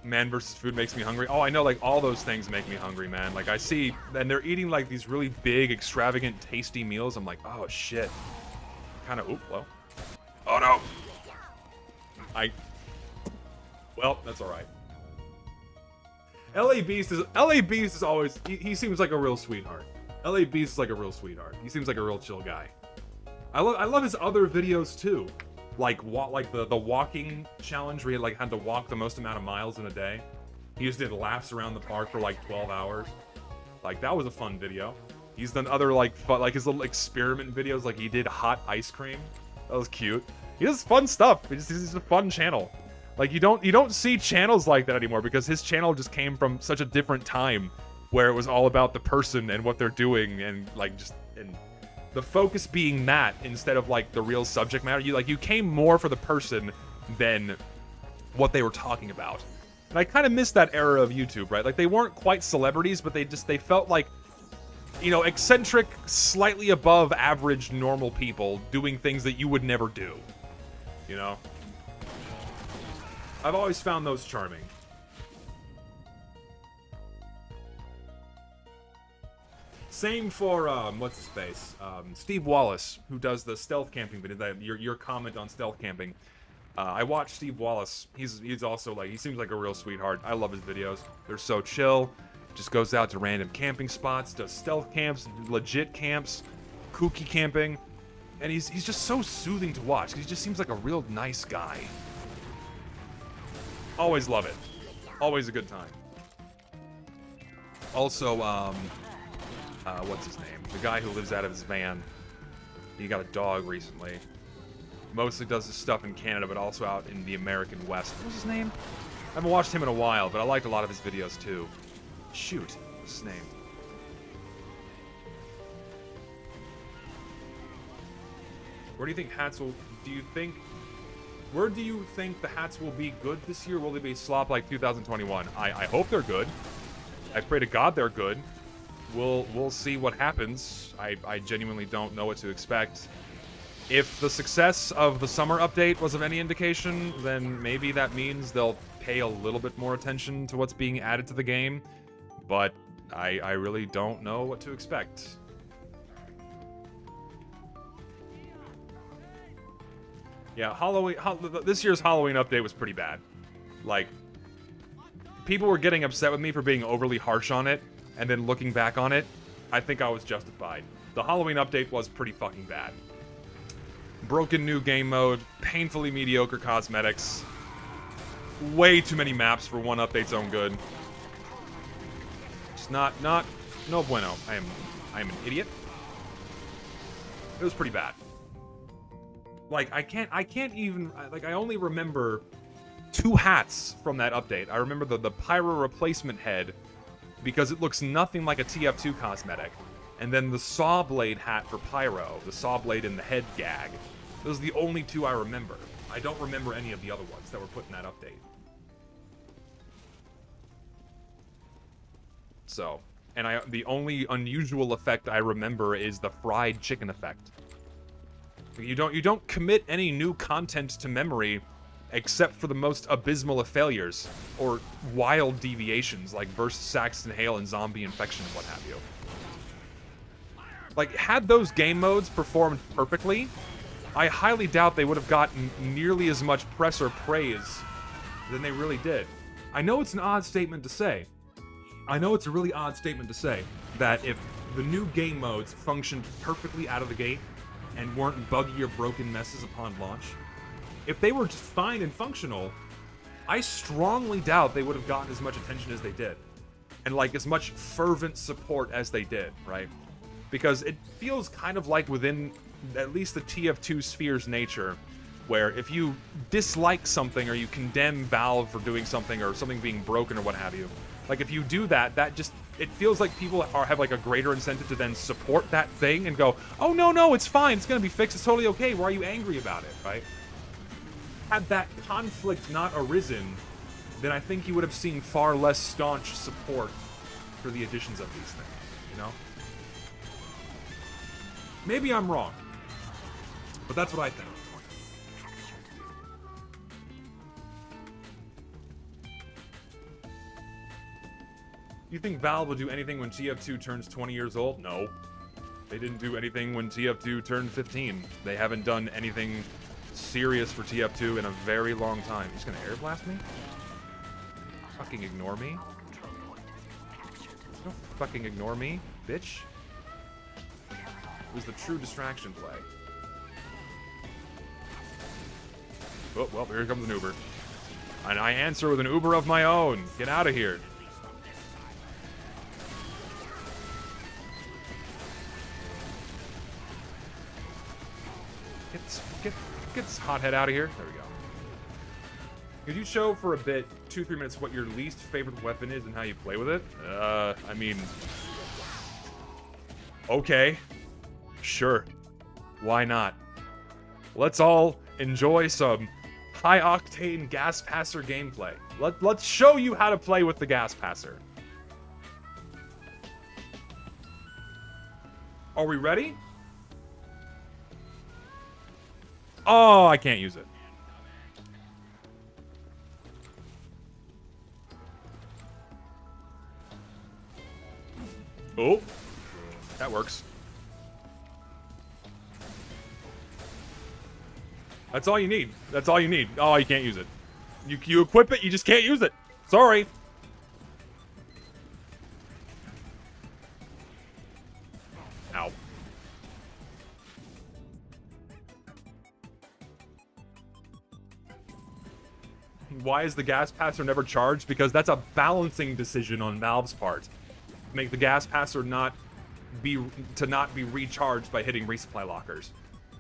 Speaker 8: Man vs. Food makes me hungry. Oh, I know, like, all those things make me hungry, man. Like, I see, and they're eating, like, these really big, extravagant, tasty meals. I'm like, oh, shit. Kind of, oop, well. Oh, no! Well, that's alright. LA Beast is always, he seems like a real sweetheart. LA Beast is like a real sweetheart. He seems like a real chill guy. I love his other videos, too. Like the walking challenge where he like had to walk the most amount of miles in a day. He just did laps around the park for like 12 hours. Like that was a fun video. He's done other like fun, like his little experiment videos. Like he did hot ice cream. That was cute. He does fun stuff. He's a fun channel. Like you don't see channels like that anymore because his channel just came from such a different time where it was all about the person and what they're doing and like just and the focus being that instead of like the real subject matter. You came more for the person than what they were talking about. And I kind of miss that era of YouTube, right? Like they weren't quite celebrities, but they felt like, you know, eccentric, slightly above average normal people doing things that you would never do. You know? I've always found those charming. Same for, what's his face? Steve Wallace, who does the stealth camping video, your comment on stealth camping. I watched Steve Wallace. He's also, like, he seems like a real sweetheart. I love his videos. They're so chill. Just goes out to random camping spots, does stealth camps, legit camps, kooky camping. And he's just so soothing to watch. He just seems like a real nice guy. Always love it. Always a good time. Also, what's his name? The guy who lives out of his van. He got a dog recently. Mostly does his stuff in Canada, but also out in the American West. What's his name? I haven't watched him in a while, but I liked a lot of his videos too. Shoot, what's his name? Where do you think hats will... Where do you think the hats will be good this year? Will they be slop like 2021? I hope they're good. I pray to God they're good. We'll see what happens. I genuinely don't know what to expect. If the success of the summer update was of any indication, then maybe that means they'll pay a little bit more attention to what's being added to the game. But I really don't know what to expect. Yeah, this year's Halloween update was pretty bad. Like, people were getting upset with me for being overly harsh on it, and then looking back on it, I think I was justified. The Halloween update was pretty fucking bad. Broken new game mode, painfully mediocre cosmetics, way too many maps for one update's own good. Just no bueno. I am an idiot. It was pretty bad. Like, I can't even, like, I only remember 2 hats from that update. I remember the pyro replacement head because it looks nothing like a TF2 cosmetic. And then the saw blade hat for Pyro, the saw blade in the head gag. Those are the only two I remember. I don't remember any of the other ones that were put in that update. So, and the only unusual effect I remember is the fried chicken effect. You don't commit any new content to memory except for the most abysmal of failures or wild deviations like burst Saxton Hail and zombie infection and what have you. Like, had those game modes performed perfectly, I highly doubt they would have gotten nearly as much press or praise than they really did. I know it's an odd statement to say. I know it's a really odd statement to say that if the new game modes functioned perfectly out of the gate and weren't buggy or broken messes upon launch, if they were just fine and functional, I strongly doubt they would have gotten as much attention as they did. And like as much fervent support as they did, right? Because it feels kind of like within at least the TF2 sphere's nature, where if you dislike something or you condemn Valve for doing something or something being broken or what have you, like if you do that, it feels like people have like a greater incentive to then support that thing and go, oh no, it's fine, it's gonna be fixed, it's totally okay, why are you angry about it, right? Had that conflict not arisen, then I think you would have seen far less staunch support for the additions of these things, you know? Maybe I'm wrong, but that's what I think. You think Valve will do anything when TF2 turns 20 years old? No. They didn't do anything when TF2 turned 15. They haven't done anything serious for TF2 in a very long time. You're just gonna air blast me? Fucking ignore me? Don't fucking ignore me, bitch. It was the true distraction play. Oh, well, here comes an Uber. And I answer with an Uber of my own. Get out of here. Get hothead out of here. There we go. Could you show for a bit, 2-3 minutes, what your least favorite weapon is and how you play with it? I mean... Okay. Sure. Why not? Let's all enjoy some high-octane Gas Passer gameplay. Let's show you how to play with the Gas Passer. Are we ready? Oh, I can't use it. Oh, that works. That's all you need. That's all you need. Oh, you can't use it. You equip it, you just can't use it. Sorry. Ow. Why is the Gas Passer never charged? Because that's a balancing decision on Valve's part. Make the Gas Passer not be recharged by hitting resupply lockers,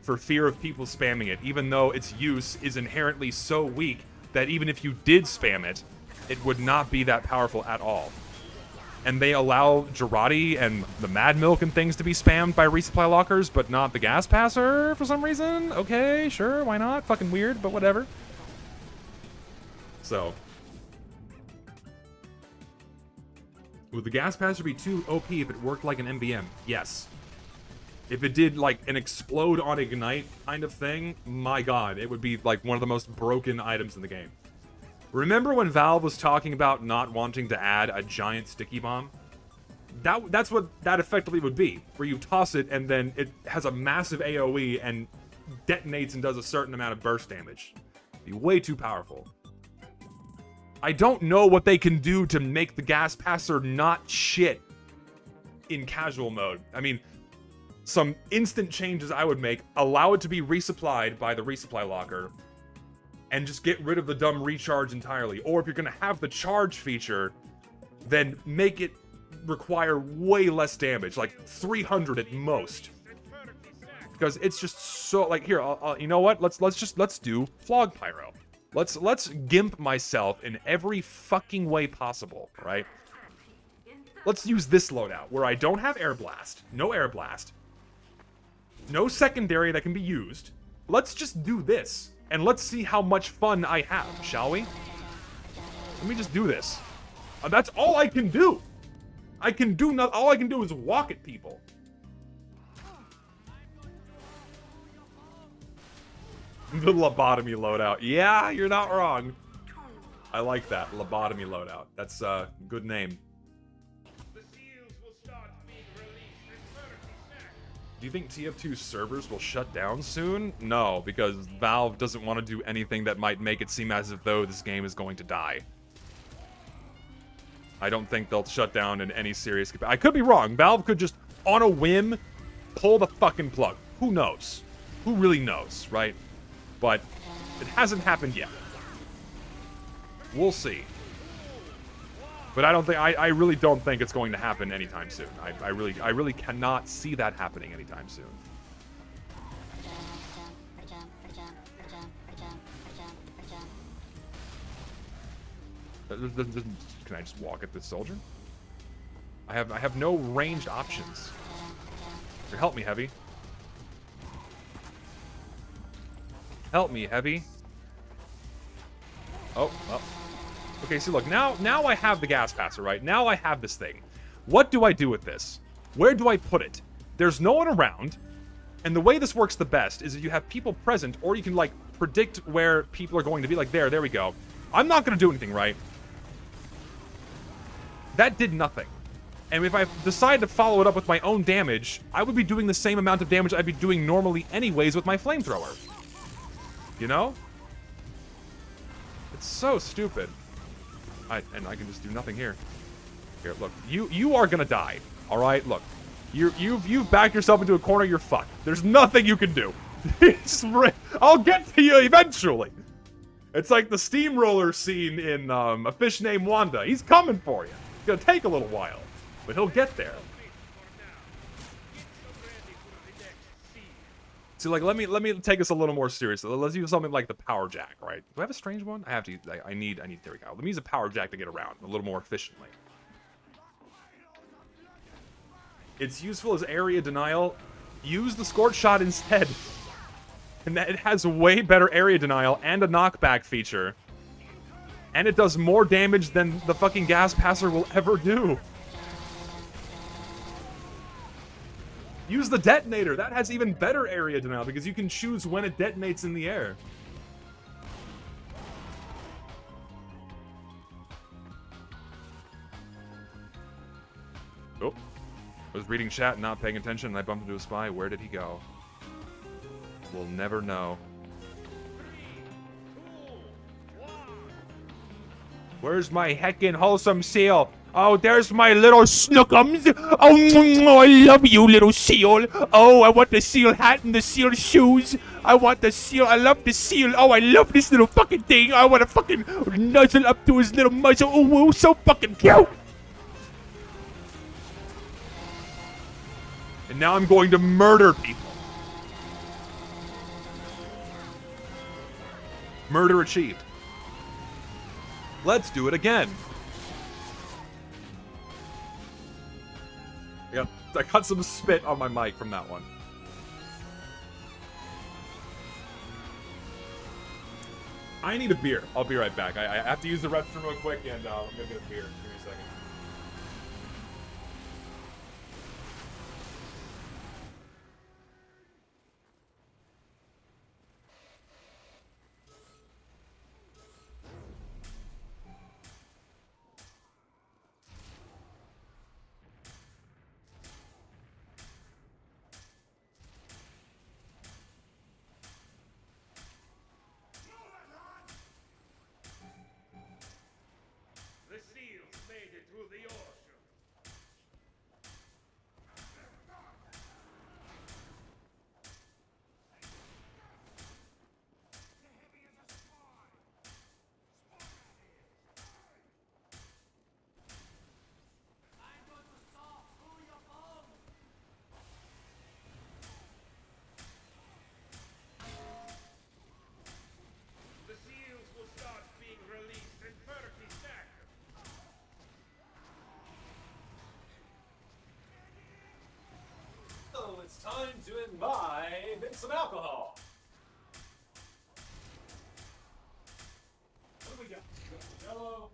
Speaker 8: for fear of people spamming it, even though its use is inherently so weak that even if you did spam it, it would not be that powerful at all. And they allow Girardi and the Mad Milk and things to be spammed by resupply lockers, but not the Gas Passer for some reason? Okay, sure, why not? Fucking weird, but whatever. So, would the Gas Passer be too OP if it worked like an MBM? Yes. If it did like an explode on ignite kind of thing, my god, it would be like one of the most broken items in the game. Remember when Valve was talking about not wanting to add a giant sticky bomb? That's what that effectively would be, where you toss it and then it has a massive AoE and detonates and does a certain amount of burst damage. It'd be way too powerful. I don't know what they can do to make the Gas Passer not shit in casual mode. I mean, some instant changes I would make, allow it to be resupplied by the resupply locker, and just get rid of the dumb recharge entirely. Or if you're gonna have the charge feature, then make it require way less damage, like 300 at most. Because it's just so, like, here, you know what? Let's do Flog Pyro. Let's gimp myself in every fucking way possible, right? Let's use this loadout, where I don't have air blast. No air blast. No secondary that can be used. Let's just do this. And let's see how much fun I have, shall we? Let me just do this. That's all I can do. I can do nothing. All I can do is walk at people. The lobotomy loadout. Yeah, you're not wrong. I like that. Lobotomy loadout. That's a good name. Do you think TF2 servers will shut down soon? No, because Valve doesn't want to do anything that might make it seem as if though this game is going to die. I don't think they'll shut down in any serious capacity. I could be wrong. Valve could just, on a whim, pull the fucking plug. Who knows? Who really knows, right? But it hasn't happened yet. We'll see. But I don't think I really don't think it's going to happen anytime soon. I really cannot see that happening anytime soon. Can I just walk at this soldier? I have no ranged options. Here, help me, Heavy. Help me, Heavy. Oh. Okay, see, look, now I have the gas passer, right? Now I have this thing. What do I do with this? Where do I put it? There's no one around, and the way this works the best is if you have people present, or you can, like, predict where people are going to be. Like, there we go. I'm not going to do anything, right? That did nothing. And if I decide to follow it up with my own damage, I would be doing the same amount of damage I'd be doing normally anyways with my flamethrower. You know? It's so stupid. And I can just do nothing here. Here, look. You are gonna die. Alright? Look. You've backed yourself into a corner, you're fucked. There's nothing you can do. I'll get to you eventually. It's like the steamroller scene in A Fish Named Wanda. He's coming for you. It's gonna take a little while, but he'll get there. See, like, let me take this a little more seriously. Let's use something like the power jack, right? Do I have a strange one? I have to. I need. There we go. Let me use a power jack to get around a little more efficiently. It's useful as area denial. Use the scorch shot instead, and that it has way better area denial and a knockback feature, and it does more damage than the fucking gas passer will ever do. Use the detonator. That has even better area denial because you can choose when it detonates in the air. Oh. I was reading chat and not paying attention and I bumped into a spy. Where did he go? We'll never know. Where's my heckin' wholesome seal? Oh, there's my little snookums. Oh, I love you, little seal. Oh, I want the seal hat and the seal shoes. I want the seal. I love the seal. Oh, I love this little fucking thing. I want to fucking nuzzle up to his little muzzle. Oh, so fucking cute. And now I'm going to murder people. Murder achieved. Let's do it again. I got some spit on my mic from that one. I need a beer. I'll be right back. I have to use the restroom real quick, and I'm gonna get a beer. Give me a second.
Speaker 2: it's time to imbibe some alcohol. What do we got? Jello.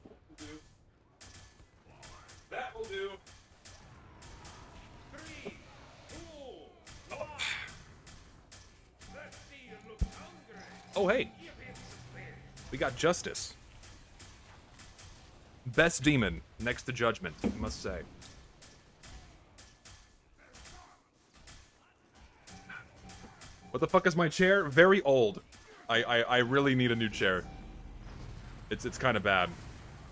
Speaker 2: Will do. That will do. 3, 2, 1. Let's see you look hungry.
Speaker 8: Oh, hey. We got Justice. Best demon next to Judgment, I must say. What the fuck is my chair? Very old. I really need a new chair. It's kind of bad.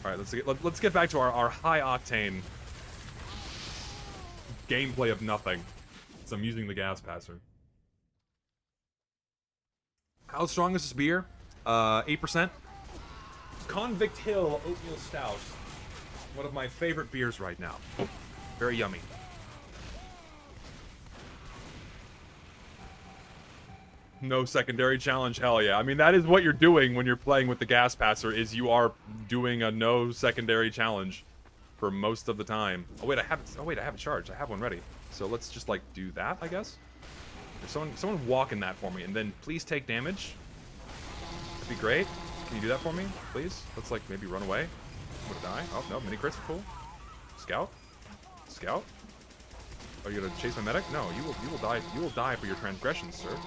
Speaker 8: All right, let's get back to our high octane gameplay of nothing. So I'm using the gas passer. How strong is this beer? 8%. Convict Hill Oatmeal Stout. One of my favorite beers right now. Very yummy. No secondary challenge, hell yeah. I mean, that is what you're doing when you're playing with the gas passer, is you are doing a no secondary challenge for most of the time. Oh wait, I have it charged. I have one ready. So let's just like do that, I guess. If someone walk in that for me, and then please take damage. That'd be great. Can you do that for me, please? Let's like maybe run away. Would it die? Oh no, mini crits are cool. Scout. Scout. Are you gonna chase my medic? No, you will die. You will die for your transgressions, sir.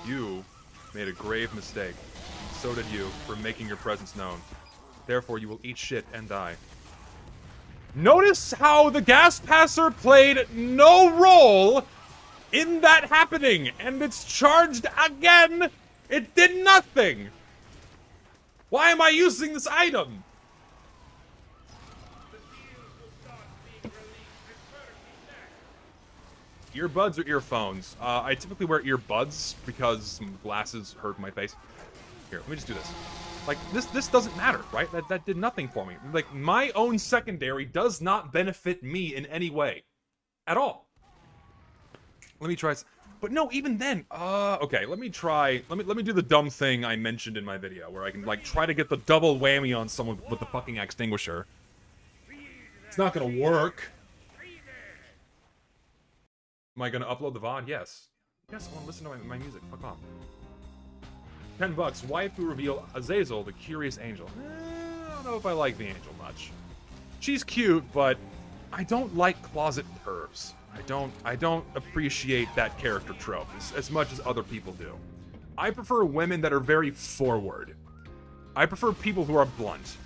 Speaker 8: You made a grave mistake. So did you for making your presence known. Therefore, you will eat shit and die. Notice how the gas passer played no role in that happening, and it's charged again. It did nothing. Why am I using this item? Earbuds or earphones? I typically wear earbuds because glasses hurt my face. Here, let me just do this. Like, this doesn't matter, right? That did nothing for me. Like, my own secondary does not benefit me in any way. At all. Let me try... But no, even then... okay, let me try... Let me do the dumb thing I mentioned in my video, where I can, like, try to get the double whammy on someone with the fucking extinguisher. It's not gonna work. Am I gonna upload the VOD? Yes. Yes, I wanna listen to my music. Fuck off. $10. Waifu reveal Azazel, the curious angel. I don't know if I like the angel much. She's cute, but I don't like closet pervs. I don't appreciate that character trope as much as other people do. I prefer women that are very forward. I prefer people who are blunt.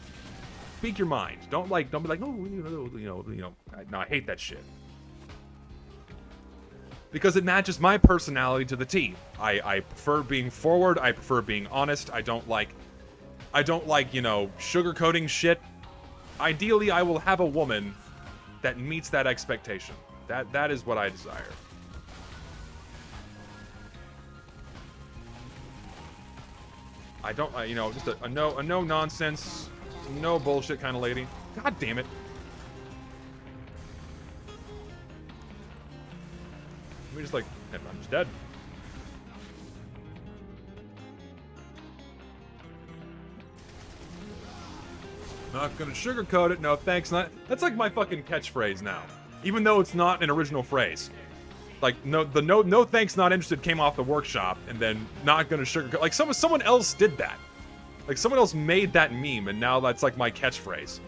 Speaker 8: Speak your mind. Don't be like, oh, no, I hate that shit. Because it matches my personality to the T. I prefer being forward, I prefer being honest, I don't like, sugarcoating shit. Ideally, I will have a woman that meets that expectation. That is what I desire. I don't, just a no nonsense, no bullshit kind of lady. God damn it. Let me just like, I'm just dead. Not gonna sugarcoat it, no thanks, not. That's like my fucking catchphrase now. Even though it's not an original phrase. Like, no thanks, not interested came off the workshop, and then not gonna sugarcoat. Like, someone else did that. Like, someone else made that meme, and now that's like my catchphrase.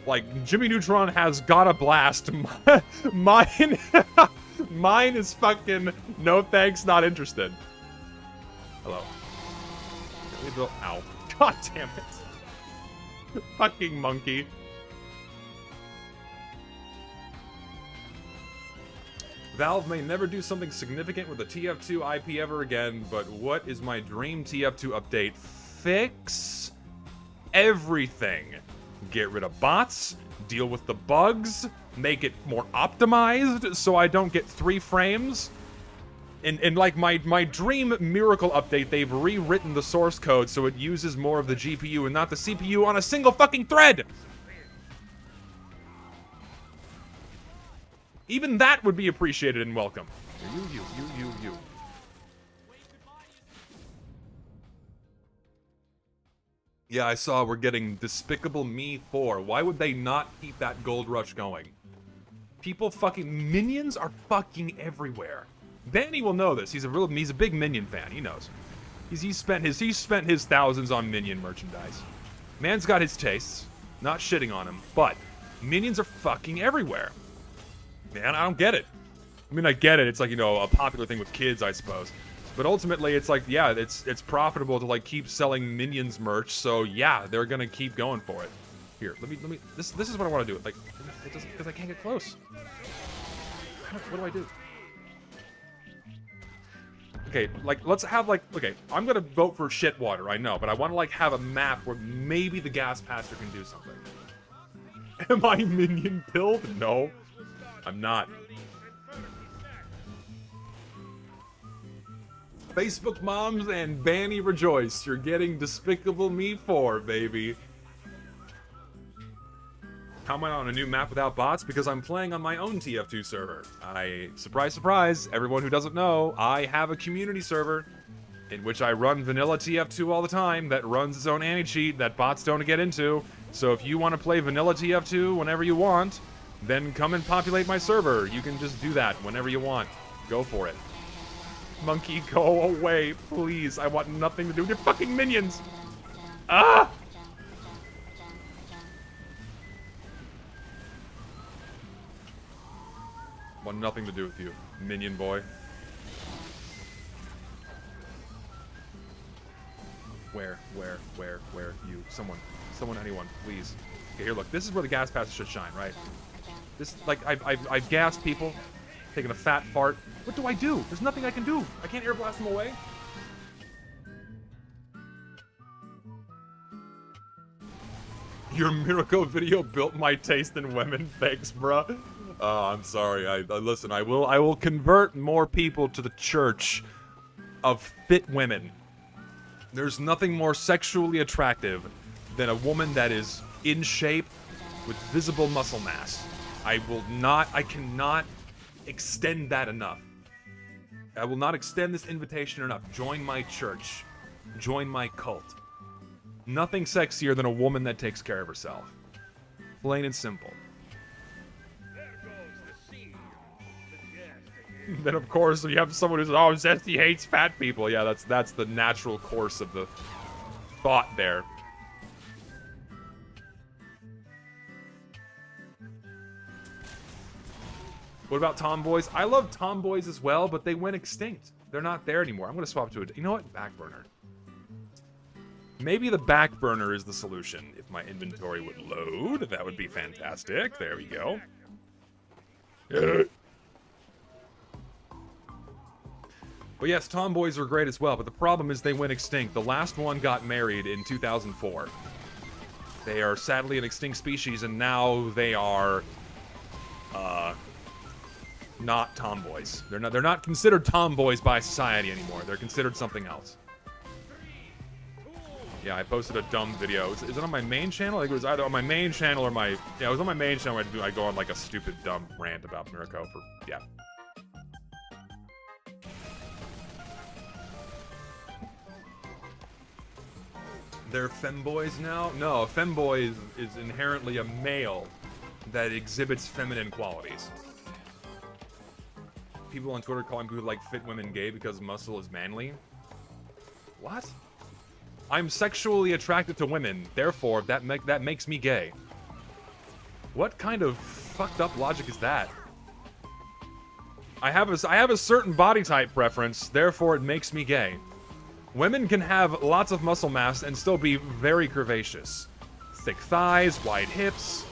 Speaker 8: Like, Jimmy Neutron has got a blast. Mine... Mine is fucking no thanks, not interested. Hello. Ow. God damn it. Fucking monkey. Valve may never do something significant with the TF2 IP ever again, but what is my dream TF2 update? Fix everything. Get rid of bots, deal with the bugs, make it more optimized so I don't get 3 frames. In like my dream miracle update, they've rewritten the source code so it uses more of the GPU and not the CPU on a single fucking thread. Even that would be appreciated and welcome. You. Yeah, I saw we're getting Despicable Me 4. Why would they not keep that gold rush going? People fucking... Minions are fucking everywhere. Danny will know this. He's a big Minion fan. He knows. He's spent his thousands on Minion merchandise. Man's got his tastes. Not shitting on him, but Minions are fucking everywhere. Man, I don't get it. I mean, I get it. It's like, you know, a popular thing with kids, I suppose. But ultimately, it's like, yeah, it's profitable to like keep selling Minions merch. So yeah, they're gonna keep going for it. Here, let me. This is what I want to do. Like, it doesn't, because I can't get close. What do I do? Okay, like, let's have like, okay, I'm gonna vote for Shitwater, I know, but I want to like have a map where maybe the Gas Pastor can do something. Am I Minion pilled? No, I'm not. Facebook moms and Banny rejoice. You're getting Despicable Me 4, baby. Comment on a new map without bots because I'm playing on my own TF2 server. Surprise, surprise, everyone who doesn't know, I have a community server in which I run vanilla TF2 all the time that runs its own anti-cheat that bots don't get into. So if you want to play vanilla TF2 whenever you want, then come and populate my server. You can just do that whenever you want. Go for it. Monkey, go away, please. I want nothing to do with your fucking minions. Ah! Want nothing to do with you, minion boy. Where, you? Someone, anyone, please. Okay, here, look. This is where the gas passes should shine, right? This, like, I've gassed people, taken a fat fart. What do I do? There's nothing I can do. I can't air blast them away. Your Miracle video built my taste in women. Thanks, bruh. I'm sorry. Listen. I will convert more people to the church of fit women. There's nothing more sexually attractive than a woman that is in shape with visible muscle mass. I cannot extend that enough. I will not extend this invitation enough. Join my church. Join my cult. Nothing sexier than a woman that takes care of herself. Plain and simple. Then of course you have someone who's, oh, Zesty hates fat people. Yeah, that's the natural course of the thought there. What about tomboys? I love tomboys as well, but they went extinct. They're not there anymore. I'm gonna swap to it. You know what? Backburner. Maybe the backburner is the solution. If my inventory would load, that would be fantastic. There we go. But yes, tomboys are great as well, but the problem is they went extinct. The last one got married in 2004. They are sadly an extinct species, and now they are, not tomboys. They're not considered tomboys by society anymore. They're considered something else. Yeah, I posted a dumb video. Is it on my main channel? I think it was either on my main channel or my... Yeah, it was on my main channel where I go on like a stupid dumb rant about Mirko for... Yeah. They're femboys now? No, a femboy is inherently a male that exhibits feminine qualities. People on Twitter calling people like fit women gay because muscle is manly. What? I'm sexually attracted to women, therefore that makes me gay. What kind of fucked up logic is that? I have a certain body type preference, therefore it makes me gay. Women can have lots of muscle mass and still be very curvaceous. Thick thighs, wide hips,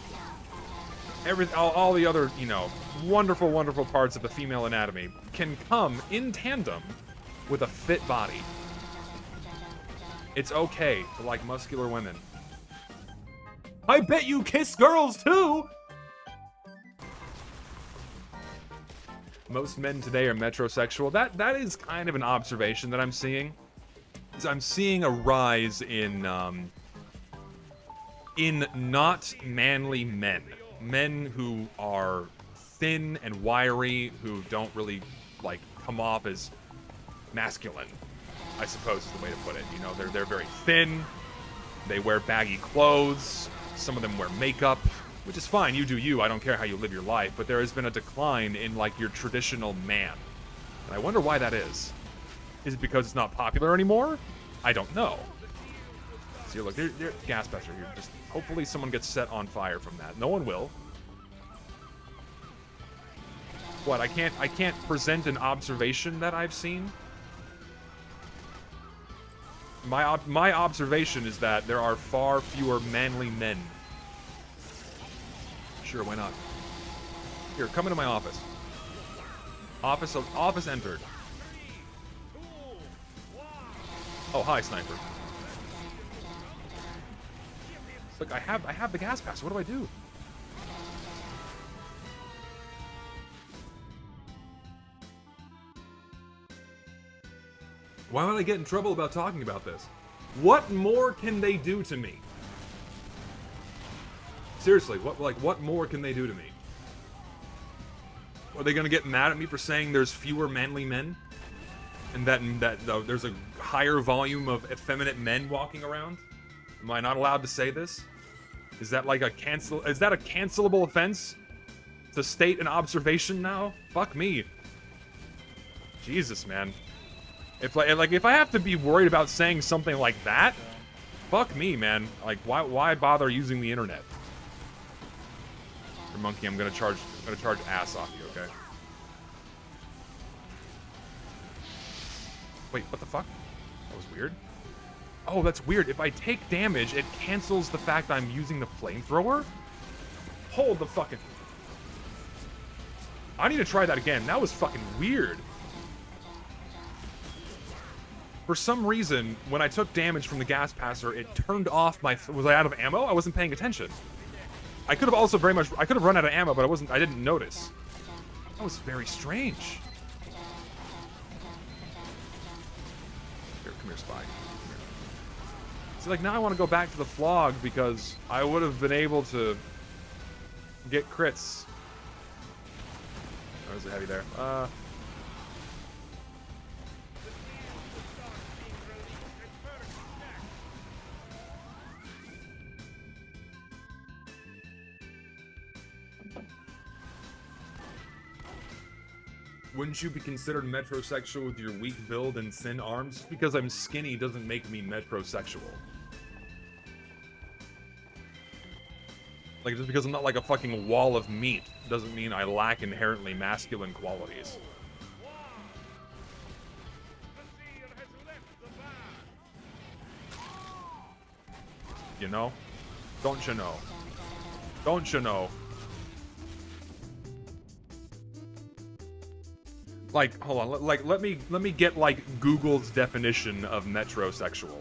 Speaker 8: all the other, you know, wonderful, wonderful parts of the female anatomy can come in tandem with a fit body. It's okay to like muscular women. I bet you kiss girls too! Most men today are metrosexual. That is kind of an observation that I'm seeing. I'm seeing a rise in not manly men. Men who are thin and wiry, who don't really, like, come off as masculine, I suppose is the way to put it. You know, they're very thin, They wear baggy clothes. Some of them wear makeup, which is fine. You do you. I don't care how you live your life. But there has been a decline in, like, your traditional man. And I wonder why that is. Is it because it's not popular anymore? I don't know. See, look, there's gas pressure here. Just hopefully someone gets set on fire from that. No one will. What? I can't present an observation that I've seen. My observation is that there are far fewer manly men. Sure, why not? Here, come into my office. Office entered. Oh, hi, sniper. Look, I have the gas pass. What do I do?
Speaker 2: Why would I get in trouble about talking about this? What more can they do to me? Seriously, what more can they do to me? Are they gonna get mad at me for saying there's fewer manly men? And that there's a higher volume of effeminate men walking around? Am I not allowed to say this? Is that like a cancelable offense? To state an observation now? Fuck me. Jesus, man. If I have to be worried about saying something like that, fuck me, man. Like, why bother using the internet? Your monkey, I'm gonna charge ass off you, okay? Wait, what the fuck? That was weird. Oh, that's weird. If I take damage, it cancels the fact I'm using the flamethrower? Hold the fucking... I need to try that again. That was fucking weird. For some reason, when I took damage from the gas passer, it turned off my... Was I out of ammo? I wasn't paying attention. I could have also I could have run out of ammo, but I didn't notice. That was very strange. Here, come here, spy. Come here. So, like, now I want to go back to the flog because I would have been able to get crits. Oh, is it heavy there? Wouldn't you be considered metrosexual with your weak build and thin arms? Just because I'm skinny doesn't make me metrosexual. Like, just because I'm not like a fucking wall of meat doesn't mean I lack inherently masculine qualities. You know? Don't you know? Don't you know? Like, hold on, like, let me get, like, Google's definition of metrosexual.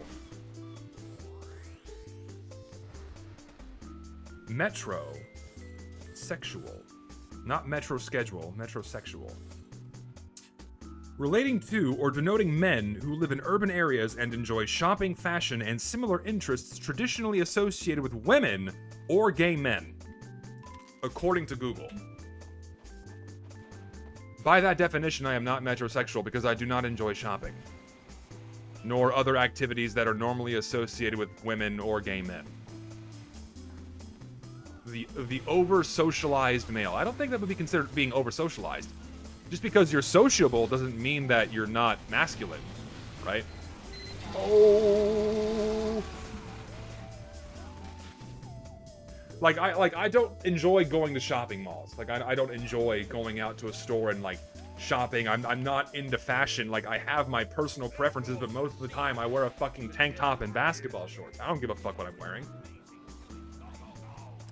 Speaker 2: Metrosexual. Not metro schedule, metrosexual. Relating to or denoting men who live in urban areas and enjoy shopping, fashion, and similar interests traditionally associated with women or gay men. According to Google. By that definition, I am not metrosexual because I do not enjoy shopping. Nor other activities that are normally associated with women or gay men. The over-socialized male. I don't think that would be considered being over-socialized. Just because you're sociable doesn't mean that you're not masculine, right? Oh... Like I don't enjoy going to shopping malls. Like I don't enjoy going out to a store and like shopping. I'm not into fashion. Like I have my personal preferences, but most of the time I wear a fucking tank top and basketball shorts. I don't give a fuck what I'm wearing.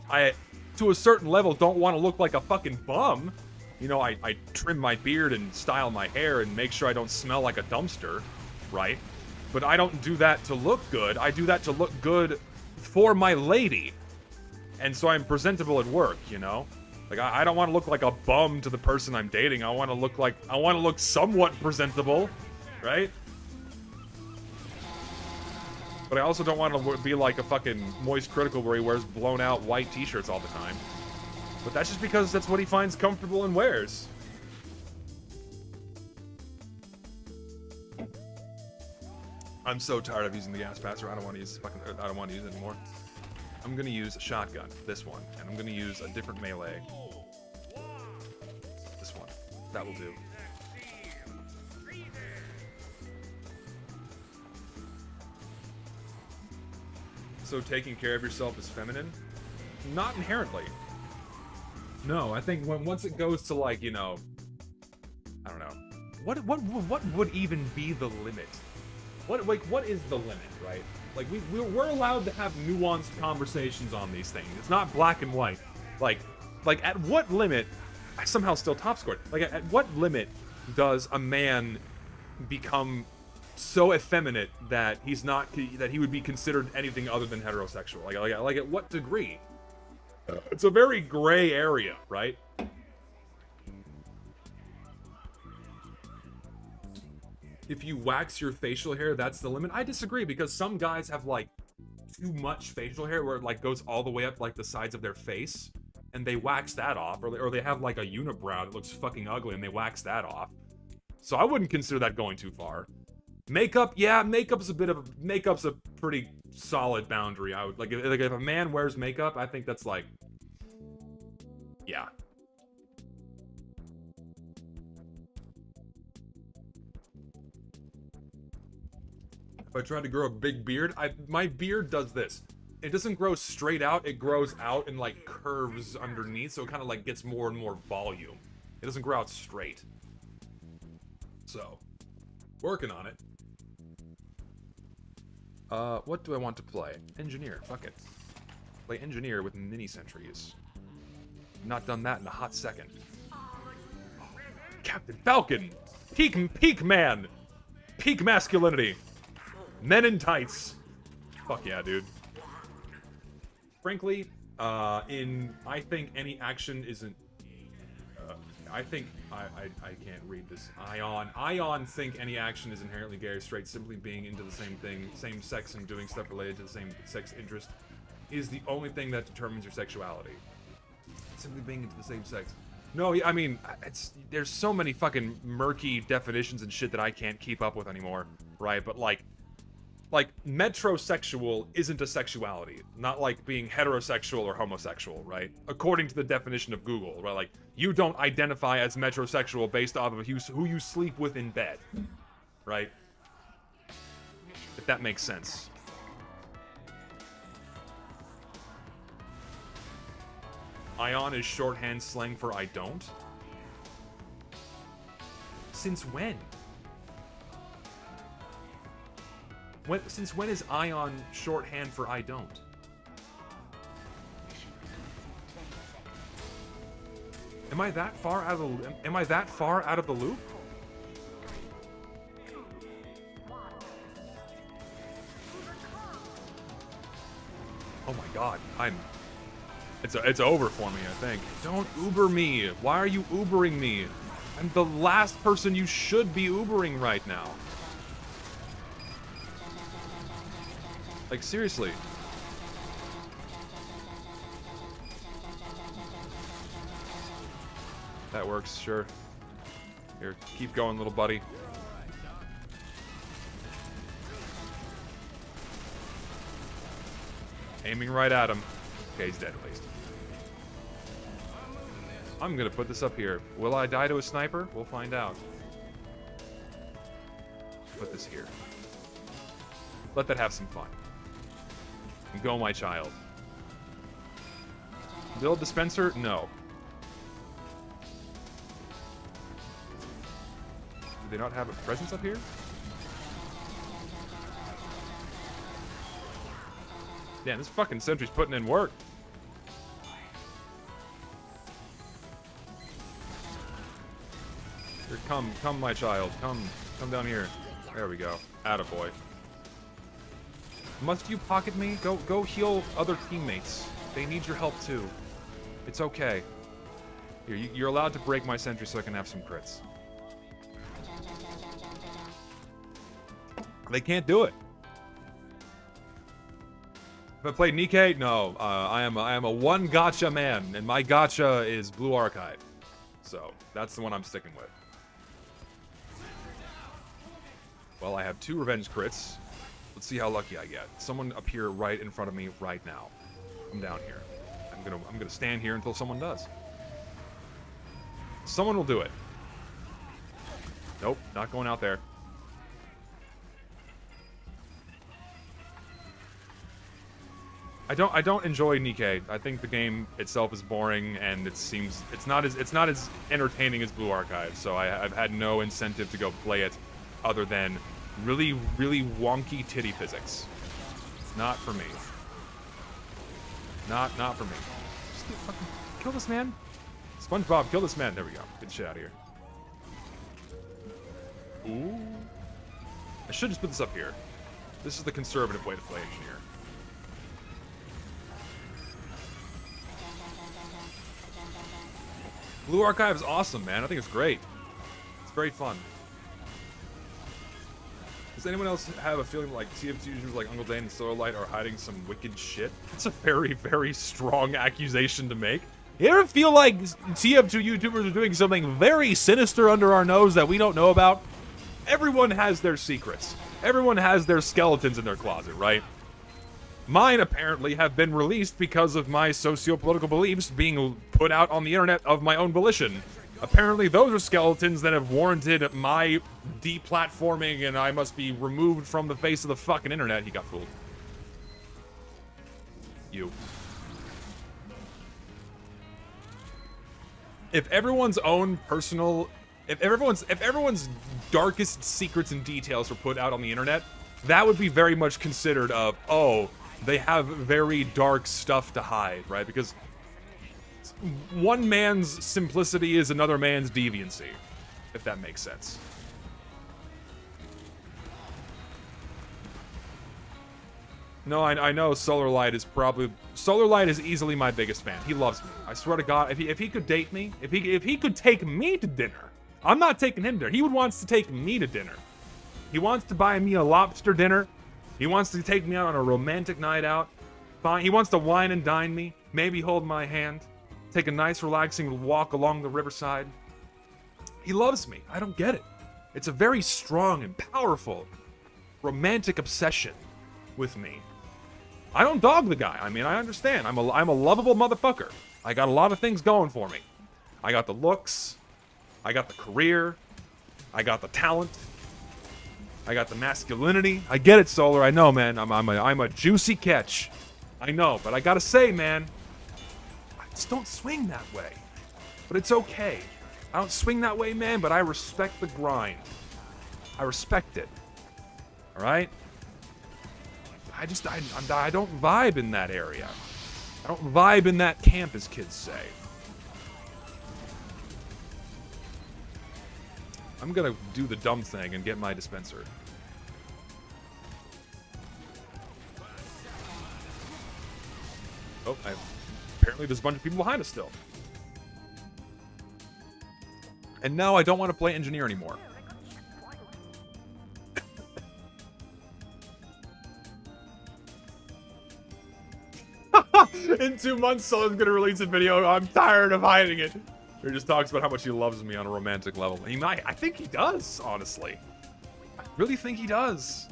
Speaker 2: I, to a certain level, don't want to look like a fucking bum. You know, I trim my beard and style my hair and make sure I don't smell like a dumpster, right? But I don't do that to look good. I do that to look good for my lady. And so I'm presentable at work, you know? Like, I don't want to look like a bum to the person I'm dating. I want to look somewhat presentable, right? But I also don't want to be like a fucking Moist Critical where he wears blown out white t-shirts all the time. But that's just because that's what he finds comfortable and wears.
Speaker 8: I'm so tired of using the gas passer. I don't want to use I don't want to use it anymore. I'm gonna use a shotgun, this one, and I'm gonna use a different melee. This one. That will do. So taking care of yourself is feminine? Not inherently. No, I think once it goes to like, you know, I don't know. What would even be the limit? What is the limit, right? Like we're allowed to have nuanced conversations on these things. It's not black and white. Like at what limit? I somehow still top scored. Like at what limit does a man become so effeminate that he's not that he would be considered anything other than heterosexual? Like at what degree? It's a very gray area, right? If you wax your facial hair, that's the limit. I disagree, because some guys have like too much facial hair where it like goes all the way up like the sides of their face, and they wax that off, or they have like a unibrow that looks fucking ugly and they wax that off. So I wouldn't consider that going too far. Makeup, yeah, makeup's a pretty solid boundary. I would like if a man wears makeup, I think that's like, yeah. If I tried to grow a big beard, my beard does this. It doesn't grow straight out, it grows out and like curves underneath, so it kind of like gets more and more volume. It doesn't grow out straight. So, working on it. What do I want to play? Engineer, fuck it. Play Engineer with mini sentries. Not done that in a hot second. Captain Falcon! Peak man! Peak masculinity! Men in tights! Fuck yeah, dude. Frankly, I think any action isn't... I think... I can't read this. Ion think any action is inherently gay or straight. Simply being into the same thing, same sex, and doing stuff related to the same sex interest is the only thing that determines your sexuality. Simply being into the same sex. No, I mean, there's so many fucking murky definitions and shit that I can't keep up with anymore, right? But like metrosexual isn't a sexuality, not like being heterosexual or homosexual, right? According to the definition of Google, right? Like, you don't identify as metrosexual based off of who you sleep with in bed, right? If that makes sense. Ion is shorthand slang for I don't? Since when? Since when is Ion shorthand for I don't? Am I that far out of the loop? Oh my god, it's over for me, I think. Don't Uber me. Why are you Ubering me? I'm the last person you should be Ubering right now. Like, seriously. That works, sure. Here, keep going, little buddy. Aiming right at him. Okay, he's dead at least. I'm gonna put this up here. Will I die to a sniper? We'll find out. Put this here. Let that have some fun. Go, my child. Build dispenser? No. Do they not have a presence up here? Damn, this fucking sentry's putting in work. Here, come, my child. Come down here. There we go. Attaboy. Must you pocket me? Go heal other teammates. They need your help too. It's okay. Here, you're allowed to break my sentry so I can have some crits. They can't do it. If I played Nikkei, no. I am a one gacha man, and my gacha is Blue Archive. So that's the one I'm sticking with. Well, I have 2 revenge crits. Let's see how lucky I get. Someone appear right in front of me right now. I'm down here. I'm gonna stand here until someone does. Someone will do it. Nope, not going out there. I don't enjoy Nikkei. I think the game itself is boring, and it's not as entertaining as Blue Archive. So I've had no incentive to go play it, other than really wonky titty physics. Not for me. Not for me. Just fucking kill this man. SpongeBob, kill this man. There we go. Get the shit out of here. Ooh. I should just put this up here. This is the conservative way to play engineer. Blue Archive is awesome, man. I think it's great. It's very fun. Does anyone else have a feeling like TF2 YouTubers like Uncle Dane and Solarlight are hiding some wicked shit? It's a very strong accusation to make.
Speaker 6: You ever feel like TF2 YouTubers are doing something very sinister under our nose that we don't know about?
Speaker 8: Everyone has their secrets. Everyone has their skeletons in their closet, right? Mine, apparently, have been released because of my socio-political beliefs being put out on the internet of my own volition. Apparently, those are skeletons that have warranted my deplatforming, and I must be removed from the face of the fucking internet. He got fooled. You. If everyone's own personal... If everyone's darkest secrets and details were put out on the internet, that would be very much considered of, oh, they have very dark stuff to hide, right? Because one man's simplicity is another man's deviancy, if that makes sense. No, I know Solarlight is easily my biggest fan. He loves me. I swear to God, if he could date me, if he could take me to dinner, I'm not taking him there. He would wants to take me to dinner. He wants to buy me a lobster dinner. He wants to take me out on a romantic night out. Fine. He wants to wine and dine me. Maybe hold my hand. Take a nice relaxing walk along the riverside. He loves me. I don't get it. It's a very strong and powerful romantic obsession with me. I don't dog the guy. I mean, I understand. I'm a lovable motherfucker. I got a lot of things going for me. I got the looks. I got the career. I got the talent. I got the masculinity. I get it, Solar. I know, man. I'm a juicy catch. I know, but I gotta say, man, I just don't swing that way. But it's okay. I don't swing that way, man, but I respect the grind. I respect it. All right? I don't vibe in that area. I don't vibe in that camp, as kids say. I'm gonna do the dumb thing and get my dispenser. Oh, apparently there's a bunch of people behind us still. And now I don't want to play engineer anymore. In 2 months, someone's gonna release a video. I'm tired of hiding it. He just talks about how much he loves me on a romantic level. He might. I think he does, honestly. I really think he does.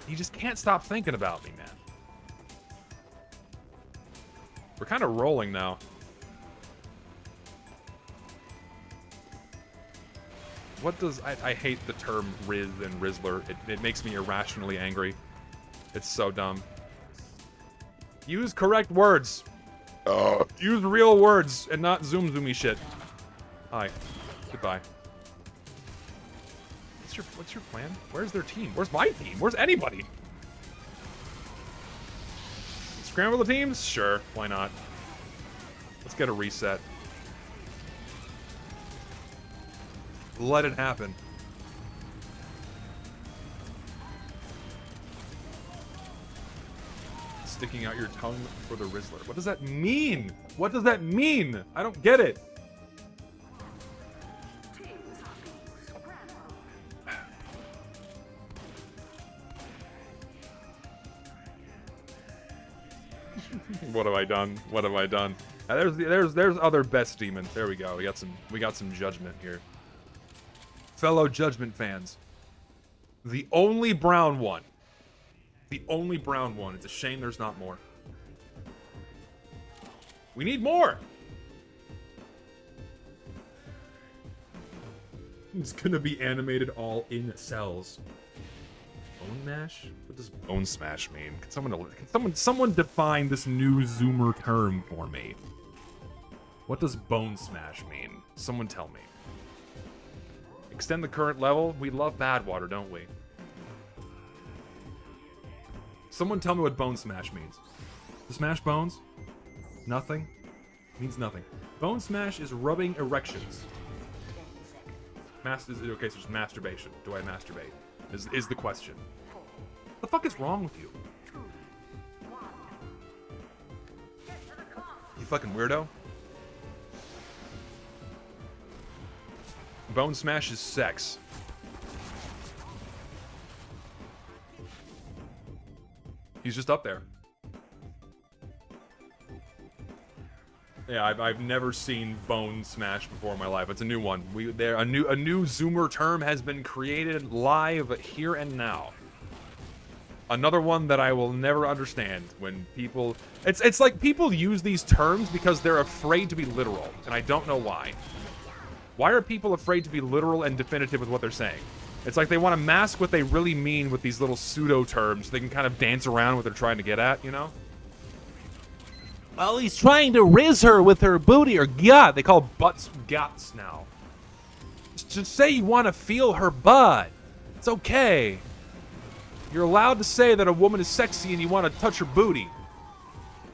Speaker 8: He just can't stop thinking about me, man. We're kind of rolling now. What does... I hate the term Riz and Rizzler. It makes me irrationally angry. It's so dumb. Use correct words. Use real words and not zoomy shit. Hi. Goodbye. What's your plan? Where's their team? Where's my team? Where's anybody? Scramble the teams? Sure, why not? Let's get a reset. Let it happen. Sticking out your tongue for the Rizzler. What does that mean? What does that mean? I don't get it. What have I done? What have I done? There's other best demon. There we go. We got some judgment here. fellow Judgment fans. The only brown one. The only brown one. It's a shame there's not more. We need more! It's gonna be animated all in cells. Bone mash? What does bone smash mean? Can someone define this new Zoomer term for me? What does bone smash mean? Someone tell me. Extend the current level? We love bad water, don't we? Someone tell me what bone smash means. To smash bones? Nothing? Means nothing. Bone smash is rubbing erections. Okay, so it's masturbation. Do I masturbate? Is the question. What the fuck is wrong with you? You fucking weirdo? Bone smash is sex. He's just up there. Yeah, I've never seen bone smash before in my life. It's a new one. A new Zoomer term has been created live here and now. Another one that I will never understand when people... It's like people use these terms because they're afraid to be literal, and I don't know why. Why are people afraid to be literal and definitive with what they're saying? It's like they want to mask what they really mean with these little pseudo terms so they can kind of dance around what they're trying to get at, you know?
Speaker 5: Well, he's trying to riz her with her booty or gut.
Speaker 8: They call butts guts now. Just say you want to feel her butt. It's okay. You're allowed to say that a woman is sexy and you want to touch her booty.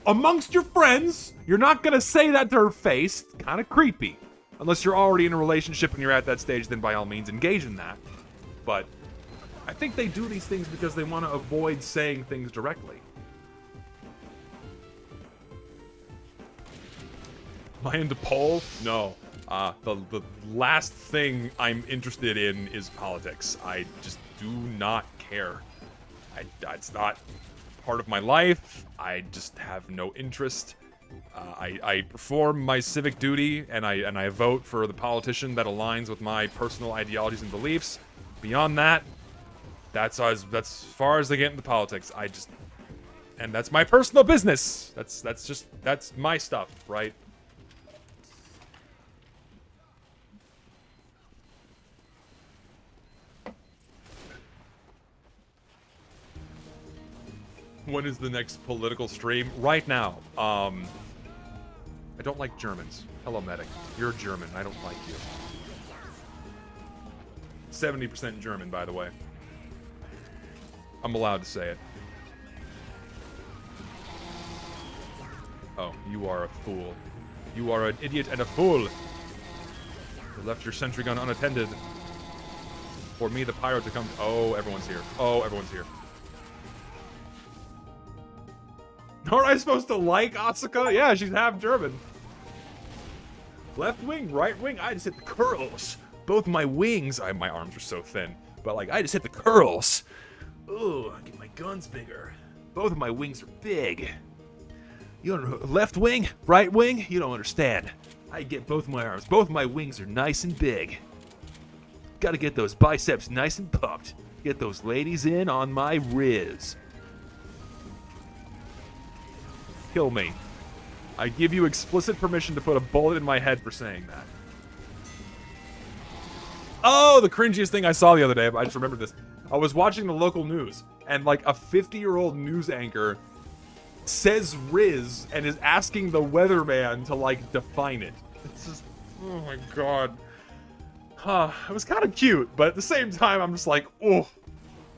Speaker 8: Amongst your friends, you're not going to say that to her face. It's kind of creepy. Unless you're already in a relationship and you're at that stage, then by all means engage in that. But I think they do these things because they want to avoid saying things directly. Am I into poll? No. The last thing I'm interested in is politics. I just do not care. It's not part of my life. I just have no interest. I perform my civic duty and I vote for the politician that aligns with my personal ideologies and beliefs. Beyond that, that's as far as they get into politics. And that's my personal business. That's my stuff, right? When is the next political stream? Right now. I don't like Germans. Hello, medic. You're German. I don't like you. 70% German, by the way. I'm allowed to say it. Oh, you are a fool. You are an idiot and a fool. You left your sentry gun unattended. For me, the pyro, to come... Oh, everyone's here. Oh, everyone's here. Aren't I supposed to like Asuka? Yeah, she's half German. Left wing, right wing, I just hit the curls. Both my wings, my arms are so thin, but like, I just hit the curls. Ooh, I get my guns bigger. Both of my wings are big. You don't know, left wing, right wing, you don't understand. I get both my arms, both my wings are nice and big. Gotta get those biceps nice and pumped. Get those ladies in on my riz. Kill me. I give you explicit permission to put a bullet in my head for saying that. Oh, the cringiest thing I saw the other day, I just remembered this. I was watching the local news, and like a 50-year-old news anchor says Riz and is asking the weatherman to like define it. It's just, oh my god. It was kind of cute, but at the same time, I'm just like, oh,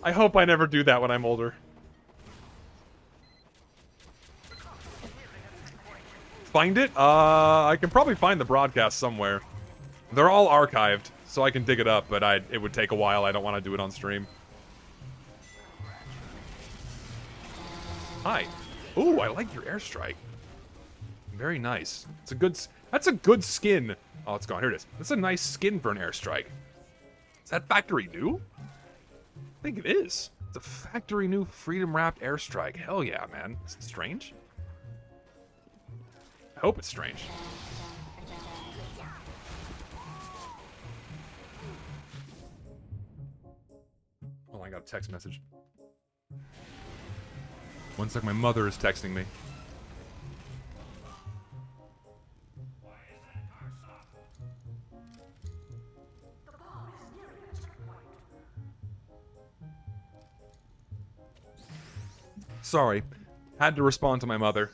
Speaker 8: I hope I never do that when I'm older. Find it? I can probably find the broadcast somewhere. They're all archived, so I can dig it up, but it would take a while. I don't want to do it on stream. Hi. Ooh, I like your airstrike. Very nice. That's a good skin. Oh, it's gone. Here it is. That's a nice skin for an airstrike. Is that factory new? I think it is. It's a factory new freedom wrapped airstrike. Hell yeah, man. Is it strange? I hope it's strange. I got a text message. One sec, my mother is texting me. Sorry, had to respond to my mother.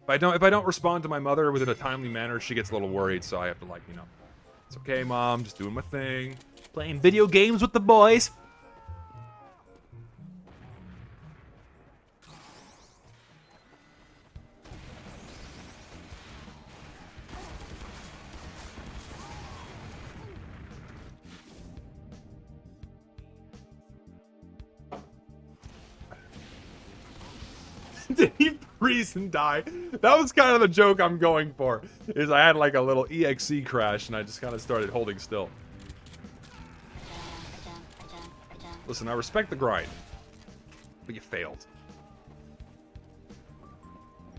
Speaker 8: If I don't respond to my mother within a timely manner, she gets a little worried, so I have to, like, you know, it's okay, Mom, just doing my thing.
Speaker 5: Playing video games with the boys.
Speaker 8: Did he freeze and die? That was kind of the joke I'm going for. Is I had like a little EXE crash and I just kind of started holding still. Listen, I respect the grind, but you failed.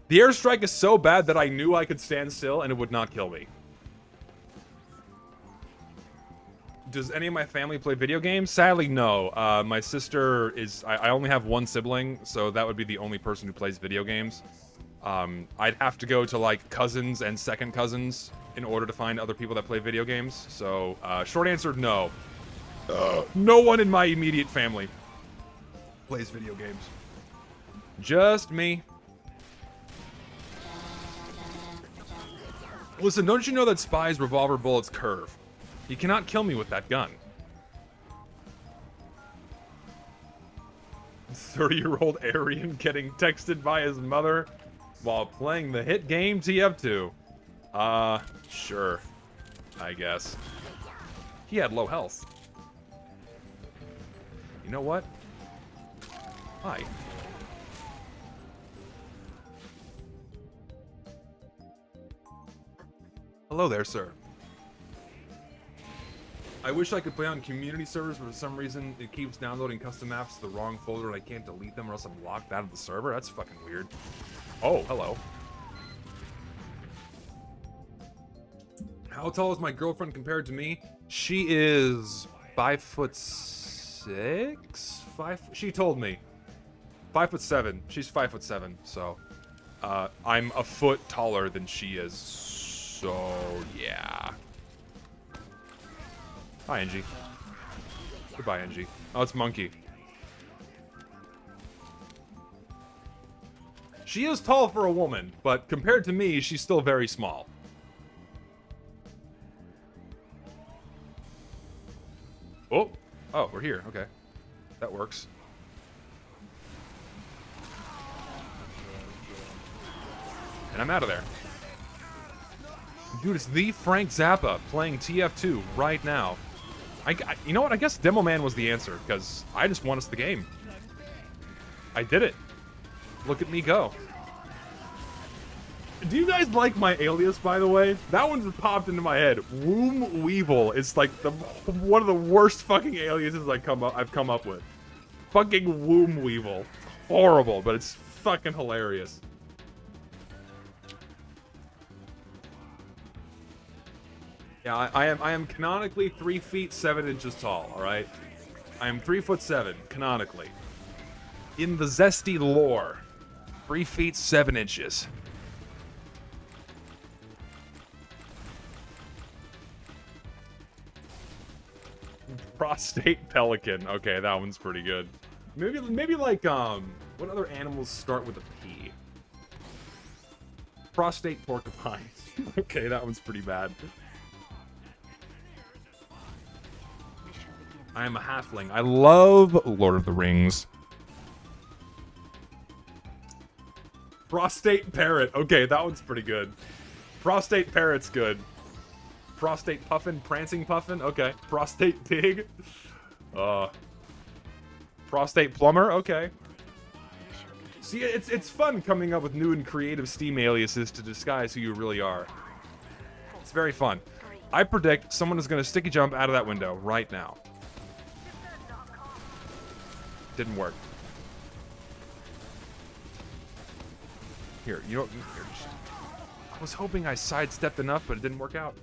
Speaker 8: The airstrike is so bad that I knew I could stand still and it would not kill me. Does any of my family play video games? Sadly, no. My sister is... I only have one sibling, so that would be the only person who plays video games. I'd have to go to, like, cousins and second cousins in order to find other people that play video games. So, short answer, no. No one in my immediate family plays video games. Just me. Listen, don't you know that Spy's revolver bullets curve? You cannot kill me with that gun. 30-year-old Aryan getting texted by his mother while playing the hit game TF2. Sure. I guess. He had low health. You know what? Hi. Hello there, sir. I wish I could play on community servers, but for some reason it keeps downloading custom maps to the wrong folder and I can't delete them or else I'm locked out of the server. That's fucking weird. Oh, hello. How tall is my girlfriend compared to me? She is 5'6"? She told me. 5'7". She's 5'7", so I'm a foot taller than she is. So yeah. Hi, Angie. Goodbye, Angie. Oh, it's Monkey. She is tall for a woman, but compared to me, she's still very small. Oh! Oh, we're here. Okay. That works. And I'm out of there. Dude, it's the Frank Zappa playing TF2 right now. You know what? I guess Demo Man was the answer, because I just won us the game. I did it. Look at me go. Do you guys like my alias, by the way? That one just popped into my head. Womb Weevil is like one of the worst fucking aliases I've come up with. Fucking Womb Weevil. Horrible, but it's fucking hilarious. Yeah, I am canonically 3 feet 7 inches tall, alright? I am 3'7", canonically. In the zesty lore, 3 feet 7 inches. Prostate pelican. Okay, that one's pretty good. Maybe like, what other animals start with a P? Prostate porcupine. Okay, that one's pretty bad. I am a halfling. I love Lord of the Rings. Prostate parrot. Okay, that one's pretty good. Prostate parrot's good. Prostate puffin, prancing puffin. Okay. Prostate pig. Prostate plumber. Okay. See, it's fun coming up with new and creative Steam aliases to disguise who you really are. It's very fun. I predict someone is going to sticky jump out of that window right now. Didn't work. Here, you know, I was hoping I sidestepped enough, but it didn't work out.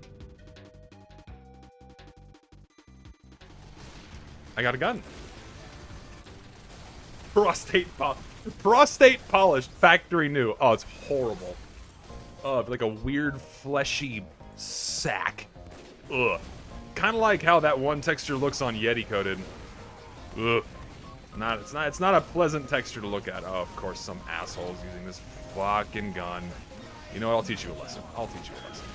Speaker 8: I got a gun. prostate polished, factory new. Oh, it's horrible. Like a weird fleshy sack. Ugh. Kind of like how that one texture looks on Yeti Coated. Ugh. It's not a pleasant texture to look at. Oh, of course, some asshole's using this fucking gun. You know what? I'll teach you a lesson. I'll teach you a lesson.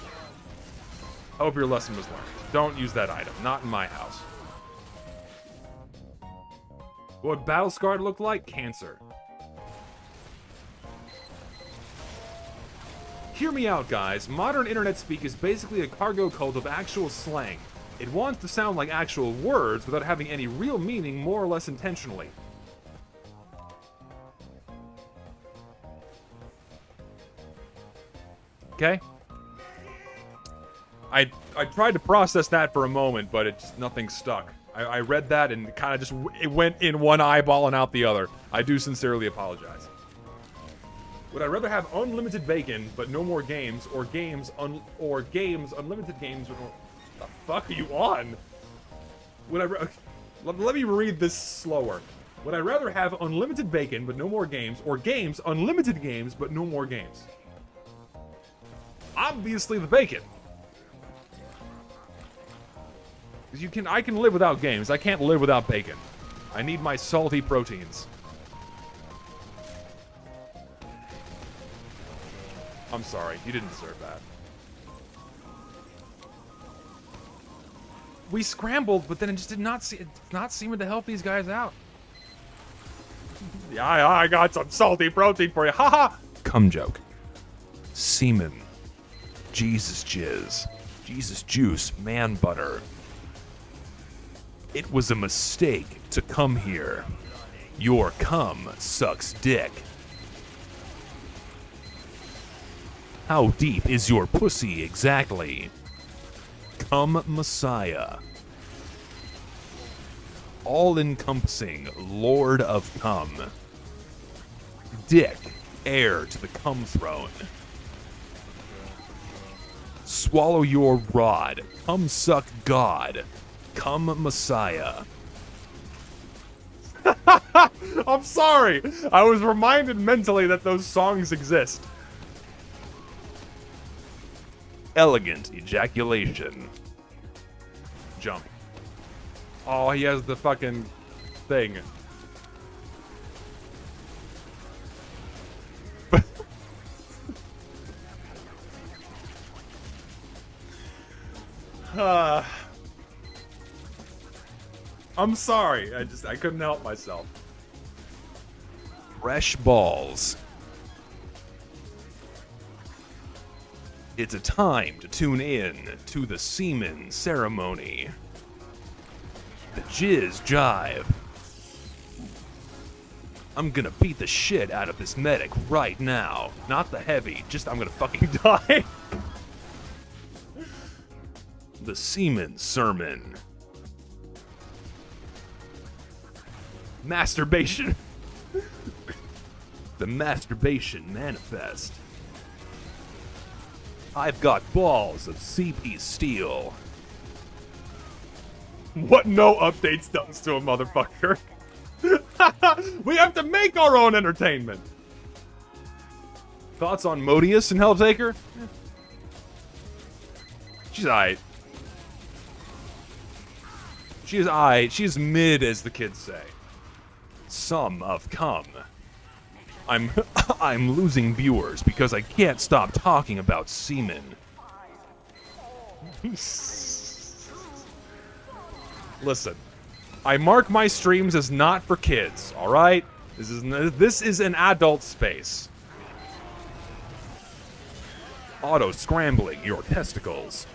Speaker 8: Hope your lesson was learned. Don't use that item. Not in my house. What Battle Scarred looked like? Cancer. Hear me out, guys. Modern internet speak is basically a cargo cult of actual slang. It wants to sound like actual words without having any real meaning, more or less intentionally. Okay? I tried to process that for a moment, but nothing stuck. I read that and kind of just it went in one eyeball and out the other. I do sincerely apologize. Would I rather have unlimited bacon but no more games, or unlimited games with more? The fuck are you on? Let me read this slower. Would I rather have unlimited bacon but no more games, or unlimited games but no more games? Obviously the bacon. I can live without games. I can't live without bacon. I need my salty proteins. I'm sorry, you didn't deserve that. We scrambled, but then it just did not seem to help these guys out. Yeah, I got some salty protein for you. Haha. Cum joke. Semen. Jesus jizz. Jesus juice. Man butter. It was a mistake to come here. Your cum sucks dick. How deep is your pussy exactly? Cum Messiah. All-encompassing Lord of Cum. Dick, heir to the cum throne. Swallow your rod. Cum suck God. Cum Messiah. I'm sorry. I was reminded mentally that those songs exist. Elegant ejaculation. Jump. Oh, he has the fucking thing. I'm sorry. I couldn't help myself. Fresh balls. It's a time to tune in to the semen ceremony. The jizz jive. I'm gonna beat the shit out of this medic right now. Not the heavy, just I'm gonna fucking die. The semen sermon. Masturbation. The masturbation manifest. I've got balls of CP steel. What no updates does to a motherfucker. We have to make our own entertainment. Thoughts on Modius and Helltaker? She's aight. She is aight. She is mid, as the kids say. Some of cum. I'm losing viewers because I can't stop talking about semen. Listen, I mark my streams as not for kids, all right? This is an adult space. Auto scrambling your testicles.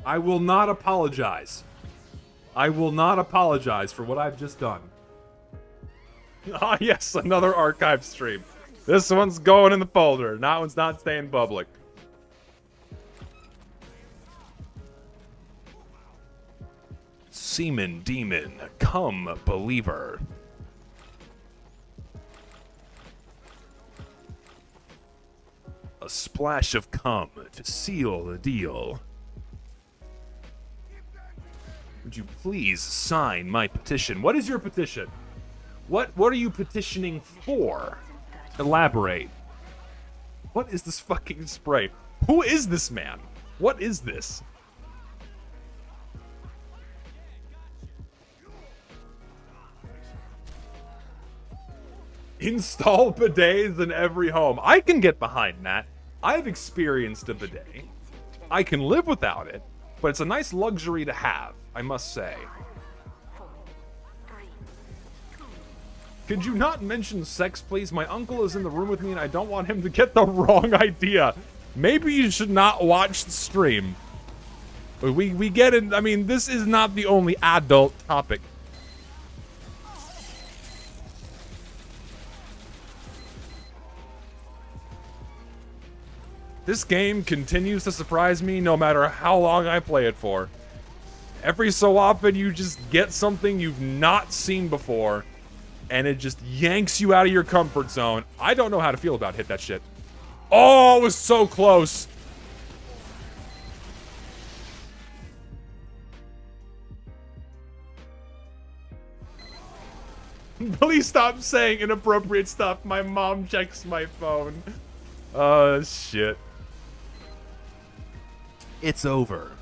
Speaker 8: I will not apologize. I will not apologize for what I've just done. Ah, yes, another archive stream. This one's going in the folder. That one's not staying public. Semen demon, come believer. A splash of cum to seal the deal. Would you please sign my petition? What is your petition? What are you petitioning for? Elaborate. What is this fucking spray? Who is this man? What is this? Install bidets in every home. I can get behind that. I've experienced a bidet. I can live without it, but it's a nice luxury to have, I must say. Could you not mention sex, please? My uncle is in the room with me and I don't want him to get the wrong idea. Maybe you should not watch the stream. We get it. I mean, this is not the only adult topic. This game continues to surprise me no matter how long I play it for. Every so often you just get something you've not seen before, and it just yanks you out of your comfort zone. I don't know how to feel about it. Hit that shit. Oh, it was so close. Please stop saying inappropriate stuff. My mom checks my phone. Oh, shit.
Speaker 5: It's over.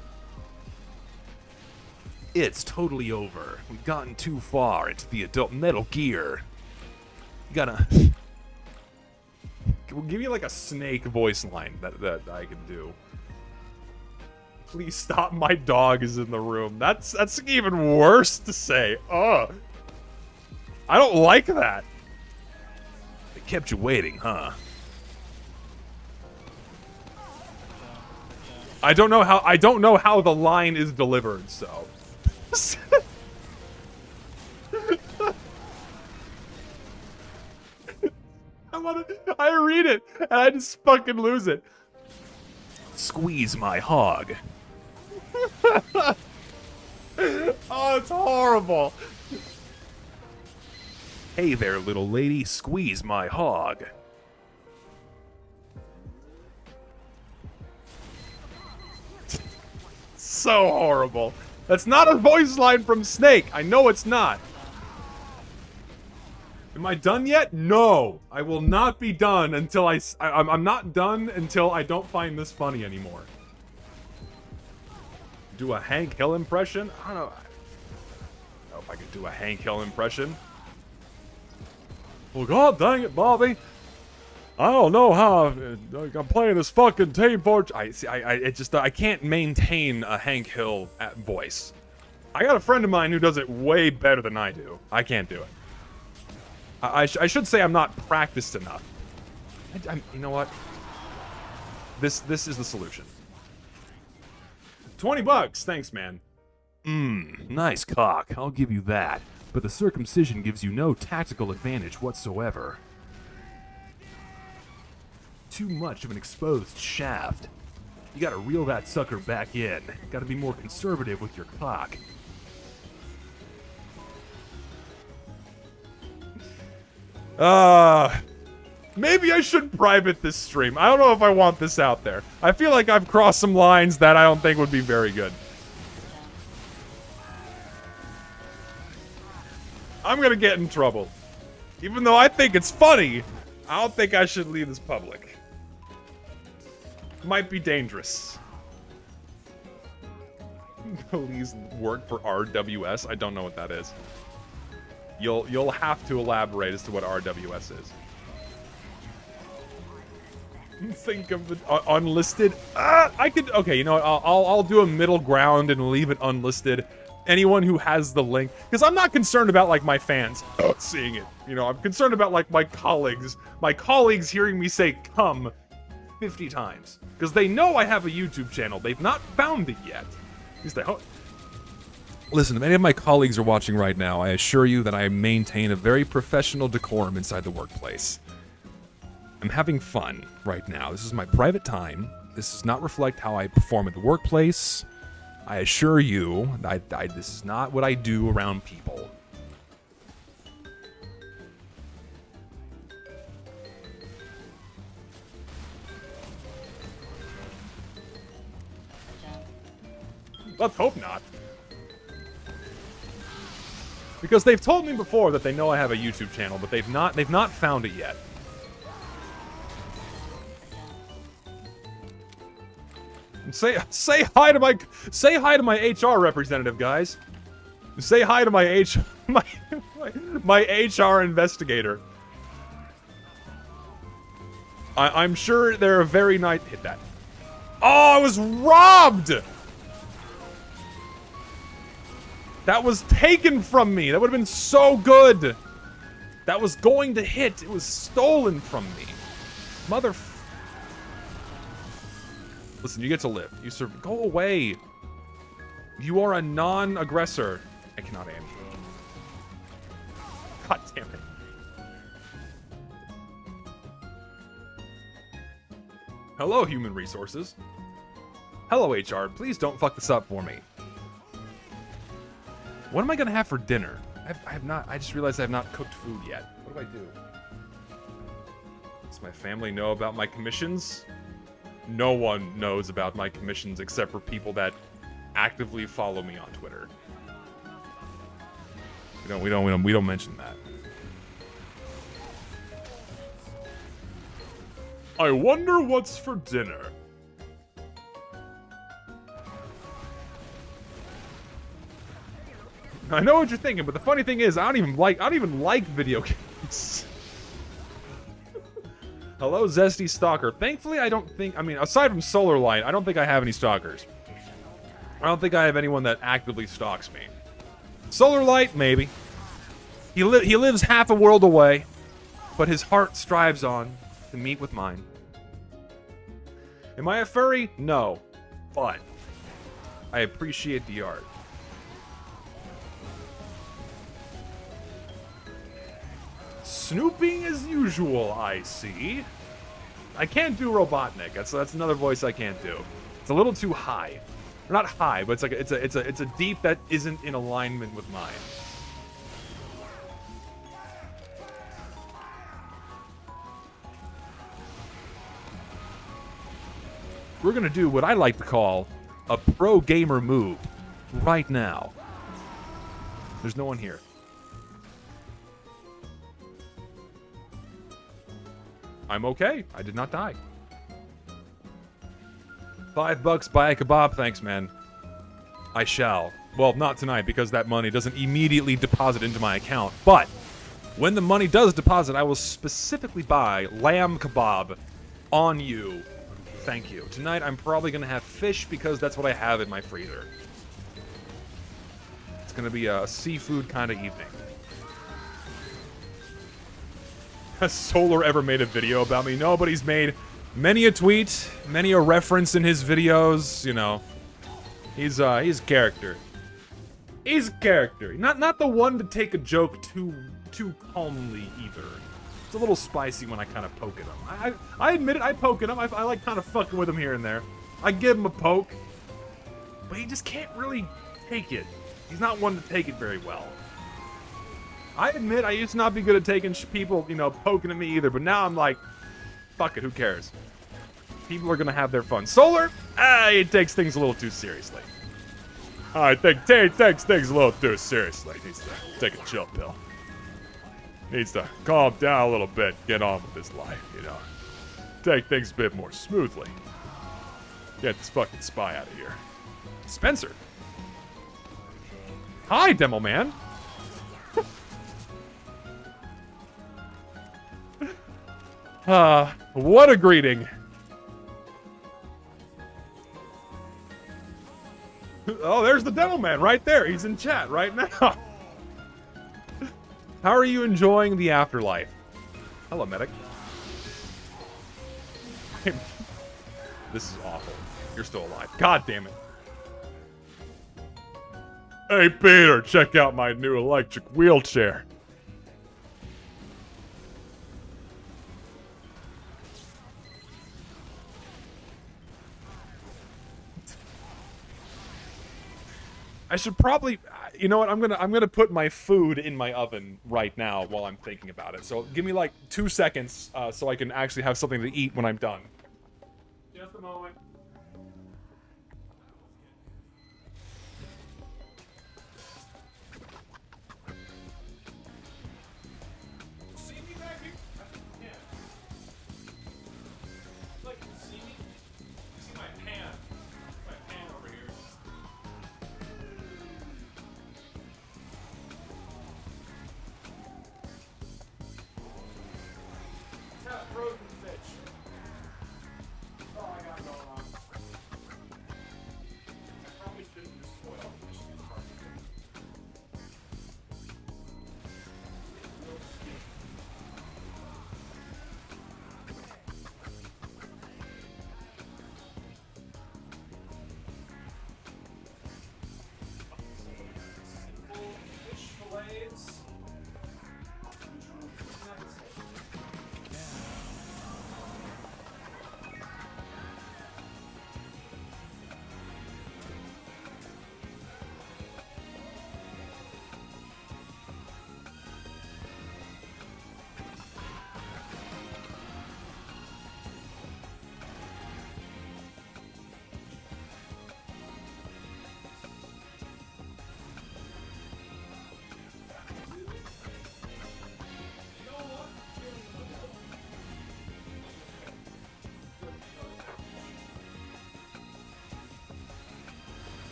Speaker 5: It's totally over. We've gotten too far into the adult Metal Gear. You gotta...
Speaker 8: Give me like a snake voice line that I can do. Please stop, my dog is in the room. That's even worse to say. Ugh. I don't like that.
Speaker 5: They kept you waiting, huh?
Speaker 8: I don't know how the line is delivered, so. I read it and I just fucking lose it.
Speaker 5: Squeeze my hog.
Speaker 8: Oh, it's horrible.
Speaker 5: Hey there, little lady, squeeze my hog.
Speaker 8: So horrible. That's not a voice line from Snake. I know it's not. Am I done yet? No. I will not be done until I'm not done until I don't find this funny anymore. Do a Hank Hill impression? I don't know. I don't know if I could do a Hank Hill impression. Well, god dang it, Bobby. I don't know how I'm playing this fucking Team Fortress. I can't maintain a Hank Hill voice. I got a friend of mine who does it way better than I do. I can't do it. I should say I'm not practiced enough. You know what? This is the solution. $20, thanks, man.
Speaker 5: Nice cock, I'll give you that. But the circumcision gives you no tactical advantage whatsoever. Too much of an exposed shaft. You gotta reel that sucker back in. Gotta be more conservative with your cock.
Speaker 8: Maybe I should private this stream. I don't know if I want this out there. I feel like I've crossed some lines that I don't think would be very good. I'm gonna get in trouble. Even though I think it's funny, I don't think I should leave this public. Might be dangerous. Please work for RWS. I don't know what that is. You'll have to elaborate as to what RWS is. Think of the unlisted. I could. Okay, you know what? I'll do a middle ground and leave it unlisted. Anyone who has the link, because I'm not concerned about like my fans seeing it. You know, I'm concerned about like my colleagues hearing me say "come" 50 times, because they know I have a YouTube channel. They've not found it yet. At least they hope. Listen, if any of my colleagues are watching right now, I assure you that I maintain a very professional decorum inside the workplace. I'm having fun right now. This is my private time. This does not reflect how I perform at the workplace. I assure you, this is not what I do around people. Let's hope not. Because they've told me before that they know I have a YouTube channel, but they've not found it yet. And say hi to my HR representative, guys. Say hi to my my HR investigator. I'm sure they're a very nice. Hit that. Oh, I was robbed. That was taken from me. That would have been so good. That was going to hit. It was stolen from me. Mother. Listen, you get to live. You serve. Go away. You are a non-aggressor. I cannot aim. God damn it. Hello, human resources. Hello, HR. Please don't fuck this up for me. What am I gonna have for dinner? I have not. I just realized I have not cooked food yet. What do I do? Does my family know about my commissions? No one knows about my commissions except for people that actively follow me on Twitter. We don't mention that. I wonder what's for dinner. I know what you're thinking, but the funny thing is, I don't even like video games. Hello, Zesty Stalker. Thankfully, I mean, aside from Solar Light, I don't think I have any stalkers. I don't think I have anyone that actively stalks me. Solar Light, maybe. He lives half a world away, but his heart strives on to meet with mine. Am I a furry? No, but I appreciate the art. Snooping as usual, I see. I can't do Robotnik. That's another voice I can't do. It's a little too high. Not high, but it's like it's a deep that isn't in alignment with mine. We're gonna do what I like to call a pro gamer move right now. There's no one here. I'm okay. I did not die. $5 buy a kebab. Thanks, man. I shall. Well, not tonight because that money doesn't immediately deposit into my account. But when the money does deposit, I will specifically buy lamb kebab on you. Thank you. Tonight, I'm probably going to have fish because that's what I have in my freezer. It's going to be a seafood kind of evening. Has Solar ever made a video about me? No, but he's made many a tweet, many a reference in his videos, you know. He's character. He's a character. Not the one to take a joke too calmly either. It's a little spicy when I kind of poke at him. I admit it, I poke at him. I like kind of fucking with him here and there. I give him a poke. But he just can't really take it. He's not one to take it very well. I admit I used to not be good at taking people, you know, poking at me either, but now I'm like, fuck it, who cares? People are gonna have their fun. Solar, he takes things a little too seriously. I think he takes things a little too seriously. Needs to take a chill pill. Needs to calm down a little bit, get on with his life, you know. Take things a bit more smoothly. Get this fucking spy out of here. Spencer. Hi, Demo Man. What a greeting. Oh, there's the Demo Man right there. He's in chat right now. How are you enjoying the afterlife? Hello, medic. This is awful. You're still alive. God damn it. Hey, Peter, check out my new electric wheelchair. I should probably, you know what? I'm gonna put my food in my oven right now while I'm thinking about it. So give me like 2 seconds so I can actually have something to eat when I'm done. Just a moment.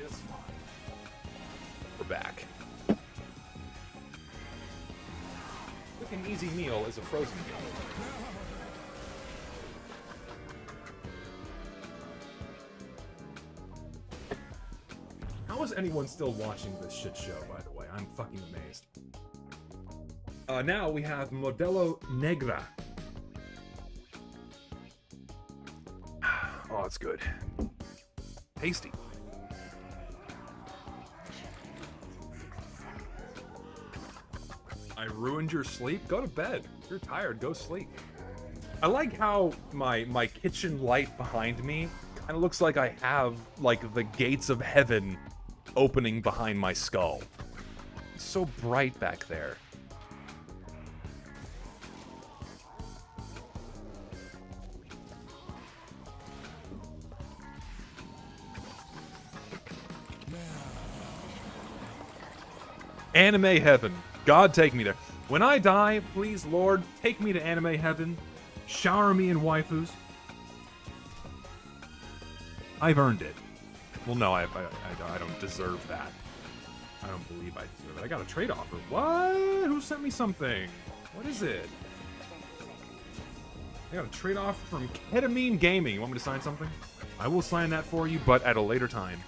Speaker 2: just fine.
Speaker 8: We're back.
Speaker 2: Quick and easy meal is a frozen meal. How is anyone still watching this shit show, by the way? I'm fucking amazed. Now we have Modelo Negra.
Speaker 5: Oh, it's good. Tasty.
Speaker 2: I ruined your sleep? Go to bed. If you're tired, go sleep.
Speaker 8: I like how my kitchen light behind me kind of looks like I have, like, the gates of heaven opening behind my skull. It's so bright back there. Anime heaven. God, take me there. When I die, please, Lord, take me to anime heaven. Shower me in waifus. I've earned it. Well, no, I don't deserve that. I don't believe I deserve it. I got a trade offer. What? Who sent me something? What is it? I got a trade offer from Ketamine Gaming. You want me to sign something? I will sign that for you, but at a later time.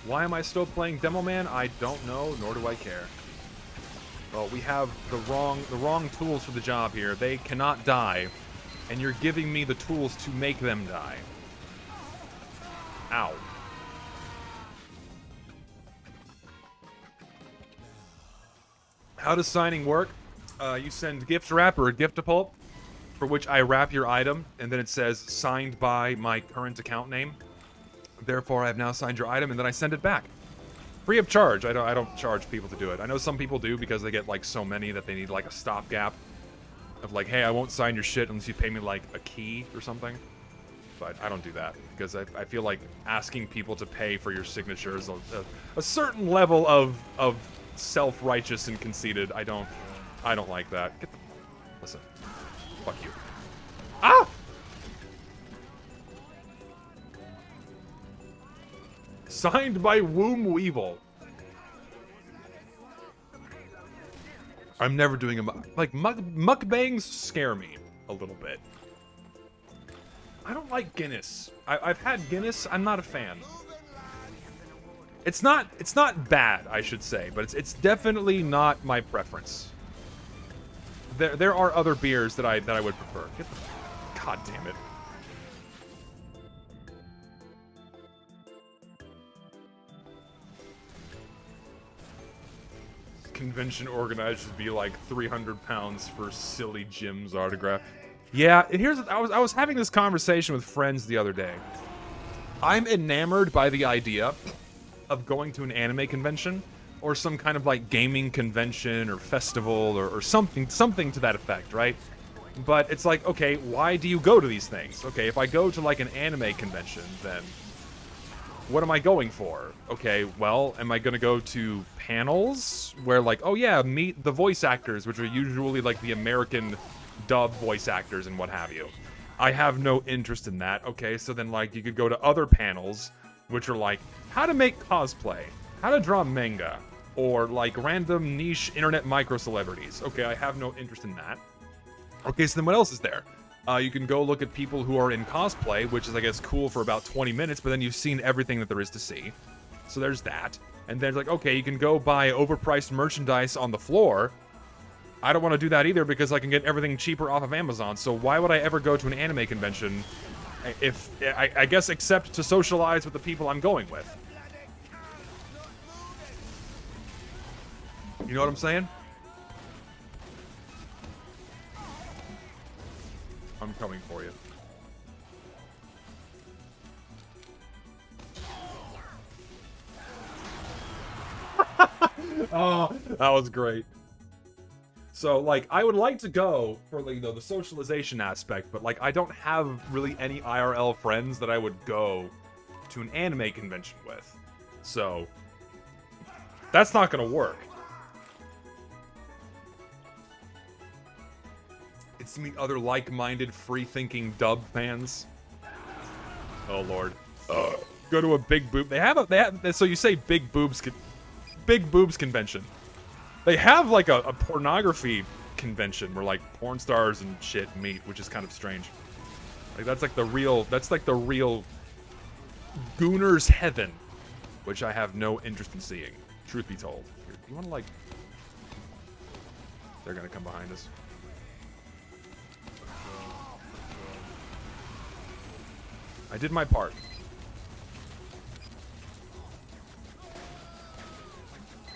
Speaker 8: Why am I still playing Demo Man? I don't know, nor do I care. Well, we have the wrong tools for the job here. They cannot die, and you're giving me the tools to make them die. Ow. How does signing work? You send gift wrap or a gift-a-pulp, for which I wrap your item, and then it says, signed by my current account name. Therefore, I have now signed your item, and then I send it back. Free of charge. I don't charge people to do it. I know some people do because they get, like, so many that they need, like, a stopgap of, like, hey, I won't sign your shit unless you pay me, like, a key or something. But I don't do that because I feel like asking people to pay for your signature is a certain level of self-righteous and conceited. I don't like that. Listen. Fuck you. Ah! Signed by Womb Weevil. I'm never doing a mukbangs scare me a little bit. I don't like Guinness. I've had Guinness. I'm not a fan. It's not bad, I should say, but it's definitely not my preference. There are other beers that I would prefer. God damn it. Convention organizers be like 300 pounds for silly Jim's autograph. Yeah, and I was having this conversation with friends the other day. I'm enamored by the idea of going to an anime convention or some kind of like gaming convention or festival or something to that effect, right? But it's like, okay, why do you go to these things? Okay, if I go to like an anime convention, then what am I going for? Okay, well, am I gonna go to panels where like, oh yeah, meet the voice actors, which are usually like the American dub voice actors and what have you. I have no interest in that. Okay, so then like you could go to other panels, which are like how to make cosplay, how to draw manga, or like random niche internet micro celebrities. Okay, I have no interest in that. Okay, so then what else is there? You can go look at people who are in cosplay, which is, I guess, cool for about 20 minutes, but then you've seen everything that there is to see. So there's that. And then it's like, okay, you can go buy overpriced merchandise on the floor. I don't want to do that either because I can get everything cheaper off of Amazon. So why would I ever go to an anime convention if, I guess, except to socialize with the people I'm going with? You know what I'm saying? I'm coming for you. Oh, that was great. So, like, I would like to go for, like, you know, the socialization aspect, but, like, I don't have really any IRL friends that I would go to an anime convention with. So, that's not gonna work. chance to meet other like-minded, free-thinking dub fans. Oh lord. Go to a big boob. So you say big boobs convention. They have like a pornography convention where like porn stars and shit meet, which is kind of strange. Like that's like the real Gooner's heaven, which I have no interest in seeing. Truth be told. Here, you want to like? They're gonna come behind us. I did my part.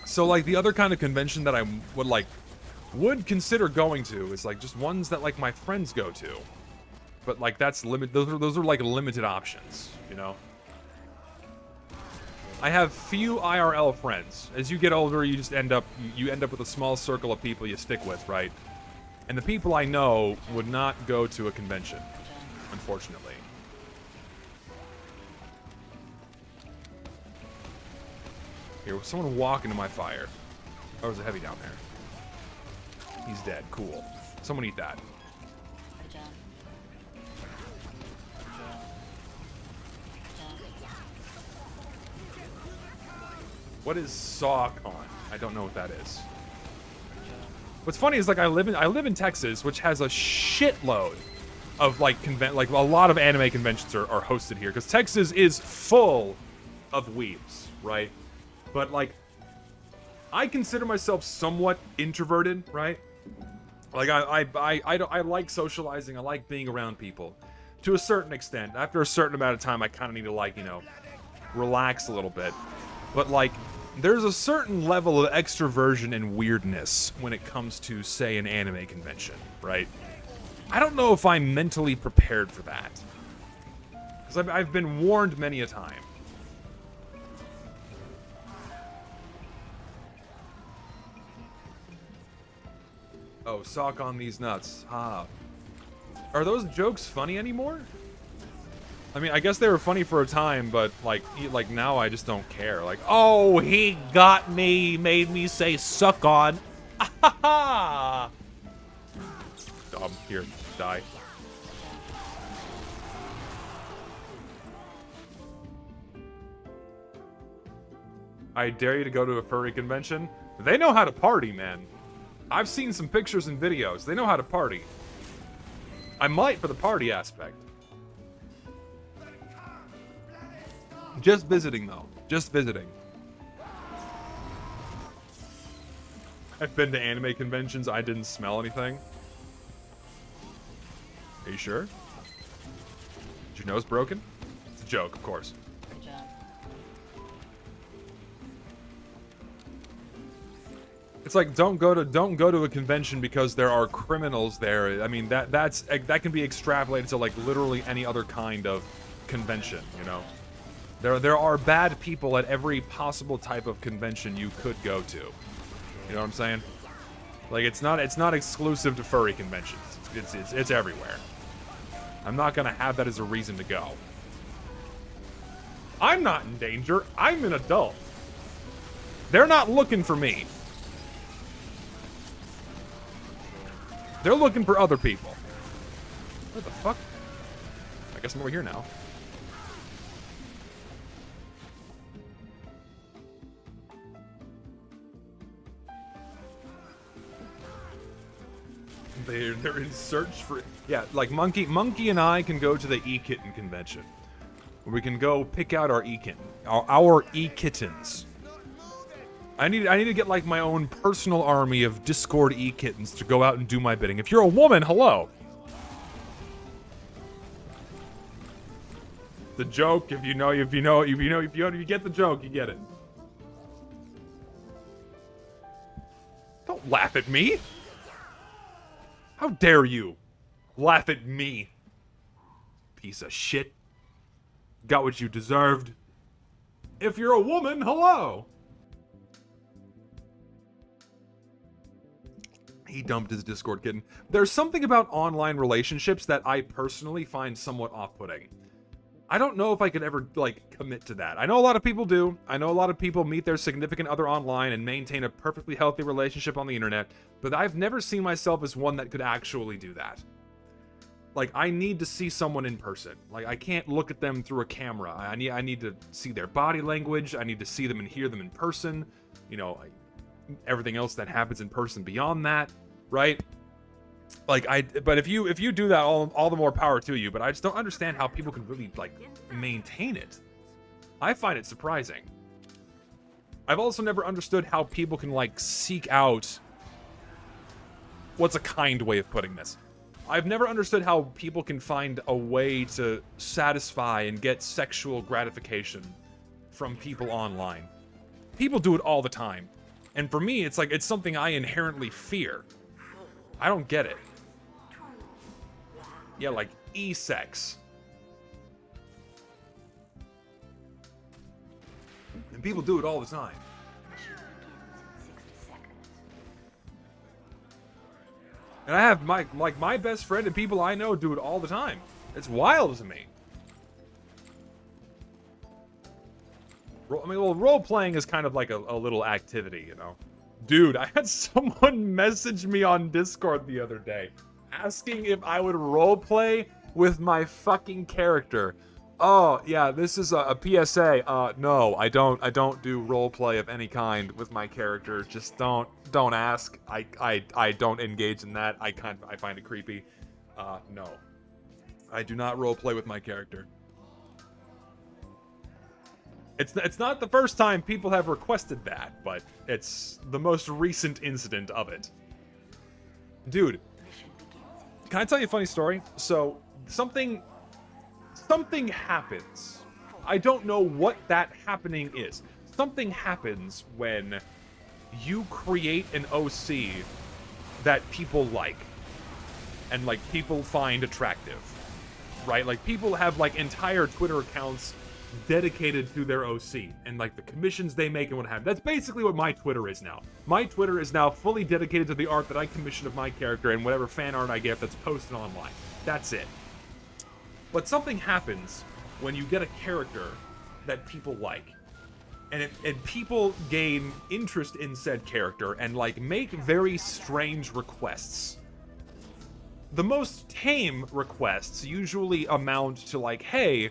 Speaker 8: So like the other kind of convention that I would consider going to is like just ones that like my friends go to. But like that's those are like limited options, you know? I have few IRL friends. As you get older, you just end up with a small circle of people you stick with, right? And the people I know would not go to a convention, unfortunately. Here, was someone walk into my fire? Oh, there's a heavy down there. He's dead. Cool. Someone eat that. What is sock on? I don't know what that is. What's funny is like I live in Texas, which has a shitload of like a lot of anime conventions are hosted here because Texas is full of weebs, right? But like I consider myself somewhat introverted, right? Like I like socializing, I like being around people to a certain extent. After a certain amount of time, I kind of need to like, you know, relax a little bit. But like there's a certain level of extroversion and weirdness when it comes to, say, an anime convention, right? I don't know if I'm mentally prepared for that. Because I've been warned many a time. Oh, sock on these nuts. Ah. Are those jokes funny anymore? I mean, I guess they were funny for a time, but like now I just don't care. Like, oh, he got me, made me say suck on. Ah, dumb. Here, die. I dare you to go to a furry convention. They know how to party, man. I've seen some pictures and videos. They know how to party. I might for the party aspect. Just visiting, though. Just visiting. I've been to anime conventions. I didn't smell anything. Are you sure? Is your nose broken? It's a joke, of course. It's like don't go to a convention because there are criminals there. I mean that can be extrapolated to like literally any other kind of convention, you know. There are bad people at every possible type of convention you could go to. You know what I'm saying? Like it's not exclusive to furry conventions. It's everywhere. I'm not gonna have that as a reason to go. I'm not in danger. I'm an adult. They're not looking for me. They're looking for other people. What the fuck? I guess I'm over here now. They're in search for... Yeah, like Monkey and I can go to the E-Kitten convention. We can go pick out our E-Kitten. Our E-Kittens. I need to get like my own personal army of Discord E-Kittens to go out and do my bidding. If you're a woman, hello. The joke, if you get the joke, you get it. Don't laugh at me. How dare you laugh at me? Piece of shit. Got what you deserved. If you're a woman, hello. He dumped his Discord kitten. There's something about online relationships that I personally find somewhat off-putting. I don't know if I could ever, like, commit to that. I know a lot of people do. I know a lot of people meet their significant other online and maintain a perfectly healthy relationship on the internet, but I've never seen myself as one that could actually do that. Like, I need to see someone in person. Like, I can't look at them through a camera. I need to see their body language. I need to see them and hear them in person. You know, everything else that happens in person beyond that, right? Like, but if you do that, all the more power to you. But I just don't understand how people can really, like, maintain it. I find it surprising. I've also never understood how people can, like, seek out... What's a kind way of putting this? I've never understood how people can find a way to satisfy and get sexual gratification from people online. People do it all the time. And for me, it's like, it's something I inherently fear. I don't get it. Yeah, like, e-sex. And people do it all the time. And I have my best friend and people I know do it all the time. It's wild to me. I mean, well, role-playing is kind of like a little activity, you know? Dude, I had someone message me on Discord the other day asking if I would roleplay with my fucking character. Oh, yeah, this is a PSA. No, I don't do roleplay of any kind with my character. Just don't ask. I don't engage in that. I find it creepy. No. I do not roleplay with my character. It's not the first time people have requested that, but it's the most recent incident of it. Dude, can I tell you a funny story? So, something happens. I don't know what that happening is. Something happens when you create an OC that people like. And, like, people find attractive. Right? Like, people have, like, entire Twitter accounts dedicated to their OC. And, like, the commissions they make and what have you. That's basically what my Twitter is now. My Twitter is now fully dedicated to the art that I commission of my character and whatever fan art I get that's posted online. That's it. But something happens when you get a character that people like. And people gain interest in said character and, like, make very strange requests. The most tame requests usually amount to, like, hey,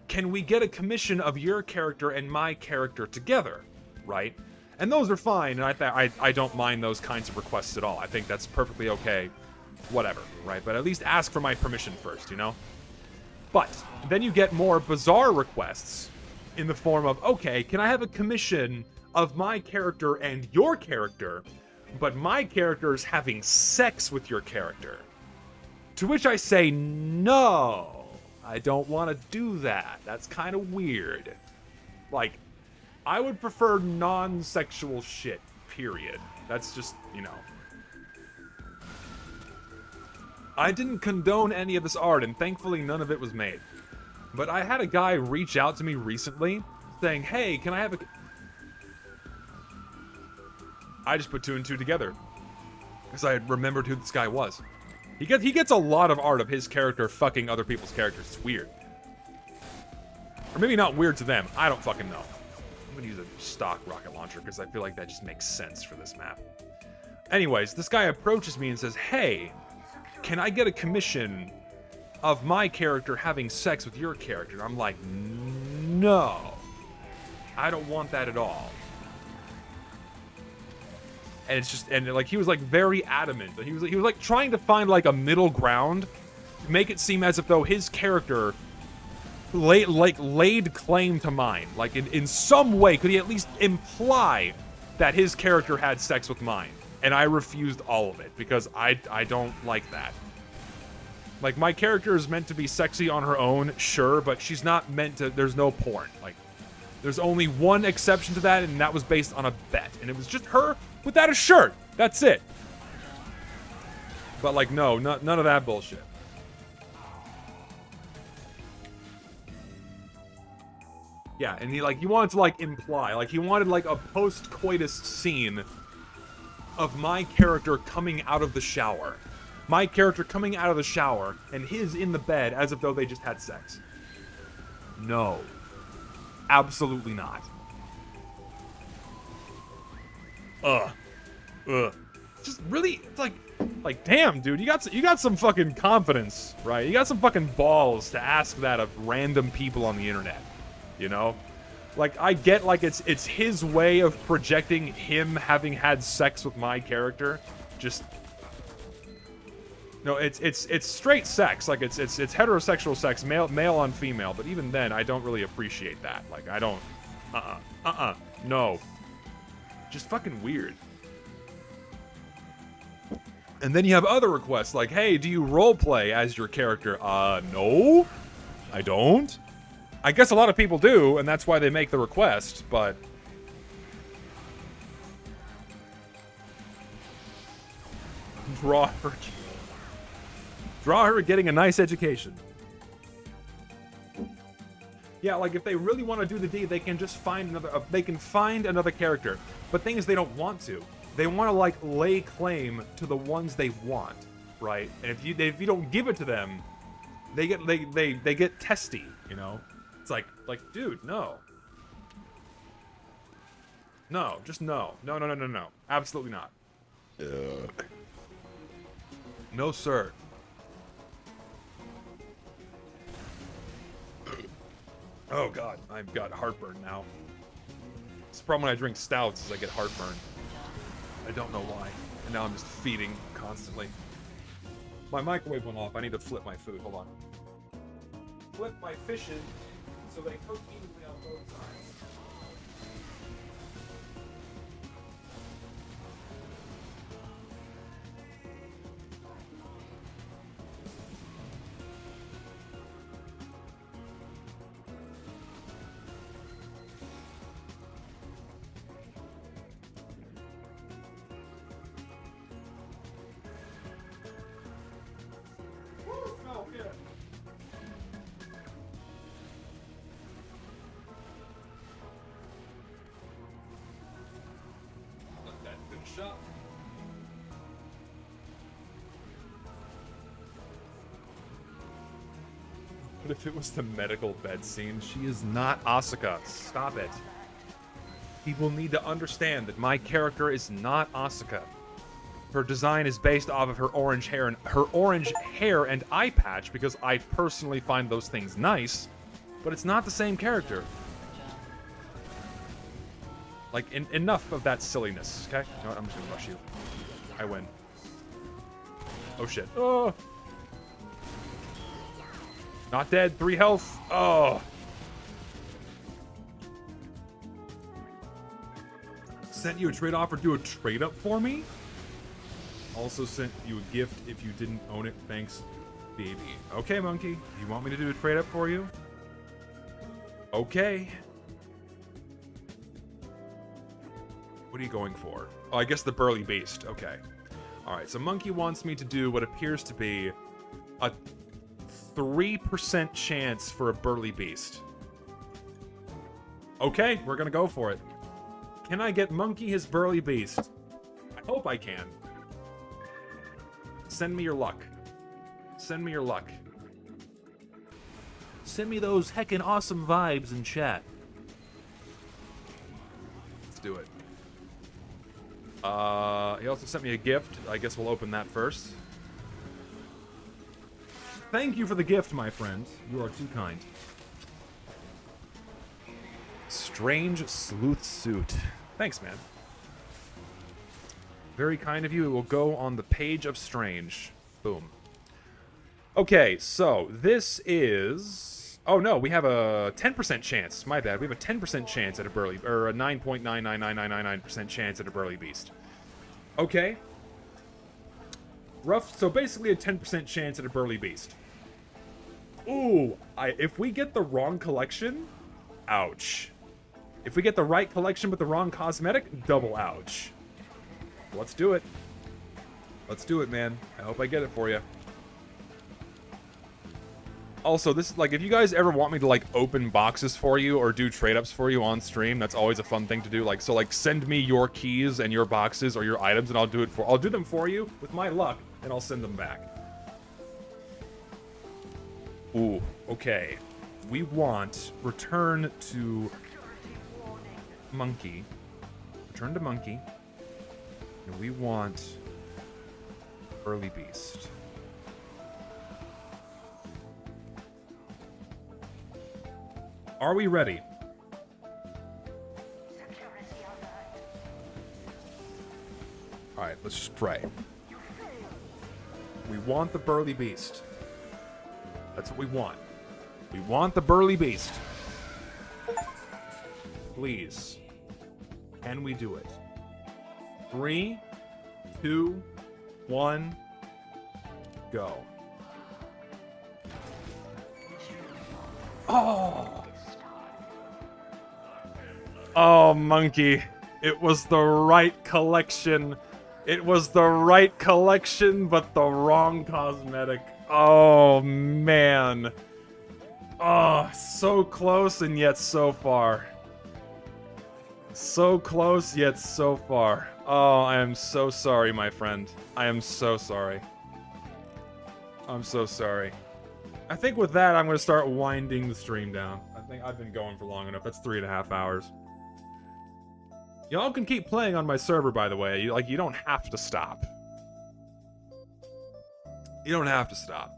Speaker 8: can we get a commission of your character and my character together, right? And those are fine, and I don't mind those kinds of requests at all. I think that's perfectly okay, whatever, right? But at least ask for my permission first, you know? But then you get more bizarre requests in the form of, okay, can I have a commission of my character and your character, but my character is having sex with your character? To which I say, no, I don't want to do that. That's kind of weird. Like, I would prefer non-sexual shit, period. That's just, you know. I didn't condone any of this art, and thankfully none of it was made. But I had a guy reach out to me recently, saying, hey, can I have a... I just put two and two together. Because I had remembered who this guy was. He gets a lot of art of his character fucking other people's characters. It's weird. Or maybe not weird to them. I don't fucking know. I'm gonna use a stock rocket launcher because I feel like that just makes sense for this map. Anyways, this guy approaches me and says, hey, can I get a commission of my character having sex with your character? And I'm like, no. I don't want that at all. And it's just, and like, he was like very adamant. He was like trying to find like a middle ground to make it seem as if though his character laid claim to mine. Like in some way, could he at least imply that his character had sex with mine? And I refused all of it because I don't like that. Like, my character is meant to be sexy on her own, sure, but she's not meant to, there's no porn. Like, there's only one exception to that, and that was based on a bet. And it was just her without a shirt. That's it. But, like, no, none of that bullshit. Yeah, and he wanted to, like, imply. Like, he wanted, like, a post-coitus scene of my character coming out of the shower. My character coming out of the shower, and his in the bed as if though they just had sex.
Speaker 5: No. Absolutely not.
Speaker 8: Just really, it's like, damn, dude, you got some fucking confidence, right? You got some fucking balls to ask that of random people on the internet, you know? Like, I get, like, it's his way of projecting him having had sex with my character. Just, no, it's straight sex, like, it's heterosexual sex, male on female, but even then, I don't really appreciate that. Like, I don't, no. Just fucking weird. And then you have other requests, like, hey, do you roleplay as your character? No, I don't. I guess a lot of people do, and that's why they make the request, but... Draw her getting a nice education. Yeah, like, if they really want to do the deed, they can just find another character. But thing is, they don't want to. They want to, like, lay claim to the ones they want, right? And if you don't give it to them, they get testy, you know? It's like, dude, no. No, just no. No. Absolutely not. No, sir. Oh, God. I've got heartburn now. It's the problem when I drink stouts is I get heartburn. I don't know why. And now I'm just feeding constantly. My microwave went off. I need to flip my food. Hold on. Flip my fishes so they cook evenly on both sides. Shop. But if it was the medical bed scene, she is not Asuka. Stop it. People need to understand that my character is not Asuka. Her design is based off of her orange hair and eye patch because I personally find those things nice, but it's not the same character. Like, enough of that silliness, okay? You know what? I'm just gonna rush you. I win. Oh, shit. Oh! Not dead. 3 health. Oh! Sent you a trade offer. Do a trade up for me? Also sent you a gift if you didn't own it. Thanks, baby. Okay, monkey. You want me to do a trade up for you? Okay. What are you going for? Oh, I guess the burly beast. Okay. Alright, so monkey wants me to do what appears to be a 3% chance for a burly beast. Okay, we're gonna go for it. Can I get monkey his burly beast? I hope I can. Send me your luck. Send me your luck.
Speaker 5: Send me those heckin' awesome vibes in chat.
Speaker 8: Let's do it. He also sent me a gift. I guess we'll open that first.
Speaker 2: Thank you for the gift, my friend. You are too kind.
Speaker 8: Strange sleuth suit. Thanks, man. Very kind of you. It will go on the page of Strange. Boom. Okay, so this is... Oh, no, we have a 10% chance. My bad. We have a 10% chance at a burly... Or a 9.99999% chance at a burly beast. Okay. Rough. So basically a 10% chance at a burly beast. Ooh. If we get the wrong collection... Ouch. If we get the right collection but the wrong cosmetic, double ouch. Let's do it. Let's do it, man. I hope I get it for you. Also, this is like, if you guys ever want me to like open boxes for you or do trade-ups for you on stream, that's always a fun thing to do. Like, so like send me your keys and your boxes or your items and I'll do them for you with my luck and I'll send them back. Ooh, okay. We want return to monkey. Return to monkey. And we want early beast. Are we ready? Alright, let's just pray. We want the burly beast. That's what we want. We want the burly beast. Please. Can we do it? 3, 2, 1, go. Oh! Oh, monkey. It was the right collection. It was the right collection, but the wrong cosmetic. Oh, man. Oh, so close and yet so far. So close yet so far. Oh, I am so sorry, my friend. I am so sorry. I'm so sorry. I think with that, I'm going to start winding the stream down. I think I've been going for long enough. That's 3.5 hours. Y'all can keep playing on my server, by the way. You don't have to stop. You don't have to stop.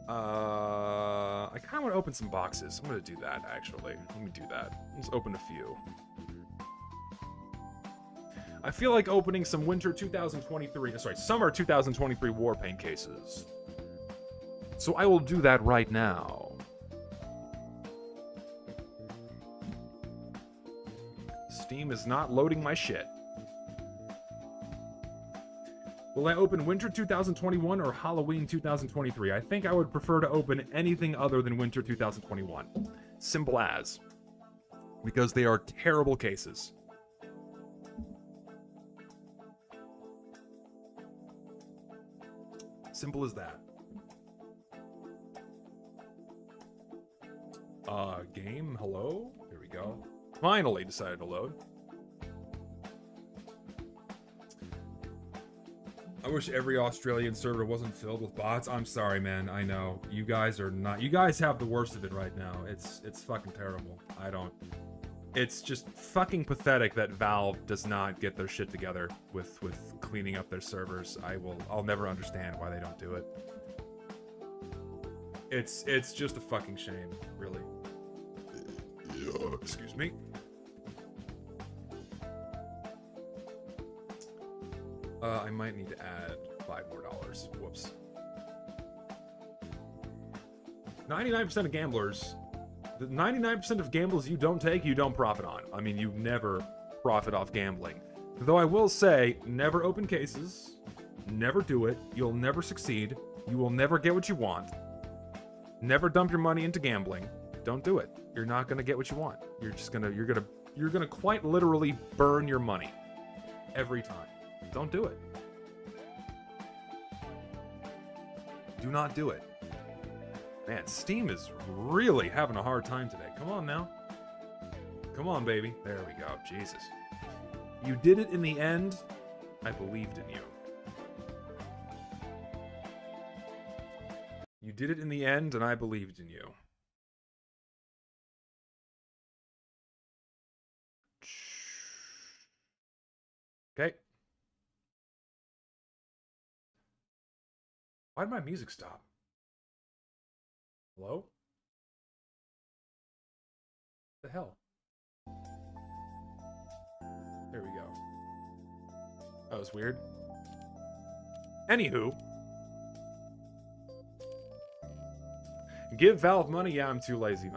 Speaker 8: I kind of want to open some boxes. I'm going to do that, actually. Let me do that. Let's open a few. I feel like opening some winter 2023, sorry, summer 2023 Warpaint cases. So I will do that right now. Steam is not loading my shit. Will I open winter 2021 or Halloween 2023? I think I would prefer to open anything other than winter 2021. Simple as. Because they are terrible cases. Simple as that. Game, hello? Here we go. Finally decided to load. I wish every Australian server wasn't filled with bots. I'm sorry, man. I know. You guys are not... You guys have the worst of it right now. It's fucking terrible. I don't... It's just fucking pathetic that Valve does not get their shit together with cleaning up their servers. I'll never understand why they don't do it. It's just a fucking shame, really. Excuse me. I might need to add $5 more. Whoops. 99% of gamblers... The 99% of gambles you don't take, you don't profit on. I mean, you never profit off gambling. Though I will say, never open cases. Never do it. You'll never succeed. You will never get what you want. Never dump your money into gambling. Don't do it. You're not gonna get what you want. You're gonna quite literally burn your money. Every time. Don't do it. Do not do it. Man, Steam is really having a hard time today. Come on now. Come on, baby. There we go. Jesus. You did it in the end. I believed in you. You did it in the end, and I believed in you. Okay. Why did my music stop? Hello? What the hell? There we go. That was weird. Anywho. Give Valve money? Yeah, I'm too lazy.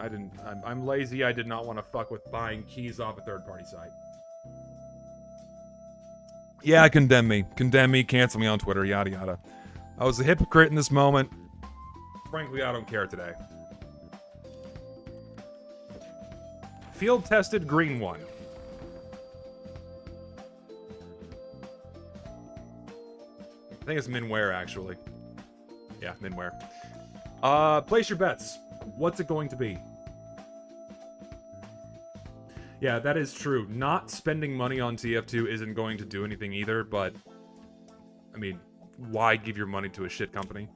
Speaker 8: I'm lazy. I did not want to fuck with buying keys off a third-party site. Yeah, condemn me. Condemn me, cancel me on Twitter, yada yada. I was a hypocrite in this moment. Frankly, I don't care today. Field tested green one. I think it's Minware, actually. Yeah, Minware. Place your bets. What's it going to be? Yeah, that is true. Not spending money on TF2 isn't going to do anything either, but... I mean, why give your money to a shit company?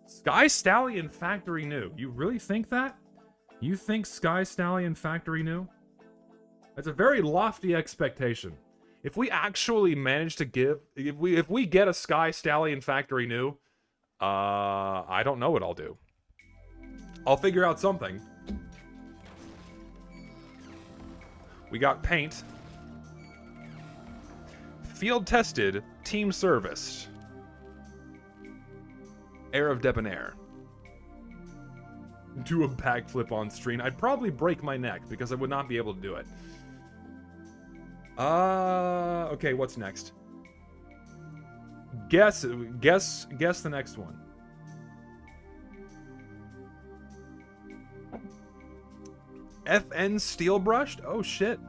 Speaker 8: Sky Stallion Factory New. You really think that? You think Sky Stallion Factory New? That's a very lofty expectation. If we actually manage to give, if we get a Sky Stallion Factory New, I don't know what I'll do. I'll figure out something. We got paint. Field tested, team serviced. Air of debonair. Do a backflip on screen. I'd probably break my neck because I would not be able to do it. Okay, what's next? Guess the next one. FN steel brushed? Oh shit.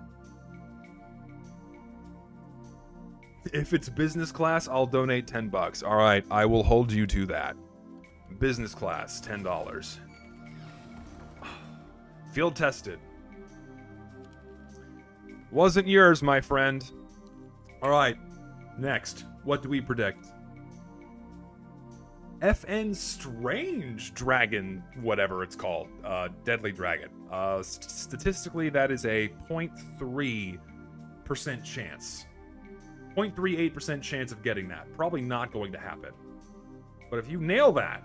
Speaker 8: If it's business class, I'll donate $10. All right, I will hold you to that. Business class, $10. Field tested. Wasn't yours, my friend. All right, next. What do we predict? FN Strange Dragon, whatever it's called. Deadly Dragon. Statistically, that is a 0.3% chance. 0.38% chance of getting that. Probably not going to happen. But if you nail that,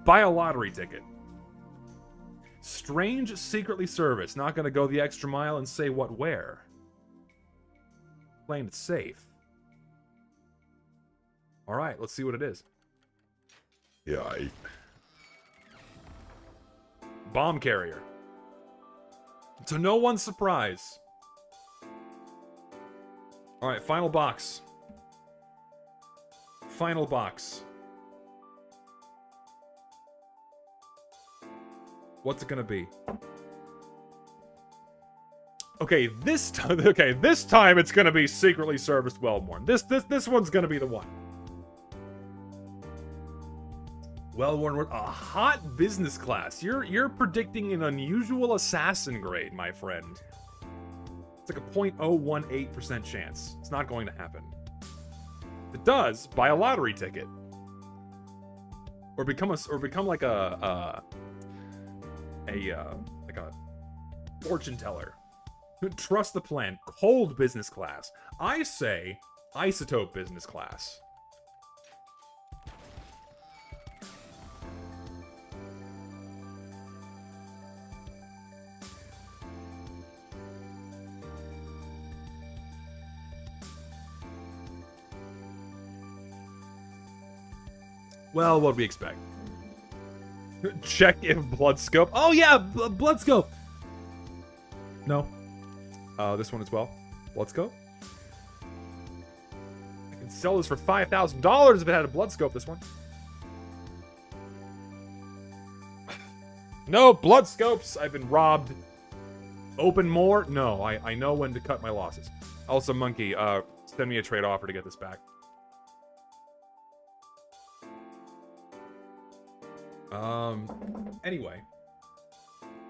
Speaker 8: buy a lottery ticket. Strange Secretly Service. Not going to go the extra mile and say what where. Playing it safe. Alright, let's see what it is.
Speaker 4: Yeah,
Speaker 8: Bomb carrier. To no one's surprise. Alright, final box. Final box. What's it gonna be? Okay, this time it's gonna be Secretly Serviced Wellworn. This one's gonna be the one. Wellworn, a hot business class. You're predicting an unusual assassin grade, my friend. It's like a 0.018% chance. It's not going to happen. If it does, buy a lottery ticket. Or become like a fortune teller. Trust the plan. Cold business class. I say isotope business class. Well, what do we expect? Check if blood scope. Oh yeah, blood scope. No. This one as well. Blood scope. I can sell this for $5,000 if it had a blood scope. This one. No blood scopes. I've been robbed. Open more? No. I know when to cut my losses. Also, Monkey, send me a trade offer to get this back. Anyway,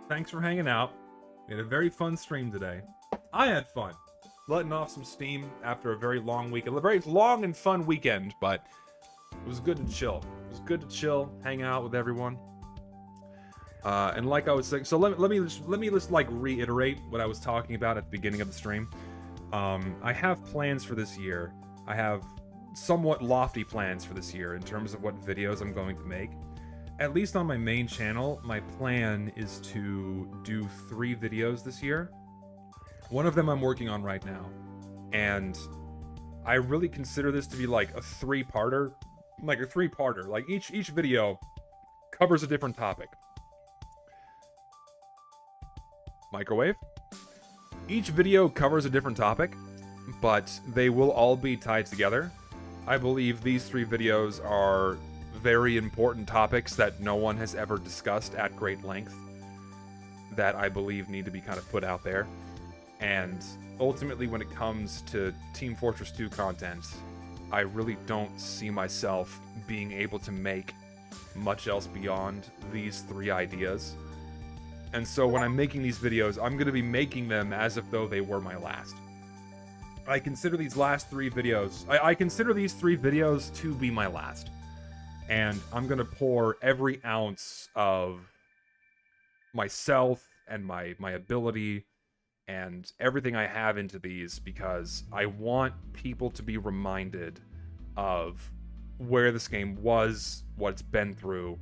Speaker 8: thanks for hanging out. We had a very fun stream today. I had fun letting off some steam after a very long weekend, a very long and fun weekend, but it was good to chill. It was good to chill, hang out with everyone. And like I was saying, so let me just like reiterate what I was talking about at the beginning of the stream. I have plans for this year. I have somewhat lofty plans for this year in terms of what videos I'm going to make. At least on my main channel, my plan is to do 3 videos this year. One of them I'm working on right now. And I really consider this to be like a 3-parter. Like a 3-parter. Like each video covers a different topic. Microwave. Each video covers a different topic, but they will all be tied together. I believe these 3 videos are very important topics that no one has ever discussed at great length that I believe need to be kind of put out there. And ultimately, when it comes to Team Fortress 2 content, I really don't see myself being able to make much else beyond these 3 ideas. And so when I'm making these videos, I'm going to be making them as if though they were my last.
Speaker 2: I consider these last 3 videos, I consider these 3 videos to be my last. And I'm gonna pour every ounce of myself and my ability and everything I have into these, because I want people to be reminded of where this game was, what it's been through,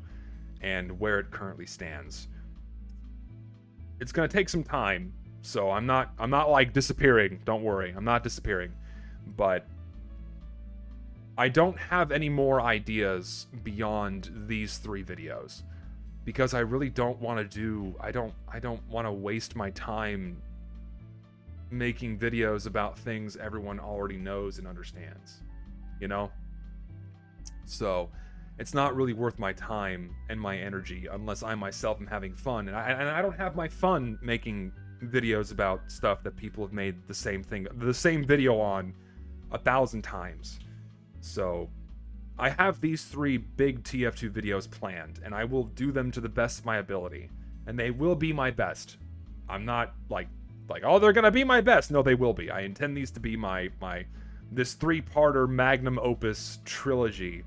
Speaker 2: and where it currently stands. It's gonna take some time, so I'm not like disappearing. Don't worry, I'm not disappearing. But I don't have any more ideas beyond these 3 videos, because I really don't want to do. I don't want to waste my time making videos about things everyone already knows and understands, you know? So it's not really worth my time and my energy unless I myself am having fun. And I don't have my fun making videos about stuff that people have made the same video on 1,000 times. So I have these 3 big TF2 videos planned, and I will do them to the best of my ability, and they will be my best. I'm not like, oh, they're gonna be my best. No, they will be. I intend these to be this 3-parter magnum opus trilogy.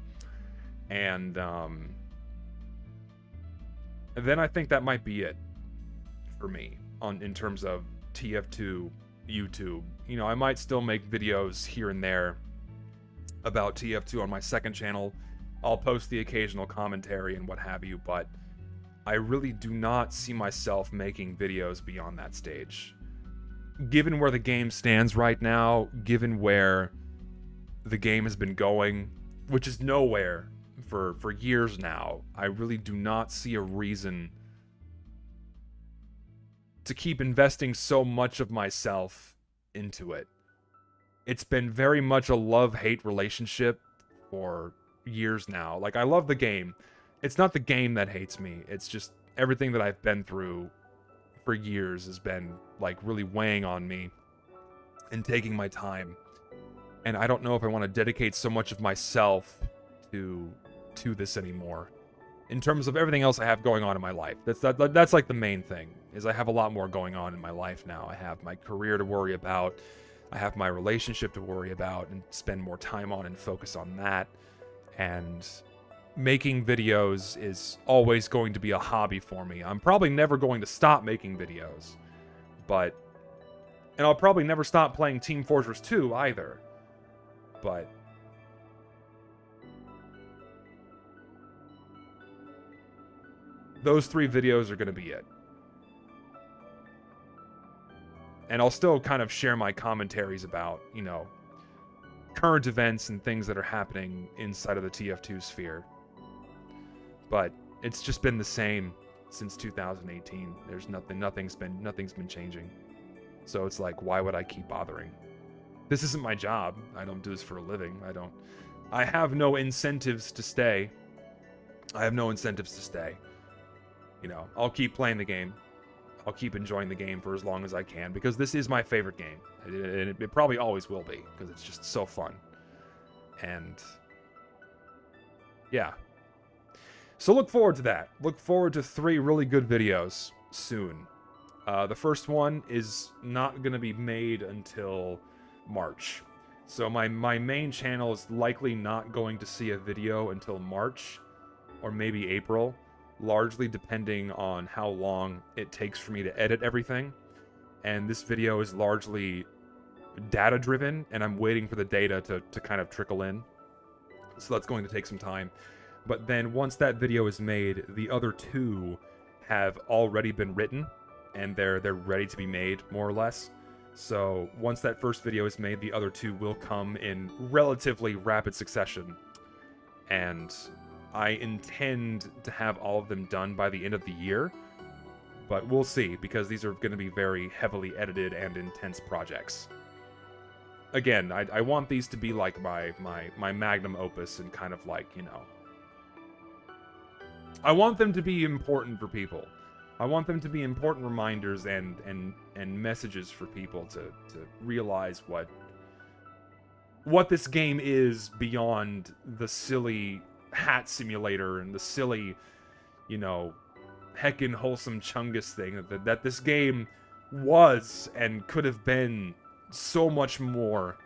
Speaker 2: And then I think that might be it for me in terms of TF2 YouTube. You know, I might still make videos here and there about TF2 on my second channel. I'll post the occasional commentary and what have you, but I really do not see myself making videos beyond that stage. Given where the game stands right now, given where the game has been going, which is nowhere for years now, I really do not see a reason to keep investing so much of myself into it. It's been very much a love-hate relationship for years now. Like, I love the game. It's not the game that hates me. It's just everything that I've been through for years has been, like, really weighing on me and taking my time. And I don't know if I want to dedicate so much of myself to this anymore. In terms of everything else I have going on in my life. That's like the main thing, is I have a lot more going on in my life now. I have my career to worry about. I have my relationship to worry about and spend more time on and focus on that. And making videos is always going to be a hobby for me. I'm probably never going to stop making videos. And I'll probably never stop playing Team Fortress 2 either. But those 3 videos are going to be it. And I'll still kind of share my commentaries about, you know, current events and things that are happening inside of the TF2 sphere. But it's just been the same since 2018. There's nothing's been changing. So it's like, why would I keep bothering? This isn't my job. I don't do this for a living. I have no incentives to stay. You know, I'll keep playing the game. I'll keep enjoying the game for as long as I can, because this is my favorite game. And it probably always will be, because it's just so fun. And yeah. So look forward to that. Look forward to 3 really good videos soon. The first one is not going to be made until March. So my main channel is likely not going to see a video until March, or maybe April. Largely depending on how long it takes for me to edit everything. And this video is largely data driven, and I'm waiting for the data to kind of trickle in. So that's going to take some time. But then once that video is made, the other 2 have already been written, and they're ready to be made, more or less. So once that first video is made, the other 2 will come in relatively rapid succession. And I intend to have all of them done by the end of the year, but we'll see, because these are going to be very heavily edited and intense projects. Again, I want these to be like my magnum opus, and kind of like, you know, I want them to be important for people. I want them to be important reminders and messages for people to realize what this game is beyond the silly hat simulator and the silly, you know, heckin' wholesome chungus thing that this game was and could have been
Speaker 8: so much more.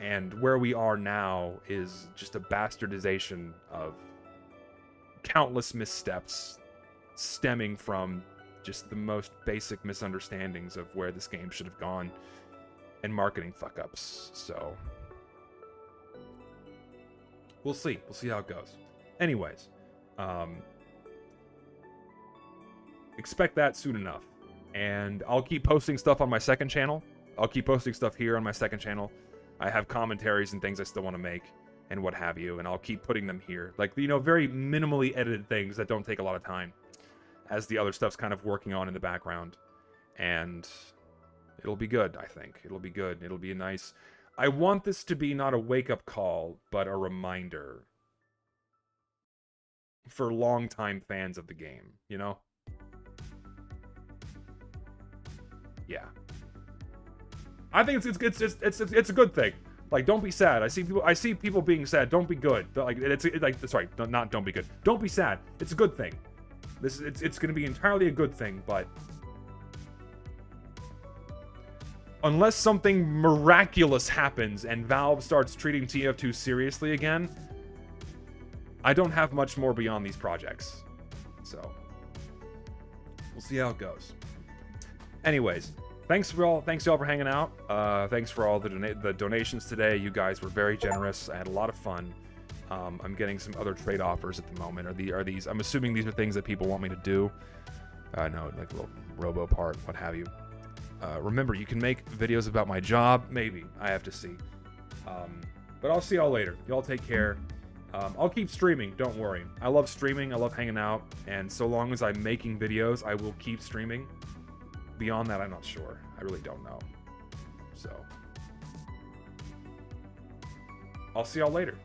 Speaker 8: And where we are now is just a bastardization of countless missteps stemming from just the most basic misunderstandings of where this game should have gone and marketing fuck-ups. So we'll see. We'll see how it goes. Anyways, expect that soon enough. And I'll keep posting stuff on my second channel. I'll keep posting stuff here on my second channel. I have commentaries and things I still want to make and what have you, and I'll keep putting them here. Like, you know, very minimally edited things that don't take a lot of time, as the other stuff's kind of working on in the background. And it'll be good, I think. It'll be good. It'll be a nice... I want this to be not a wake-up call, but a reminder for longtime fans of the game, you know? Yeah. I think it's a good thing. Like, don't be sad. I see people being sad. Don't be good. Like, don't be good. Don't be sad. It's a good thing. It's going to be entirely a good thing, but unless something miraculous happens and Valve starts treating TF2 seriously again, I don't have much more beyond these projects. So we'll see how it goes. Anyways, thanks y'all for hanging out. Thanks for all the donations today. You guys were very generous. I had a lot of fun. I'm getting some other trade offers at the moment. Are these? I'm assuming these are things that people want me to do. No, like a little robo part, what have you. Remember, you can make videos about my job. Maybe. I have to see. But I'll see y'all later. Y'all take care. I'll keep streaming. Don't worry. I love streaming. I love hanging out. And so long as I'm making videos, I will keep streaming. Beyond that, I'm not sure. I really don't know. So, I'll see y'all later.